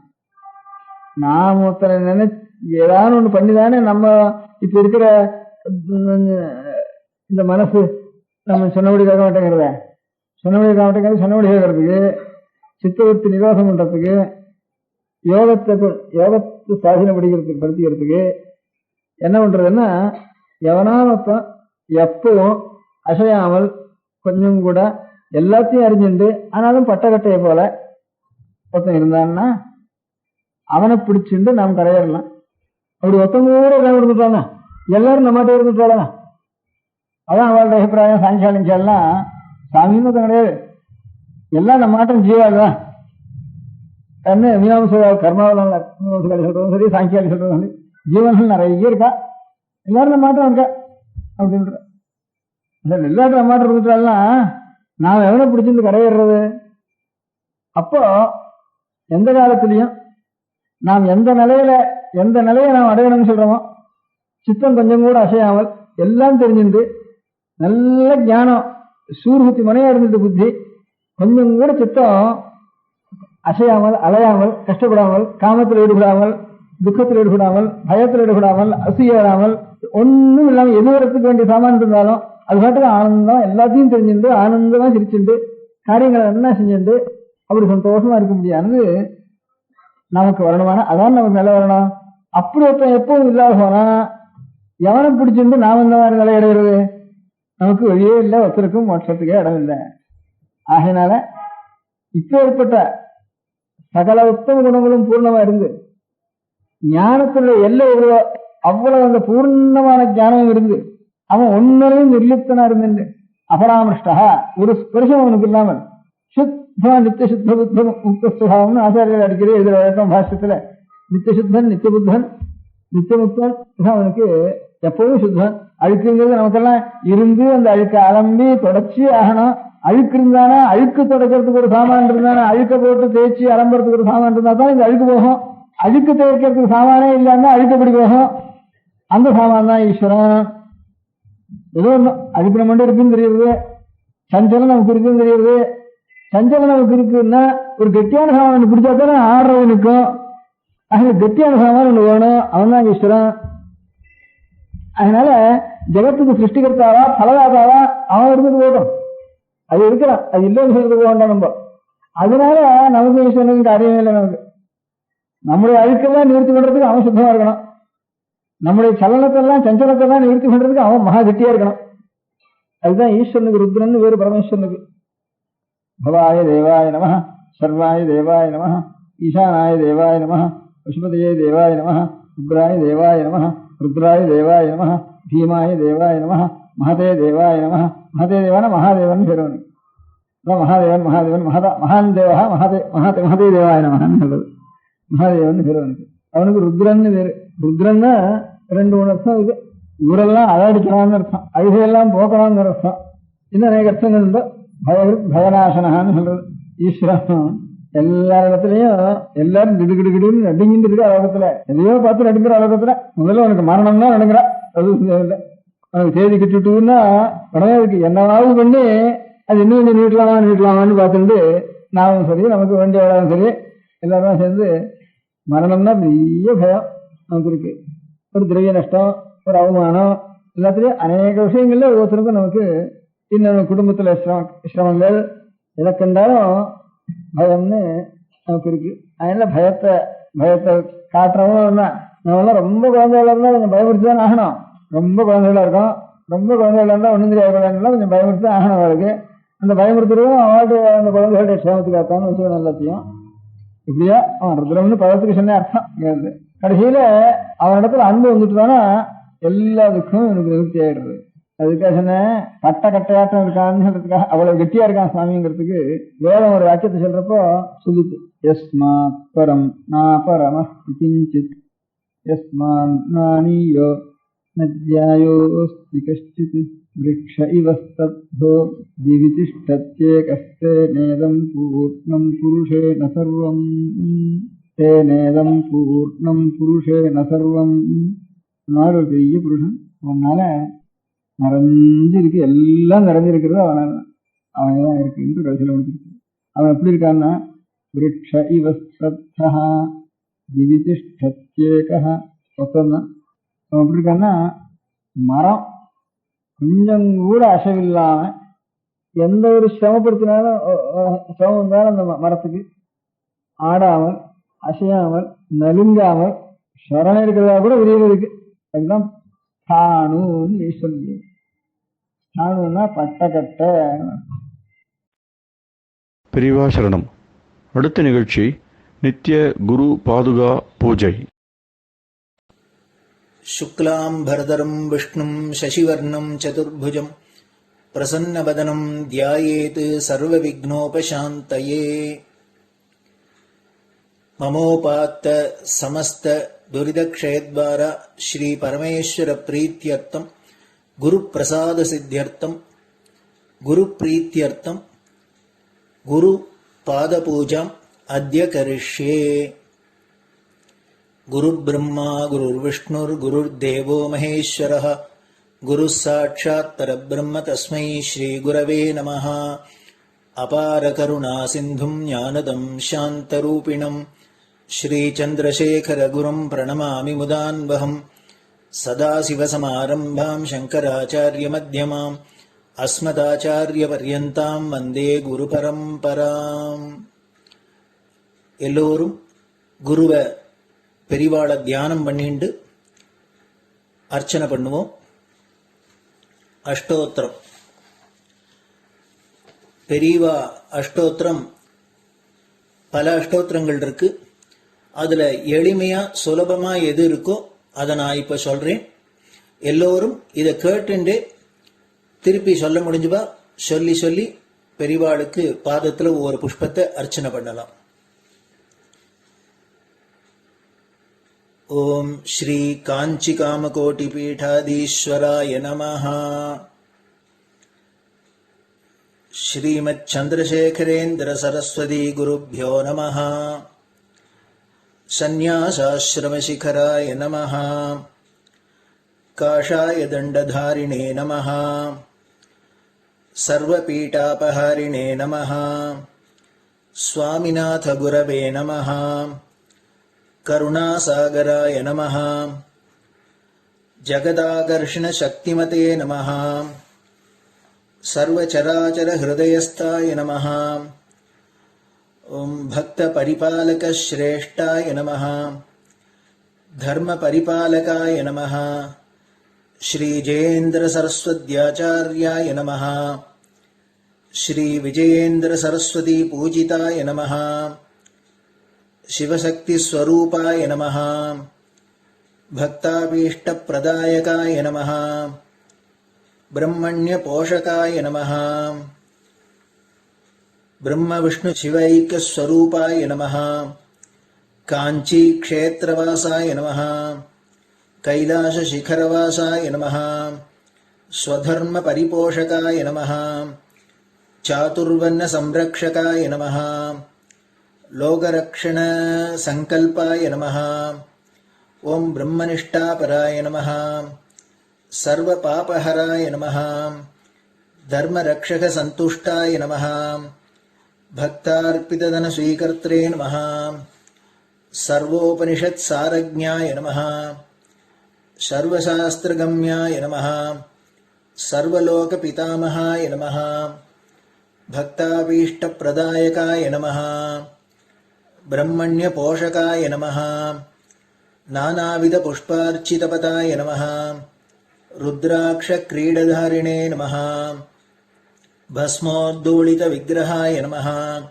F: நாம் ஒருத்தனை ஏதாவது ஒண்ணு பண்ணிதானே நம்ம இப்ப இருக்கிற இந்த மனசு நம்ம சொன்னபடி கேட்க மாட்டேங்கிறத, சொன்னபடி கேட்க மாட்டேங்கிறது, சொன்னபடி கேட்கறதுக்கு, சித்தவர்த்தி நிரோதம் பண்றதுக்கு, யோகத்தை சாதனைப்படுகிறதுக்கு படுத்திக்கிறதுக்கு என்ன பண்றதுன்னா, எவனாலும் எப்பவும் அசையாமல் கொஞ்சம் கூட எல்லாத்தையும் அறிஞ்சுண்டு ஆனாலும் பட்டக்கட்டையை போல ஒருத்தன் இருந்தான்னா அவனை பிடிச்சுண்டு நாம் கரையிடலாம். அப்படி ஒருத்தவங்க கூட இருந்துட்டாங்க, எல்லாரும் நம்மகிட்ட இருந்துட்டாங்க. அதான் அவளோட அபிப்பிராயம். சாயங்காலம் சாமின்னு கிடையாது, எல்லாம் நம்ம மாட்டம் ஜீவாடுதான். மீனாம்ச கர்மாவில் சொல்றதும் சரி, சாங்கியாலி சொல்றதும் சரி, ஜீவன்கள் நிறைய இருக்கா, எல்லாரும் நம்ம மாட்டம் இருக்கா அப்படின்ற எல்லாரும் நம்ம மாட்டம் இருந்துட்டாள்னா நாம் எவனை பிடிச்சிருந்து கரையிடுறது? அப்போ எந்த காலத்திலையும் நாம் எந்த நிலையை நாம் அடையணும்னு சொல்றோமோ சித்தம் கொஞ்சம் கூட அசையாமல் எல்லாம் தெரிஞ்சுட்டு நல்ல ஞானம் சூர்குத்தி மனையா இருந்தது புத்தி, கொஞ்சம் கூட சித்தம் அசையாமல் அலையாமல் கஷ்டப்படாமல் காமத்தில் ஈடுபடாமல் துக்கத்தில் ஈடுபடாமல் பயத்தில் ஈடுபடாமல் அசூய வராமல் ஒன்றும் இல்லாமல் எதிர்க்கிறதுக்கு வேண்டிய சாமான் இருந்தாலும் அது பாட்டுக்கு ஆனந்தம் எல்லாத்தையும் தெரிஞ்சுட்டு ஆனந்தமா சிரிச்சுட்டு காரியங்களை என்ன செஞ்சுட்டு அப்படி சந்தோஷமா இருக்க முடியாது நமக்கு வரணுமான. அதான் நமக்கு நிலை வரணும். அப்படி ஒருத்தன் எப்பவும் இல்லாத போனா எவனை பிடிச்சிருந்து நாம் இந்த மாதிரி நிலை அடைகிறது? நமக்கு வழியே இல்லை, ஒருத்தருக்கும் மோட்சத்துக்கே இடம் இல்லை. ஆகையினால இப்ப ஏற்பட்ட சகல உத்தம குணங்களும் பூர்ணமா இருந்து ஞானத்துல எல்லை அவ்வளவு அந்த பூர்ணமான ஞானமும் இருந்து அவன் ஒன்னையும் நிர்லிப்தனா இருந்து அபராமிருஷ்டா ஒரு ஸ்பர்சம் அவனுக்கு இல்லாமல் சுத்த நித்திய சுத்த புத்தம் முக்தஸ்வபாவம்னு ஆச்சாரியர்கள் அடிக்கடி எழுதுற வழக்கம் பாஷ்யத்துல. நித்தியசுத்தன் நித்திய புத்தன் நித்திய முக்தன் அவனுக்கு எப்பவும் சுத்தன். அழுக்குங்கிறது நமக்கெல்லாம் இருந்து அந்த அழுக்க அலம்பி தொடச்சி ஆகணும். அழுக்கு இருந்தானா அழுக்கு தொடக்கிறதுக்கு ஒரு சாமான் இருந்தானா அழுக்க போட்டு தேய்ச்சி அலம்புறதுக்கு ஒரு சாமான் இருந்தா தான் இந்த அழுக்கு போகும். அழுக்கு தேய்க்கிறதுக்கு சாமானே இல்லைன்னா அழுக்கப்படி போகும். அந்த சாமான் தான் ஈஸ்வரன். ஏதோ ஒன்றும் அழுக்கு நம்ம இருக்குன்னு தெரியுது, சஞ்சலம் நமக்கு இருக்குன்னு தெரியுது. சஞ்சலம் நமக்கு இருக்குன்னா ஒரு கெட்டியான சாமான் பிடிச்சா தானே ஆடுறவனுக்கும். ஆக கெட்டியான சாமான் ஒன்று வேணும், அவன் தான் ஈஸ்வரன். அதனால ஜெகத்துக்கு சிருஷ்டிகர்த்தாவா பலதாதாவா அவன் இருந்துட்டு போட்டோம், அது இருக்கிறான், அது இல்லைன்னு சொல்றது வேண்டாம் நம்ம. அதனால நமக்கு ஈஸ்வரனுக்கு காரியமே இல்லை. நமக்கு நம்முடைய அழுக்கெல்லாம் நிவர்த்தி பண்றதுக்கு அவன் சுத்தமா இருக்கணும். நம்முடைய சலனத்தெல்லாம் சஞ்சலத்தெல்லாம் நிவர்த்தி பண்றதுக்கு அவன் மகா கெட்டியா இருக்கணும். அதுதான் ஈஸ்வரனுக்கு ருத்ரன் வேறு பரமேஸ்வரனுக்கு. பவாய தேவாய நம, சர்வாய தேவாய நம, ஈசானாய தேவாய நம, பசுபதியே தேவாய நம, ருத்ராய தேவாய நம, ருத்ராய தேவாய நம, பீமாய தேவாய நம, மகதே தேவாய நம. மகதே தேவான மகாதேவன் பேரவனுக்கு மகாதேவன் மகாதேவன் மகான் தேவா மகதே தேவாய நமன்னு சொல்றது. மகாதேவன் பேரவனுக்கு. அவனுக்கு ருத்ரன்னு பேரு. ருத்ரன்னா 2 அர்த்தம் இருக்கு. ஊரெல்லாம் அழடிக்கலாம்னு அர்த்தம், அழுகையெல்லாம் போக்கலாம்னு அர்த்தம். இன்னும் அநேக அர்த்தங்கள் உண்டு. பயநாசனான்னு சொல்றது. ஈஸ்வரன் எல்லா இடத்துலயும் எல்லாரும் திடுகிடுகிடுன்னு நடுங்கிட்டு இருக்கு. அலோகத்துல எதையோ பார்த்து நடுங்கிற அலோகத்துல முதல்ல உனக்கு மரணம் தான் நடுங்கிற. அது இல்லை, உனக்கு தேதி கிட்டுட்டுன்னா உடனே இருக்கு என்னவாவது பண்ணி அது இன்னும் கொஞ்சம் நீட்டலாமான்னு பார்த்துட்டு நாமும் சரி நமக்கு வேண்டிய சரி எல்லாரும் சேர்ந்து மரணம்னா பெரிய பயம். நமக்கு இருக்கு. ஒரு திரவிய நஷ்டம், ஒரு அவமானம், எல்லாத்துலயும் அநேக விஷயங்கள்ல ஒவ்வொருத்தருக்கும் நமக்கு இன்னும் குடும்பத்துல சிரமங்கள் எதை கண்டாலும் பயம்னு நமக்கு இருக்கு. அதனால பயத்தை காட்டுறவங்க நம்மளாம் ரொம்ப குழந்தைகளா இருந்தா கொஞ்சம் பயமுறுத்தி தான் ஆகணும். ரொம்ப குழந்தைகளா இருக்கும், ரொம்ப குழந்தைகளா இருந்தா ஒன்னும் தெரியாத கொஞ்சம் பயமுறுத்தி தான் ஆகணும். அவருக்கு அந்த பயமுறுத்துறதும் அவனுடைய அந்த குழந்தைகளுடைய க்ஷேமத்துக்காகத்தான விஷயம் எல்லாத்தையும். இப்படியா அவன் ருத்ரம்னு பதத்துக்கு சொன்ன அர்த்தம். கடைசியில அவனிடத்துல அன்பு வந்துட்டுதானா எல்லாத்துக்கும் எனக்கு நிவர்த்தி ஆயிடுறது. அதுக்காக சொன்னேன், கட்டையாட்டம் இருக்கான்னு சொல்றதுக்காக அவ்வளவு கெட்டியா இருக்கான் சுவாமிங்கிறதுக்கு வேதம் ஒரு வாக்கியத்தை சொல்றப்போ சொல்லிட்டு, யஸ்மாத் பரம் நாபரம கிஞ்சித் யஸ்மான் நானியோ நத்யாயோஸ்தி கஷ்டித் விருக்ஷ இவஸ்தத்தோ திவிதிஷ்டத்யேகஸ்தே நேதம் பூர்ணம் புருஷேன சர்வம் தேனேதம் பூர்ணம் புருஷேன சர்வம். ஒரு பெரிய புருஷன் அவனால நிறைஞ்சிருக்கு, எல்லாம் நிறைஞ்சிருக்கிறது அவனால அவனதான் இருக்குன்னு கடைசியில் முடிச்சிருக்கு. அவன் எப்படி இருக்கான்னா விருக்ஷ இவஸ்தத்தா திவிதிஷ்டத்யேகா ஒத்தந்தான். அவன் எப்படி இருக்கான்னா மரம், கொஞ்சம் கூட அசைவில்லாம எந்த ஒரு சிரமப்படுத்தினாலும் சிரமம் இருந்தாலும் அந்த மரத்துக்கு ஆடாமல் அசையாமல் நலுங்காமல் சரண இருக்கிறதா கூட விரிவு இருக்கு. அதுதான் ஸ்தானுன்னு சொல்லி, ஸ்தானுன்னா பட்டக்கட்டை.
C: பெரியவா சரணம். அடுத்த நிகழ்ச்சி நித்திய குரு பாதுகா பூஜை.
B: शुक्लां भरदरं विष्णुं शशिवर्णं चतुर्भुजं प्रसन्नवदनं ध्यायेत् सर्वविघ्नोपशान्तये. ममोपात्त समस्त दुरितक्षयद्वारा श्री परमेश्वर प्रीत्यर्थं गुरुप्रसाद सिद्ध्यर्थं गुरुप्रीत्यर्थं गुरुपादपूजाम् अद्य करिष्ये. गुरुर्ब्रह्मा गुरुर्विष्णुर्गुरुर्देवो महेश्वरः गुरुः साक्षात् परब्रह्म तस्मै श्रीगुरवे नमः. अपारकरुणासिन्धुं ज्ञानदं शान्तरूपिणं श्रीचन्द्रशेखरगुरुं प्रणमामि मुदान्वहम्. सदाशिवसमारम्भां शङ्कराचार्यमध्यमाम् अस्मदाचार्यपर्यन्तां वन्दे गुरुपरम्पराम्. எல்லோரும் குருவை பெரிவாளை தியானம் பண்ணிண்டு அர்ச்சனை பண்ணுவோம். அஷ்டோத்திரம். பெரியவா அஷ்டோத்திரம் பல அஷ்டோத்திரங்கள் இருக்கு. அதுல எளிமையா சுலபமா எது இருக்கோ அதை நான் இப்ப சொல்றேன். எல்லோரும் இதை கேட்டுண்டே திருப்பி சொல்ல முடிஞ்சுபா சொல்லி சொல்லி பெரிவாளுக்கு பாதத்துல ஒவ்வொரு புஷ்பத்தை அர்ச்சனை பண்ணலாம். ஓம் ஸ்ரீ காஞ்சி காமகோட்டி பீடாதீஸ்வராய நமஹ. ஸ்ரீமத் சந்திரசேகரேந்திர சரஸ்வதி குருभ्यो நமஹ. சந்நியாசாஸ்ரமசிகராய நமஹ. காஷாய தண்டதாரிணே நமஹ. சர்வபீடாபஹாரிணே நமஹ. சுவாமிநாத குரவே நமஹ. கருணாசாகராய நமஹ. ஜகதாகர்ஷண சக்திமதே நமஹ. சர்வச்சராச்சர ஹிருதயஸ்தாய நமஹ. ஓம் பக்த பரிபாலக ஸ்ரேஷ்டாய நமஹ. தர்ம பரிபாலகாய நமஹ. ஸ்ரீ ஜெயேந்திர சரஸ்வத்யாச்சார்யாய நமஹ. ஸ்ரீ விஜயேந்திர சரஸ்வதி பூஜிதாய நமஹ. शिवशक्ति स्वरूपाय नमः. भक्ताभीष्ट प्रदायकाय नमः. ब्रह्मण्य पोषकाय नमः. ब्रह्म विष्णु शिवैक्य स्वरूपाय नमः. कांची क्षेत्रवासाय नमः. कैलाश शिखरवासाय नमः. स्वधर्म परिपोषकाय नमः. चातुर्वर्ण संरक्षकाय नमः. लोकरक्षण संकल्पाय नमः. ओम ब्रह्मनिष्ठापराय नमः. सर्वपापहराय नमः. धर्मरक्षक संतुष्टाय नमः. भक्तार्पितधन स्वीकर्त्रे नमः. सर्वोपनिषत्सारज्ञाय नमः। सर्वशास्त्रगम्याय नमः। सर्वलोकपितामहाय नमः। भक्ताभीष्टप्रदायकाय नमः। ब्रह्मण्यपोषकाय नमः। नानाविधपुष्पार्चितपताय नमः। रुद्राक्षक्रीडधारिणे नमः। भस्मोद्धूलितविग्रहाय नमः।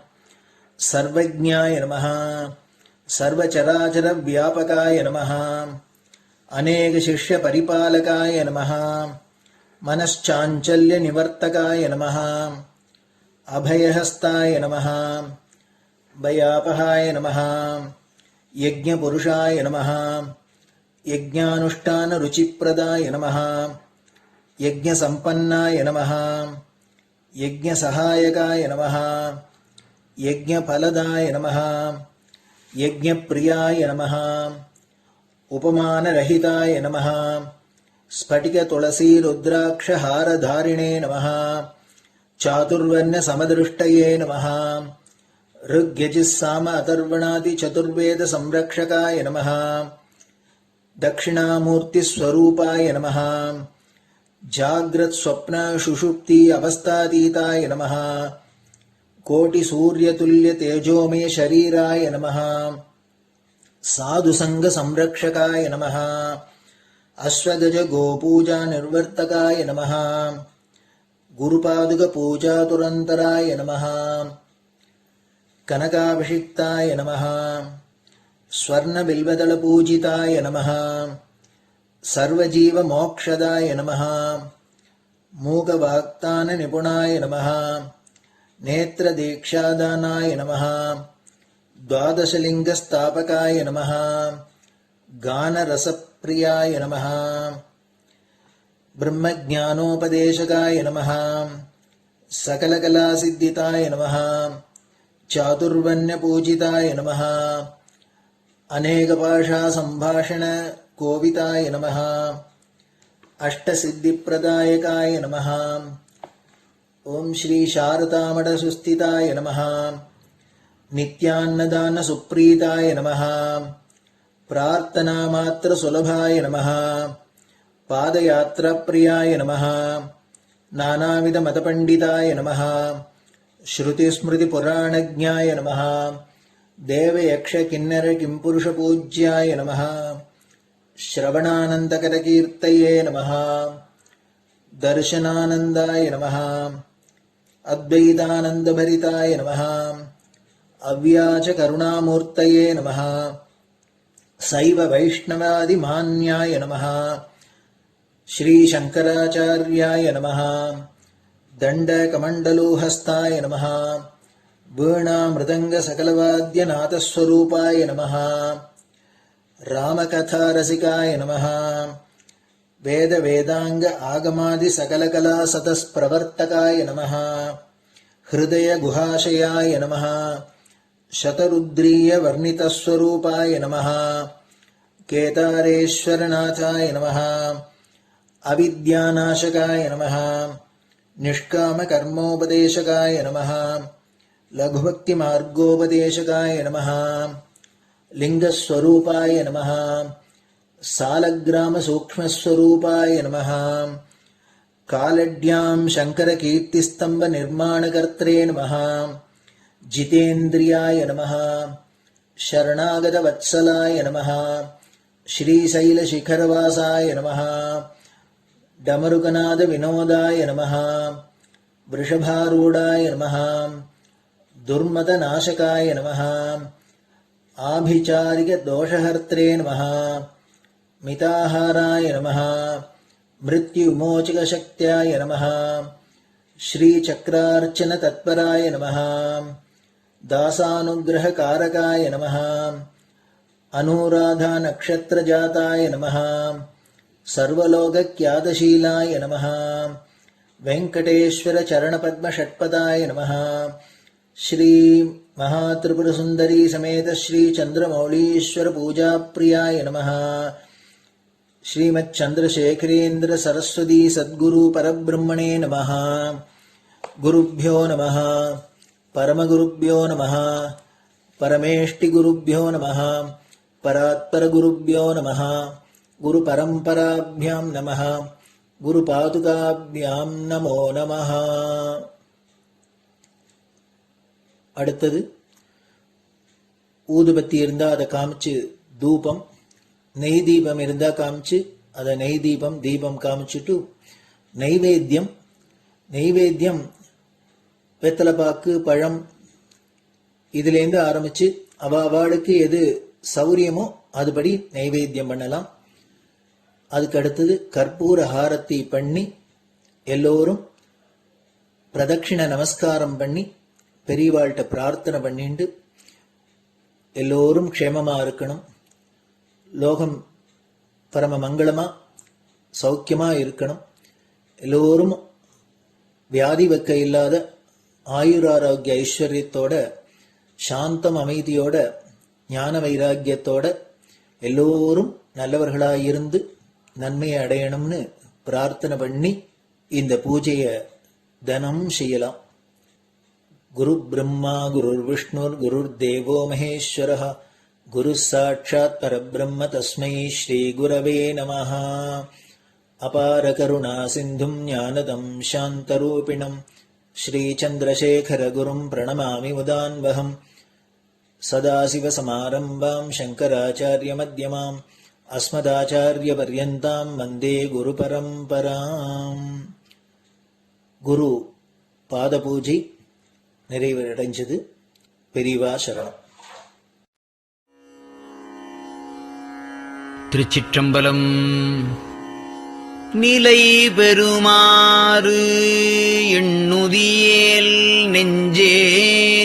B: सर्वज्ञाय नमः। सर्वचराचरव्यापकाय नमः। अनेकशिष्यपरिपालकाय नमः। मनश्चाञ्चल्यनिवर्तकाय नमः। अभयहस्ताय नमः। भयापहाय नमः। यज्ञपुरुषाय नमः। यज्ञानुष्ठानरुचिप्रदाय नमः। यज्ञसम्पन्नाय नमः। यज्ञसहायकाय नमः। यज्ञफलदाय नमः। यज्ञप्रियाय नमः। उपमानरहिताय नमः। स्फटिकतुलसीरुद्राक्षहारधारिणे नमः। चातुर्वर्ण्यसमदृष्टये नमः। ऋग्यजुस्साम अथर्वणादिचतुर्वेदसंरक्षकाय नमः। दक्षिणामूर्तिस्वरूपाय नमः। जाग्रत्स्वप्नसुषुप्ति अवस्थातीताय नमः। कोटिसूर्यतुल्यतेजोमय शरीराय नमः। साधुसङ्गसंरक्षकाय नमः। अश्वगजगोपूजानिर्वर्तकाय नमः। गुरुपादुकपूजातुरन्तराय नमः। कनकाभिषिक्ताय नमः। स्वर्णबिल्वदलपूजिताय नमः। सर्वजीवमोक्षदाय नमः। मूकवाक्ताननिपुणाय नमः। नेत्रदीक्षादानाय नमः। द्वादशलिङ्गस्थापकाय नमः। गानरसप्रियाय नमः। ब्रह्मज्ञानोपदेशकाय नमः। सकलकलासिद्धिताय नमः। चातुर्वर्ण्यपूजिताय नमः। अनेकभाषासम्भाषणकोविताय नमः। अष्टसिद्धिप्रदायकाय नमः। ॐ श्री शारदामठसुस्थिताय नमः। नित्यान्नदानसुप्रीताय नमः। प्रार्थनामात्रसुलभाय नमः। पादयात्राप्रियाय नमः। नानाविधमतपण्डिताय नमः। श्रुतिस्मृतिपुराणज्ञाय नमः। देवयक्षकिन्नरकिंपुरुषपूज्याय नमः। श्रवणानन्दकरकीर्तये नमः। दर्शनानन्दाय नमः। अद्वैतानन्दभरिताय नमः। अव्याजकरुणामूर्तये नमः। शैव वैष्णवादिमान्याय नमः। श्रीशङ्कराचार्याय नमः। दण्डकमण्डलोहस्ताय नमः। वीणामृदङ्गसकलवाद्यनाथस्वरूपाय नमः। रामकथारसिकाय नमः। वेदवेदाङ्ग आगमादिसकलकलासतस्प्रवर्तकाय नमः। हृदयगुहाशयाय नमः। शतरुद्रीयवर्णितस्वरूपाय नमः। केदारेश्वरनाथाय नमः। अविद्यानाशकाय नमः। निष्कामकर्मोपदेशकाय नमः। लघुभक्तिमार्गोपदेशकाय नमः। लिङ्गस्वरूपाय नमः। सालग्रामसूक्ष्मस्वरूपाय नमः। कालड्यां शङ्करकीर्तिस्तम्भनिर्माणकर्त्रे नमः। जितेन्द्रियाय नमः। शरणागतवत्सलाय नमः। श्रीशैलशिखरवासाय नमः। डमरुकनादविनोदाय नमः। वृषभारूढाय नमः। दुर्मदनाशकाय नमः। आभिचारिकदोषहर्त्रे नमः। मिताहाराय नमः। मृत्युविमोचकशक्त्याय नमः। श्रीचक्रार्चनतत्पराय नमः। दासानुग्रहकारकाय नमः। अनुराधानक्षत्रजाताय नमः। सर्वलोकख्यातशीलाय नमः। वेङ्कटेश्वरचरणपद्मषट्पदाय नमः। श्री महात्रिपुरसुन्दरी समेत श्रीचन्द्रमौलीश्वर पूजाप्रियाय नमः। श्रीमच्चन्द्रशेखरेन्द्र सरस्वती सद्गुरु परब्रह्मणे नमः। गुरुभ्यो नमः। परमगुरुभ्यो नमः। परमेष्टिगुरुभ्यो नमः परात्परगुरुभ्यो नमः गुरुपरम्पराभ्यां नमः गुरुपादुकाभ्यां नमो नमः. அடுத்தது ஊதுபத்தி இருந்தா அதை காமிச்சு தூபம், நெய் தீபம் இருந்தா காமிச்சு அதை நெய் தீபம் தீபம் காமிச்சுட்டு நைவேத்தியம். நைவேத்தியம் வெத்தலைப்பாக்கு, பழம் இதுலேருந்து ஆரம்பிச்சு அவளுக்கு எது சௌரியமோ அதுபடி நைவேத்தியம் பண்ணலாம். அதுக்கு அடுத்தது கற்பூர ஹாரத்தி பண்ணி எல்லோரும் பிரதட்சிண நமஸ்காரம் பண்ணி பெரியவாள்கிட்ட பிரார்த்தனை பண்ணிட்டு எல்லோரும் க்ஷேமமா இருக்கணும், லோகம் பரம மங்களமா சௌக்கியமா இருக்கணும், எல்லோரும் வியாதி வெக்க இல்லாத ஆயுராரோக்கிய ஐஸ்வர்யத்தோட சாந்தம் அமைதியோட ஞான வைராக்கியத்தோட எல்லோரும் நல்லவர்களாயிருந்து நன்மையை அடையணும்னு பிரார்த்தனை பண்ணி இந்த பூஜையை தினம் செய்யலாம். குரு பிரம்மா குருர் விஷ்ணுர் குருர் தேவோ மகேஸ்வரः குரு சாட்சாத் பரபிரம்ம தஸ்மை ஸ்ரீ குரவே நமः. அபார கருணா சிந்தும் ஞானதம் சாந்தரூபிணம் ஸ்ரீ சந்திரசேகர குரும் பிரணமாமி முதான்வகம். சதாசிவசமாரம்பாம் சங்கராச்சாரிய மத்யமாம் அஸ்மதாச்சாரிய பர்யந்தாம் வந்தே குரு பரம்பராம். குரு பாத பூஜை நிறைவடைஞ்சது. பெரியவா சரணம்.
G: திருச்சிற்றம்பலம். நிலை பெறுமாறு எண்ணுதியேல் நெஞ்சே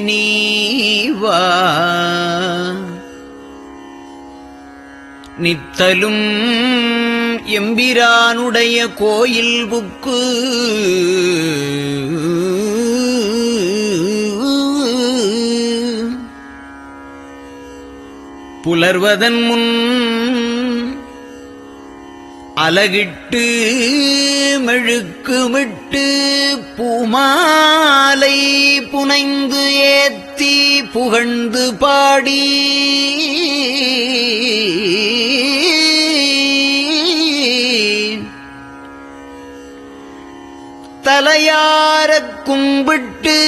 G: நீவா, நித்தலும் எம்பிரானுடைய கோயில் புக்கு புலர்வதன் முன் அலகிட்டு மெழுக்குமிட்டு பூமாலை புனைந்து ஏத்தி புகழ்ந்து பாடி தலையாரக் கும்பிட்டு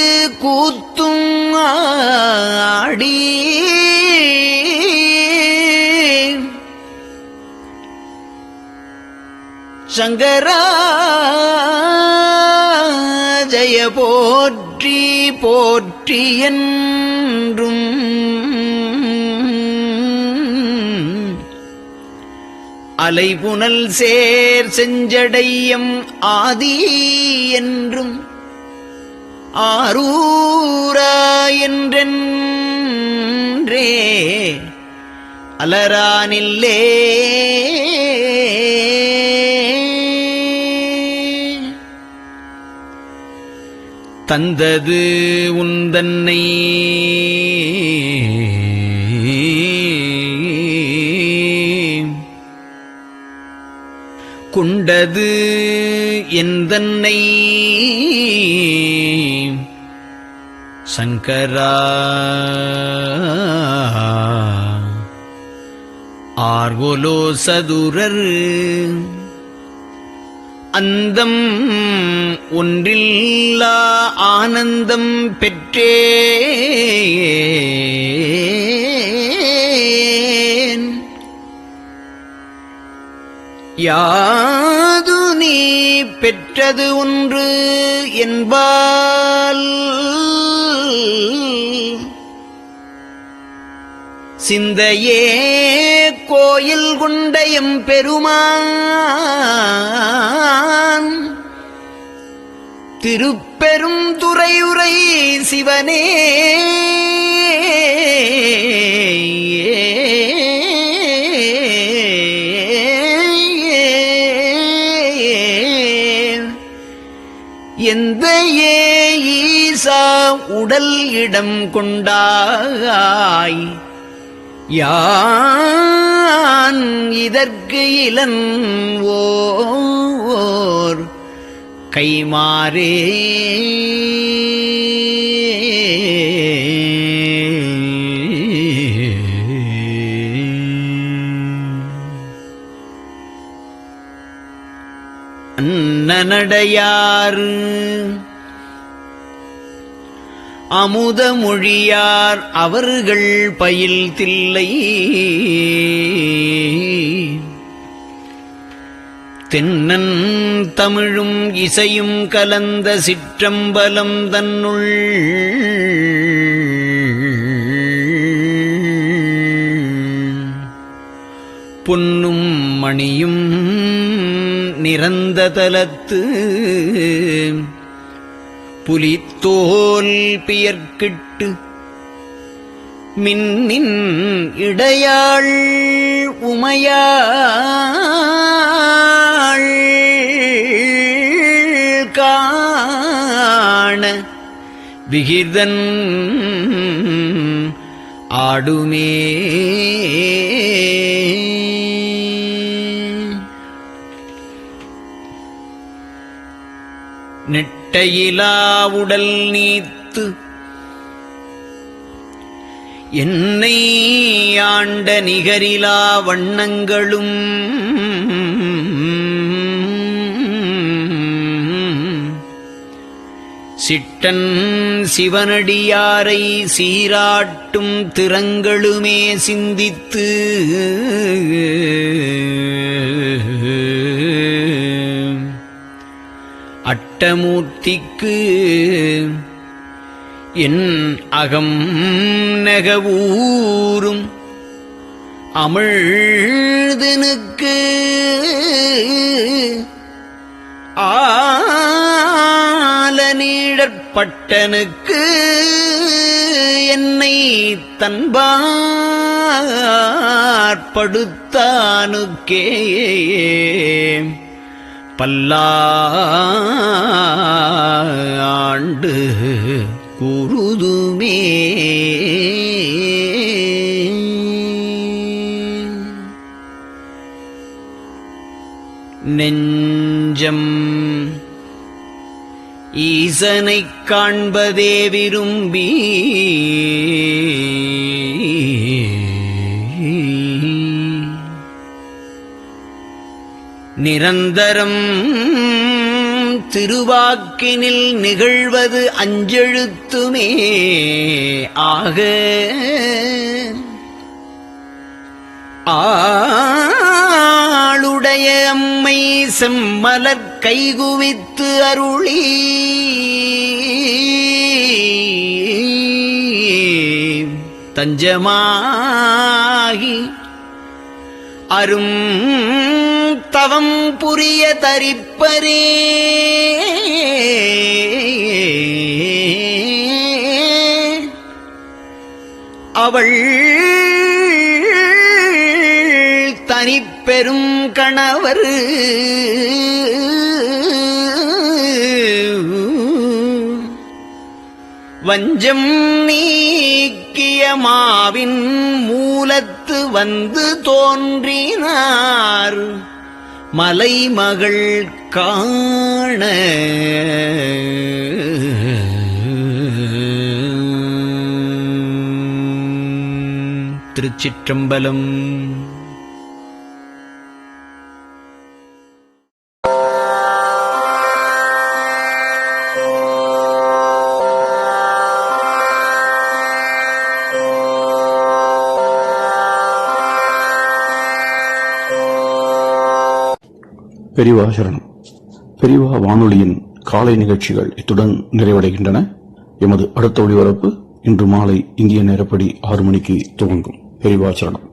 G: கூத்தும் ஆடி சங்கரா ஜய போற்றி போற்றி என்றும் அலைபுனல் சேர் செஞ்சடையம் ஆதி என்றும் ஆரூரா என்றென்றே அலரானில்லே தந்தது உந்தன்னை கொண்டது எந்தன்னை சங்கரா ஆர்வலோ சதுரர் அந்தம் ஒன்றில்லா ஆனந்தம் பெற்றேன். யாது நீ பெற்றது ஒன்று என்பால் சிந்தையே கோயில் கொண்டயம் பெருமான் திருப்பெரும் துறையுரை சிவனே எந்த ஈசா உடல் இடம் கொண்டாய் யான் இதற்கு இளன்வோர் கைமாறே சிவனடையார் அமுத மொழியார் அவர்கள் பயில் தில்லை தென்னன் தமிழும் இசையும் கலந்த சிற்றம்பலம் தன்னுள் பொன்னும் மணியும் நிறந்த தலத்து புலித்தோல் பியர்க்கிட்டு மின்னின் இடையாள் உமையாள் காண விகிதன் ஆடுமே நெட்டையிலா உடல் நீத்து என்னை ஆண்ட நிகரிலா வண்ணங்களும் சிட்டன் சிவனடியாரை சீராட்டும் திறங்களுமே சிந்தித்து அட்டமூர்த்திக்கு என் அகம் நெகவூரும் அமிழ்தனுக்கு ஆலநீழற்பட்டனுக்கு என்னை தன்பாற்படுத்தானுக்கே பல்லாண்டு குருதுமே நெஞ்சம் ஈசனைக் காண்பதே விரும்பி நிரந்தரம் திருவாக்கினில் நிகழ்வது அஞ்செழுத்துமே ஆக ஆளுடைய அம்மை செம்மலர் கைகுவித்து அருளி தஞ்சமாகி அரும் தவம் புரிய தரிப்பரே அவள் தனிப்பெரும் கணவர் வஞ்சம் நீக்கிய மாவின் மூலத்து வந்து தோன்றினார் மலைமகள் காண திருச்சிற்றம்பலம்.
C: பெரிவா சரணம். பெரிவா வானொலியின் காலை நிகழ்ச்சிகள் இத்துடன் நிறைவடைகின்றன. எமது அடுத்த ஒளிபரப்பு இன்று மாலை இந்திய நேரப்படி 6 மணிக்கு துவங்கும். பெரிவா சரணம்.